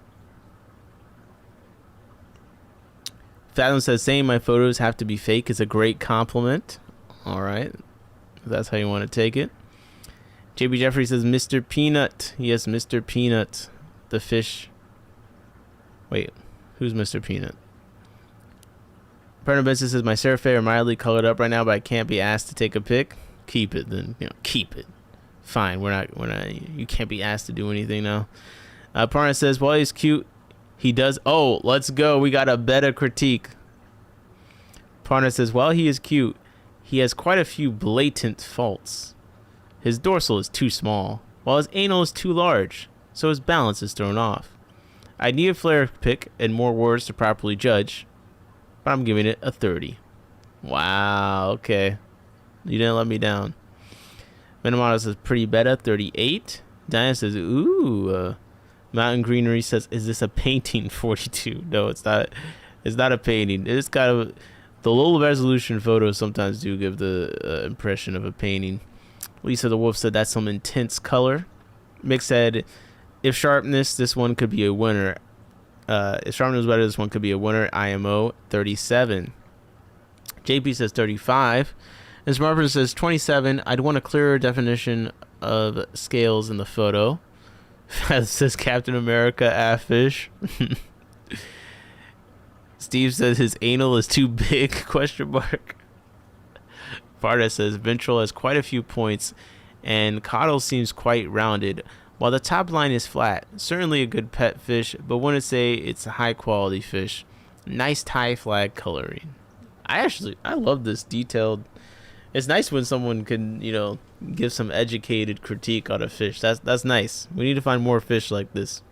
Fathom says, saying my photos have to be fake is a great compliment. All right, if that's how you want to take it. JB Jeffrey says, Mr. Peanut. Yes, Mr. Peanut, the fish. Wait, who's Mr. Peanut? Partner Benson says, my Seraphim are mildly colored up right now, but I can't be asked to take a pic. Keep it then. Keep it. Fine. We're not. You can't be asked to do anything now. Partner says, well, he's cute. He does. Oh, let's go. We got a beta critique. Partner says, while he is cute, he has quite a few blatant faults. His dorsal is too small, while his anal is too large, so his balance is thrown off. I need a flare pic and more words to properly judge, but I'm giving it a 30. Wow, okay. You didn't let me down. Minamata says, pretty beta, 38. Diana says, ooh. Mountain Greenery says, is this a painting? 42. No, it's not. It's not a painting. It's kind of, the low resolution photos sometimes do give the impression of a painting. Lisa the Wolf said, that's some intense color. Mick said, if sharpness, this one could be a winner. If sharpness was better, this one could be a winner. IMO 37. JP says 35. And Smartphone says 27. I'd want a clearer definition of scales in the photo. Says Captain America, fish. Steve says his anal is too big, question mark. Varda says ventral has quite a few points and caudal seems quite rounded, while the top line is flat. Certainly a good pet fish, but wouldn't say it's a high quality fish. Nice Thai flag coloring. I love this detailed. It's nice when someone can, give some educated critique on a fish. That's nice. We need to find more fish like this.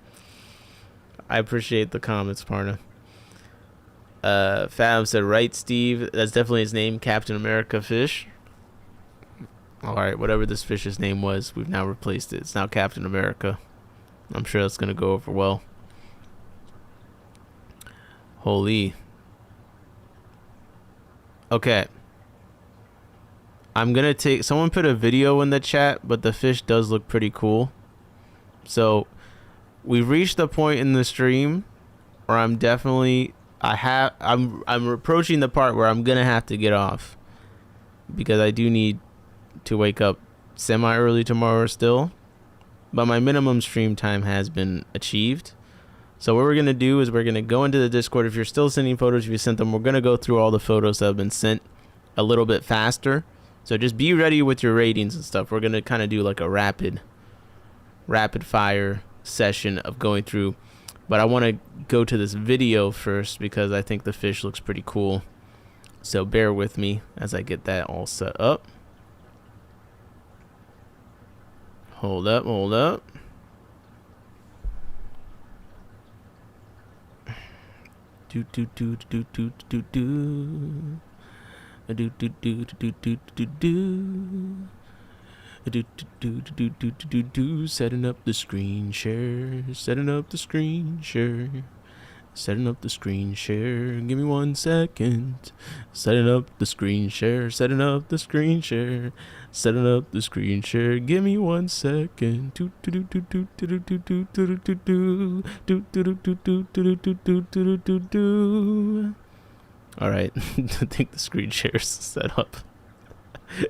I appreciate the comments, Parna. Fab said, right, Steve. That's definitely his name, Captain America Fish. Alright, whatever this fish's name was, we've now replaced it. It's now Captain America. I'm sure that's going to go over well. Holy. Okay. I'm going to take... Someone put a video in the chat, but the fish does look pretty cool. So, we've reached the point in the stream where I'm definitely... I'm approaching the part where I'm going to have to get off. Because I do need to wake up semi-early tomorrow still. But my minimum stream time has been achieved. So what we're going to do is we're going to go into the Discord. If you're still sending photos, if you sent them, we're going to go through all the photos that have been sent a little bit faster. So just be ready with your ratings and stuff. We're going to kind of do like a rapid fire session of going through. But I want to go to this video first because I think the fish looks pretty cool. So bear with me as I get that all set up. Hold up. Setting up the screen share. Setting up the screen share. Give me 1 second. Setting up the screen share. Setting up the screen share. Setting up the screen share. Give me 1 second. All right. I think the screen share is set up. Here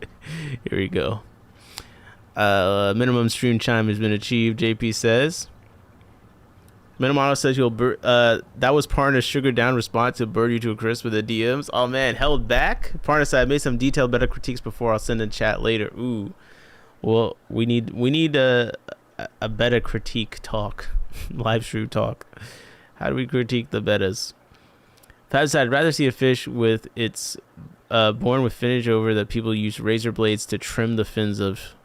we go. Minimum stream time has been achieved, JP says. Minamano says that was Parna's sugar down response to bird you to a crisp with the DMs. Oh man, held back. Parna said I made some detailed better critiques before. I'll send in chat later. Ooh, well we need a better critique talk, live stream talk. How do we critique the betas? Fab said I'd rather see a fish with its born with finnage over that people use razor blades to trim the fins of.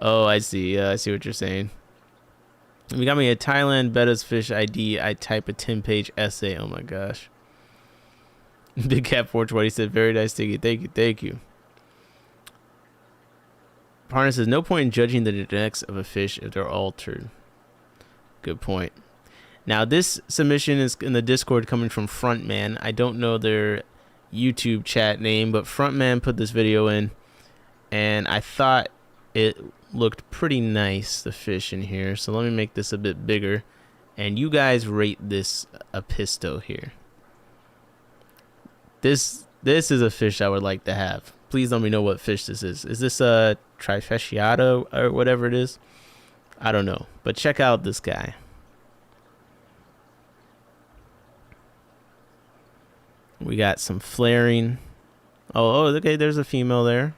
Oh, I see. I see what you're saying. We got me a Thailand Betta's fish ID. I type a 10-page essay. Oh my gosh. Big Cat 420 said, very nice, Tiggy. Thank you. Thank you. Parna says, no point in judging the genetics of a fish if they're altered. Good point. Now, this submission is in the Discord coming from Frontman. I don't know their YouTube chat name, but Frontman put this video in, and I thought it looked pretty nice, the fish in here. So let me make this a bit bigger, and you guys rate this a pisto here. This is a fish I would like to have. Please let me know what fish this is. Is this a trifasciata or whatever it is? I don't know, but check out this guy. We got some flaring. Oh, okay, there's a female there.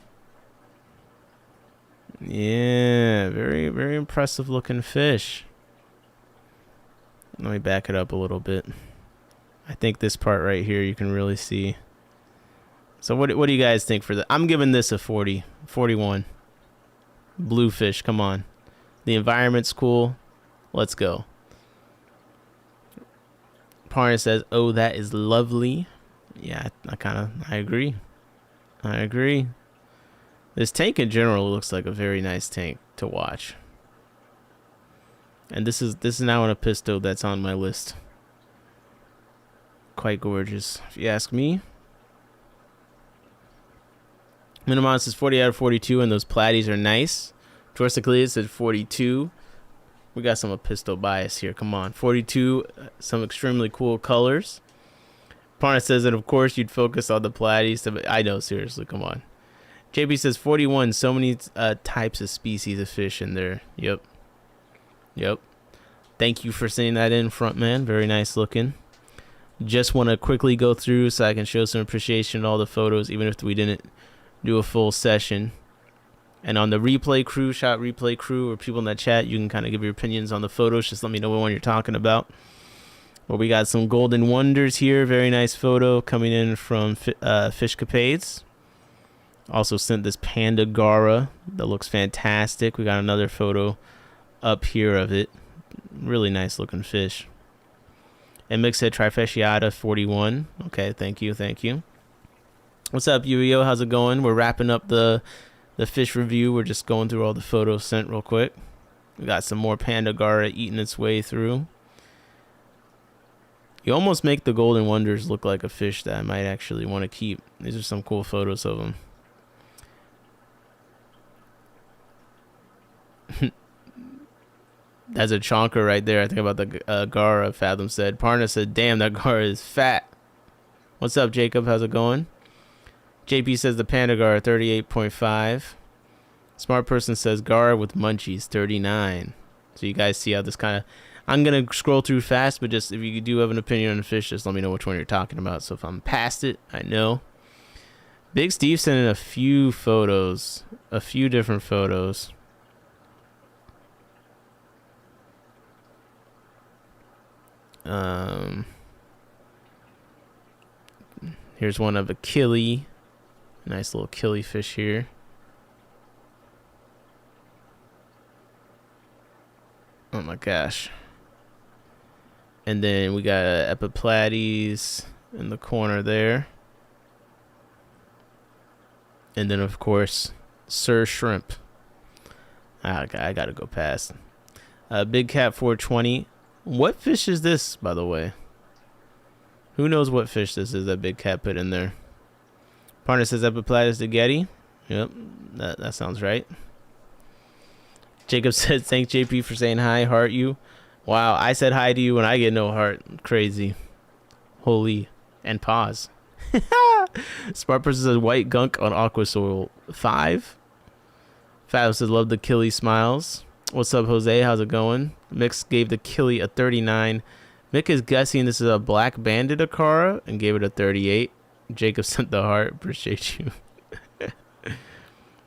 Yeah, very, very impressive looking fish. Let me back it up a little bit. I think this part right here you can really see. So what do you guys think for that? I'm giving this a 40, 41. Bluefish, come on. The environment's cool. Let's go. Parna says, oh, that is lovely. Yeah, I agree. I agree. This tank in general looks like a very nice tank to watch. And this is now an Apisto that's on my list. Quite gorgeous, if you ask me. Minimon says 40 out of 42, and those platies are nice. Torsiclia said 42. We got some Apisto bias here. Come on, 42. Some extremely cool colors. Parna says that of course you'd focus on the platies. I know, seriously, come on. JP says 41. So many types of species of fish in there. Yep. Thank you for sending that in, Frontman. Very nice looking. Just want to quickly go through so I can show some appreciation to all the photos, even if we didn't do a full session. And on the replay crew, shot replay crew, or people in that chat, you can kind of give your opinions on the photos. Just let me know what one you're talking about. Well, we got some golden wonders here. Very nice photo coming in from Fishcapades. Also sent this panda gara that looks fantastic. We got another photo up here of it. Really nice looking fish. And Mix said Trifasciata 41. Okay, thank you. What's up, Yu-Gi-Oh? How's it going? We're wrapping up the fish review. We're just going through all the photos sent real quick. We got some more panda gara eating its way through. You almost make the golden wonders look like a fish that I might actually want to keep. These are some cool photos of them. That's a chonker right there. I think about the gara, Fathom said. Parna said, damn, that gara is fat. What's up, Jacob? How's it going? JP says the panda gara, 38.5. Smart person says gara with munchies, 39. So you guys see how this kind of... I'm going to scroll through fast, but just if you do have an opinion on the fish, just let me know which one you're talking about. So if I'm past it, I know. Big Steve sent in a few photos. A few different photos. Here's one of a killie. Nice little killie fish here. Oh my gosh. And then we got Epiplates in the corner there. And then of course Sir Shrimp. I gotta go past. Big Cat 420. What fish is this, by the way? Who knows what fish this is that Big Cat put in there? Partner says Epiplatus de Getty. Yep, that sounds right. Jacob said, thank JP for saying hi, heart you. Wow, I said hi to you and I get no heart. Crazy. Holy. And pause. Smart person says white gunk on aqua soil 5. Fab says love the killie smiles. What's up, Jose? How's it going? Mix gave the Killy a 39. Mick is guessing this is a black banded Akara and gave it a 38. Jacob sent the heart. Appreciate you.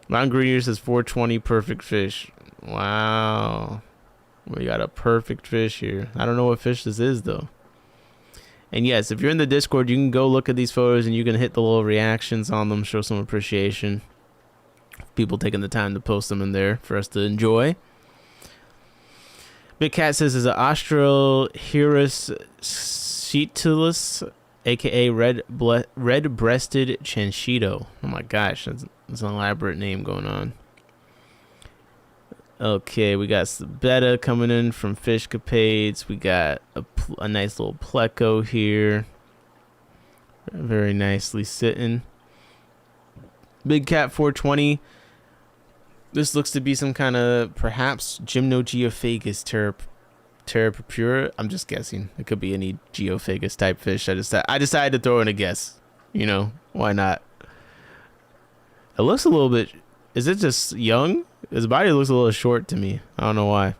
Mountain Greener says 420 perfect fish. Wow. We got a perfect fish here. I don't know what fish this is, though. And yes, if you're in the Discord, you can go look at these photos and you can hit the little reactions on them, show some appreciation. People taking the time to post them in there for us to enjoy. Big Cat says is an Australorhynchus scetilus, aka red-breasted chanchito. Oh my gosh, that's an elaborate name going on. Okay, we got some betta coming in from Fishcapades. We got a nice little pleco here. Very nicely sitting. Big Cat 420. This looks to be some kind of perhaps Gymnogeophagus terrapura. I'm just guessing. It could be any geophagus type fish. I decided to throw in a guess. You know, why not? It looks a little bit. Is it just young? His body looks a little short to me. I don't know why.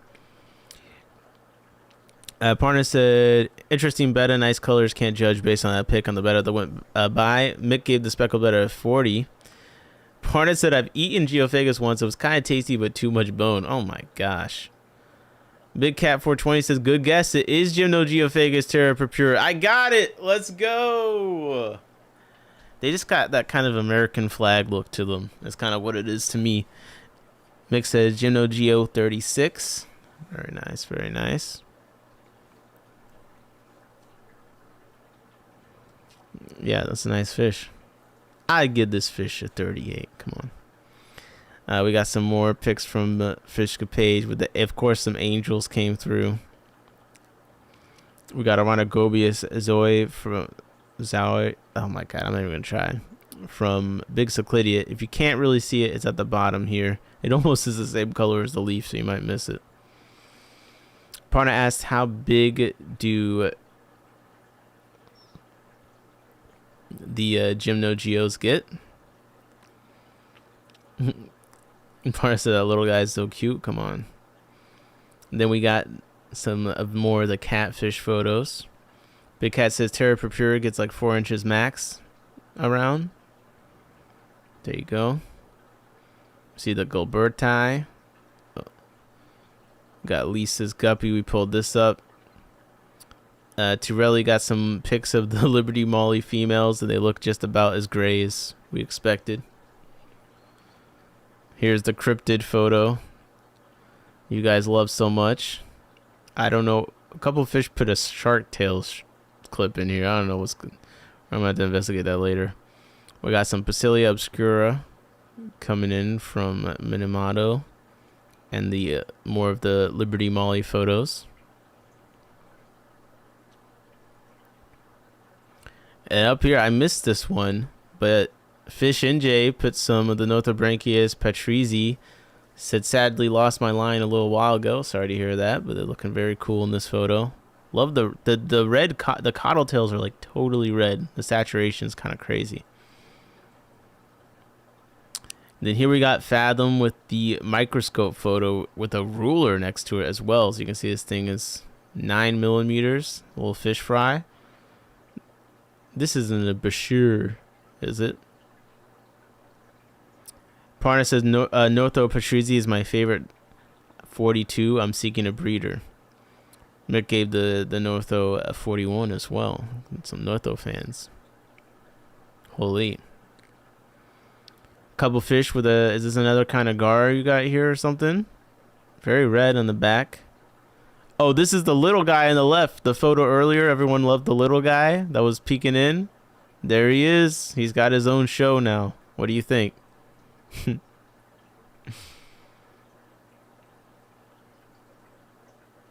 Partner said, interesting betta, nice colors, can't judge based on that pick on the betta that went by. Mick gave the speckled betta a 40. Partner said, I've eaten geophagus once. It was kind of tasty, but too much bone. Oh my gosh. Big Cat 420 says, good guess. It is Gymnogeophagus terrapura. I got it. Let's go. They just got that kind of American flag look to them. That's kind of what it is to me. Mick says Gymnogeo 36. Very nice, very nice. Yeah, that's a nice fish. I'd give this fish a 38. Come on. We got some more pics from Fishcapades with the, of course, some angels came through. We got a Rhinogobius Zoe from Zoe. Oh my god, I'm not even gonna try. From Big Cyclidia. If you can't really see it, it's at the bottom here. It almost is the same color as the leaf, so you might miss it. Partner asked, how big do the Gymnogeos get? Partner said that little guy is so cute. Come on. And then we got some of more of the catfish photos. Big Cat says terrapura gets like 4 inches max around. There you go. See the Gilberti. Got Lisa's guppy. We pulled this up. Tirelli got some pics of the Liberty Molly females, and they look just about as gray as we expected. Here's the cryptid photo you guys love so much. I don't know. A couple of fish put a shark tail clip in here. I don't know what's good. I'm going to have to investigate that later. We got some Pasilia obscura coming in from Minamato, and the more of the Liberty Molly photos. And up here, I missed this one, but Fish NJ put some of the Nothobranchius patrizi. Said, sadly lost my line a little while ago. Sorry to hear that, but they're looking very cool in this photo. Love the red, the caudal tails are like totally red. The saturation is kind of crazy. And then here we got Fathom with the microscope photo with a ruler next to it as well. So you can see this thing is 9 millimeters, a little fish fry. This isn't a Bashir, is it? Partner says, Northo Patrizi is my favorite 42. I'm seeking a breeder. Mick gave the Northo a 41 as well. Some Northo fans. Holy. Couple fish with a, is this another kind of gar you got here or something? Very red on the back. Oh, this is the little guy on the left. The photo earlier, everyone loved the little guy that was peeking in. There he is. He's got his own show now. What do you think?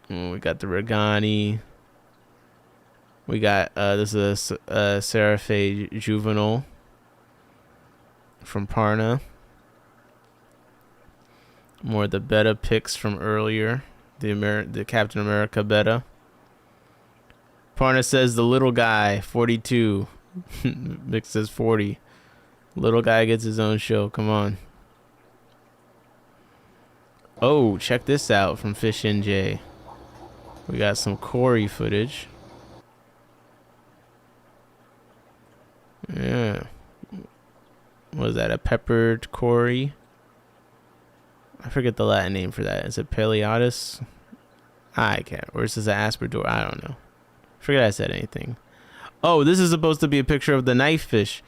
We got the Regani. We got this is a Seraphe juvenile from Parna. More of the betta pics from earlier. The Captain America betta. Parna says the little guy 42. Mick says 40. Little guy gets his own show. Come on. Oh, check this out from Fish NJ. We got some Corey footage. Yeah. Was that a peppered Corey? I forget the Latin name for that. Is it Paleatus? I can't. Or is this an aspirador? I don't know. Forget I said anything. Oh, this is supposed to be a picture of the knife fish.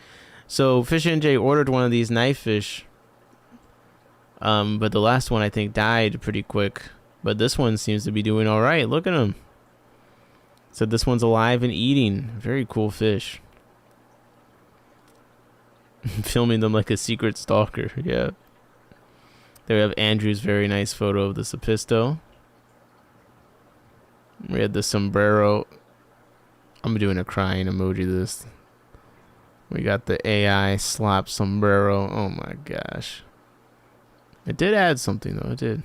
So Fish NJ ordered one of these knife fish. But the last one I think died pretty quick. But this one seems to be doing all right. Look at him. So this one's alive and eating. Very cool fish. Filming them like a secret stalker. Yeah. There we have Andrew's very nice photo of the Sapisto. We had the sombrero. I'm doing a crying emoji this. We got the AI slop sombrero. Oh my gosh. It did add something though. It did.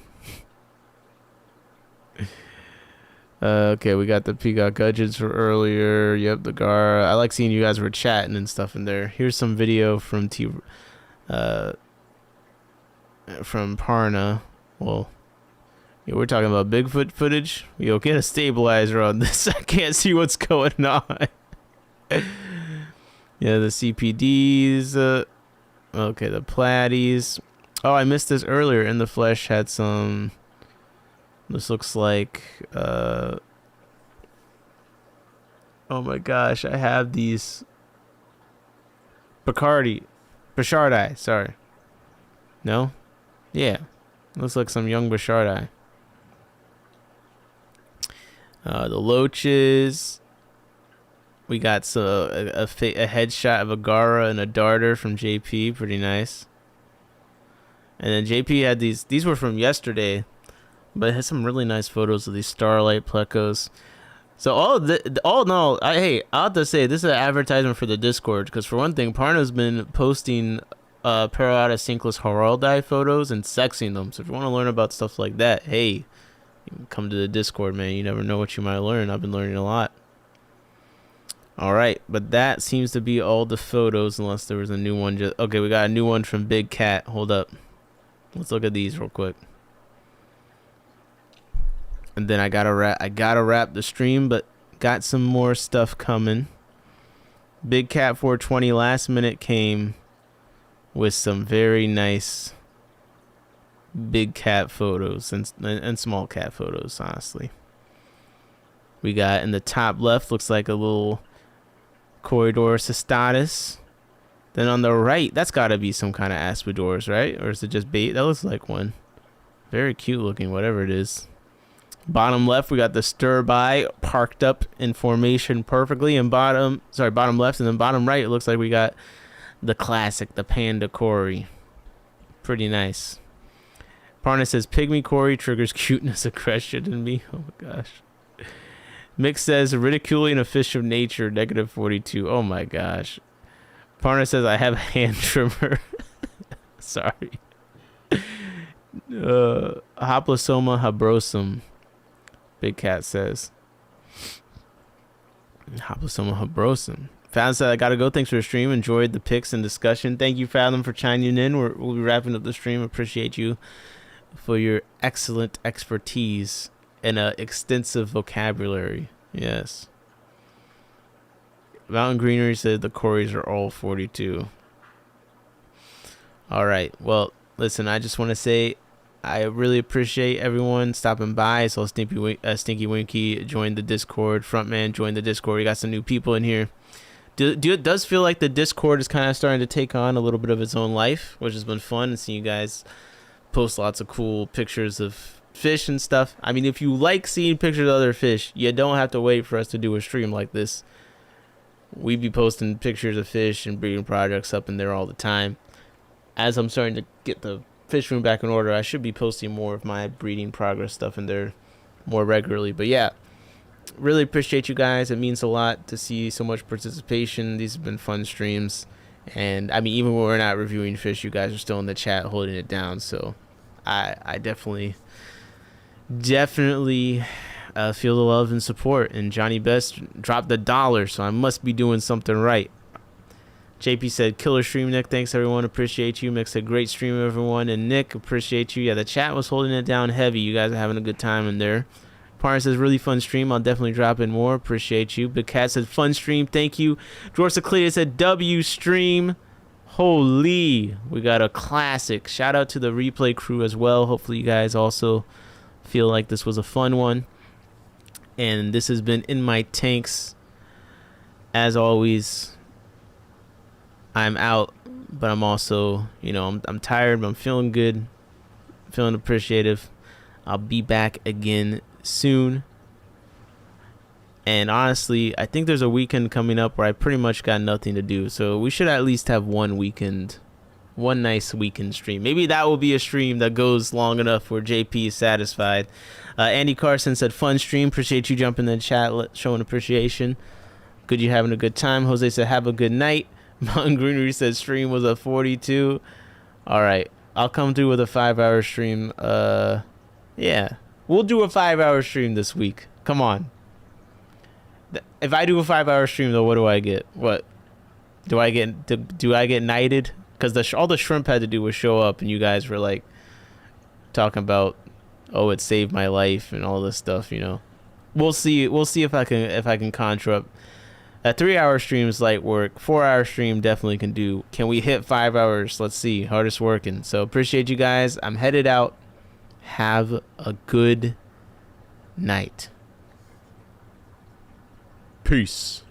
Okay, we got the peacock gudgeons for earlier. Yep, the gar. I like seeing you guys were chatting and stuff in there. Here's some video from from Parna. Well, yeah, we're talking about Bigfoot footage. Yo, get a stabilizer on this. I can't see what's going on. Yeah, the CPDs. Okay, the platies. Oh, I missed this earlier. In the Flesh had some. This looks like. Oh my gosh, I have these. Bacardi. Sorry. No? Yeah. Looks like some young Bachardi. The loaches. We got a headshot of a Gara and a darter from JP. Pretty nice. And then JP had these. These were from yesterday. But it has some really nice photos of these starlight plecos. So all in all, I have to say this is an advertisement for the Discord, because for one thing, Parna's been posting Parada Cinclus Haraldi photos and sexing them. So if you want to learn about stuff like that, hey, you can come to the Discord, man. You never know what you might learn. I've been learning a lot. All right, but that seems to be all the photos, unless there was a new one. Okay, we got a new one from Big Cat. Hold up, let's look at these real quick. And then I gotta wrap the stream, but got some more stuff coming. Big Cat 420 last minute came with some very nice big cat photos and small cat photos, honestly. We got in the top left, looks like a little corridor cystatus. Then on the right, that's gotta be some kind of aspidors, right? Or is it just bait? That looks like one. Very cute looking, whatever it is. Bottom left, we got the stir by parked up in formation perfectly. And bottom left, and then bottom right, it looks like we got the classic, the Panda Cory. Pretty nice. Parna says, Pygmy Cory triggers cuteness aggression in me. Oh my gosh. Mick says, ridiculing a fish of nature, -42. Oh my gosh. Parna says, I have a hand trimmer. Sorry. Hoplosoma habrosum. Big Cat says. Hoplosoma habrosum. Fathom said, I gotta go. Thanks for the stream. Enjoyed the pics and discussion. Thank you, Fathom, for chiming in. We'll be wrapping up the stream. Appreciate you for your excellent expertise and extensive vocabulary. Yes. Mountain Greenery said the Corys are all 42. All right. Well, listen, I just want to say I really appreciate everyone stopping by. So Stinky Winky joined the Discord. Frontman joined the Discord. We got some new people in here. It does feel like the Discord is kind of starting to take on a little bit of its own life, which has been fun, and seeing you guys post lots of cool pictures of fish and stuff. I mean, if you like seeing pictures of other fish, you don't have to wait for us to do a stream like this. We'd be posting pictures of fish and breeding projects up in there all the time. As I'm starting to get the fish room back in order, I should be posting more of my breeding progress stuff in there more regularly. But yeah, really appreciate you guys. It means a lot to see so much participation. These have been fun streams. And I mean, even when we're not reviewing fish, you guys are still in the chat holding it down. So I definitely feel the love and support. And Johnny Best dropped $1, so I must be doing something right. JP said, killer stream, Nick. Thanks, everyone. Appreciate you. Mick said, great stream, everyone. And Nick, appreciate you. Yeah, the chat was holding it down heavy. You guys are having a good time in there. Parn says, really fun stream. I'll definitely drop in more. Appreciate you. Big Cat said, fun stream. Thank you. George Seclea said, W stream. Holy. We got a classic. Shout out to the replay crew as well. Hopefully you guys also feel like this was a fun one. And this has been In My Tanks. As always, I'm out, but I'm also, you know, I'm tired, but I'm feeling good, feeling appreciative. I'll be back again soon. And honestly, I think there's a weekend coming up where I pretty much got nothing to do. So we should at least have one nice weekend stream. Maybe that will be a stream that goes long enough where JP is satisfied. Andy Carson said, fun stream. Appreciate you jumping in the chat, showing appreciation. Good you having a good time. Jose said, have a good night. Mountain Greenery said, stream was a 42. All right. I'll come through with a 5-hour stream. Yeah. We'll do a 5-hour stream this week. Come on. If I do a 5-hour stream, though, what do I get? What? Do I get knighted? Because all the shrimp had to do was show up, and you guys were, like, talking about, oh, it saved my life and all this stuff, you know. We'll see if I can conjure up. A 3-hour stream is light work. 4-hour stream definitely can do. Can we hit 5 hours? Let's see. Hardest working. So appreciate you guys. I'm headed out. Have a good night. Peace.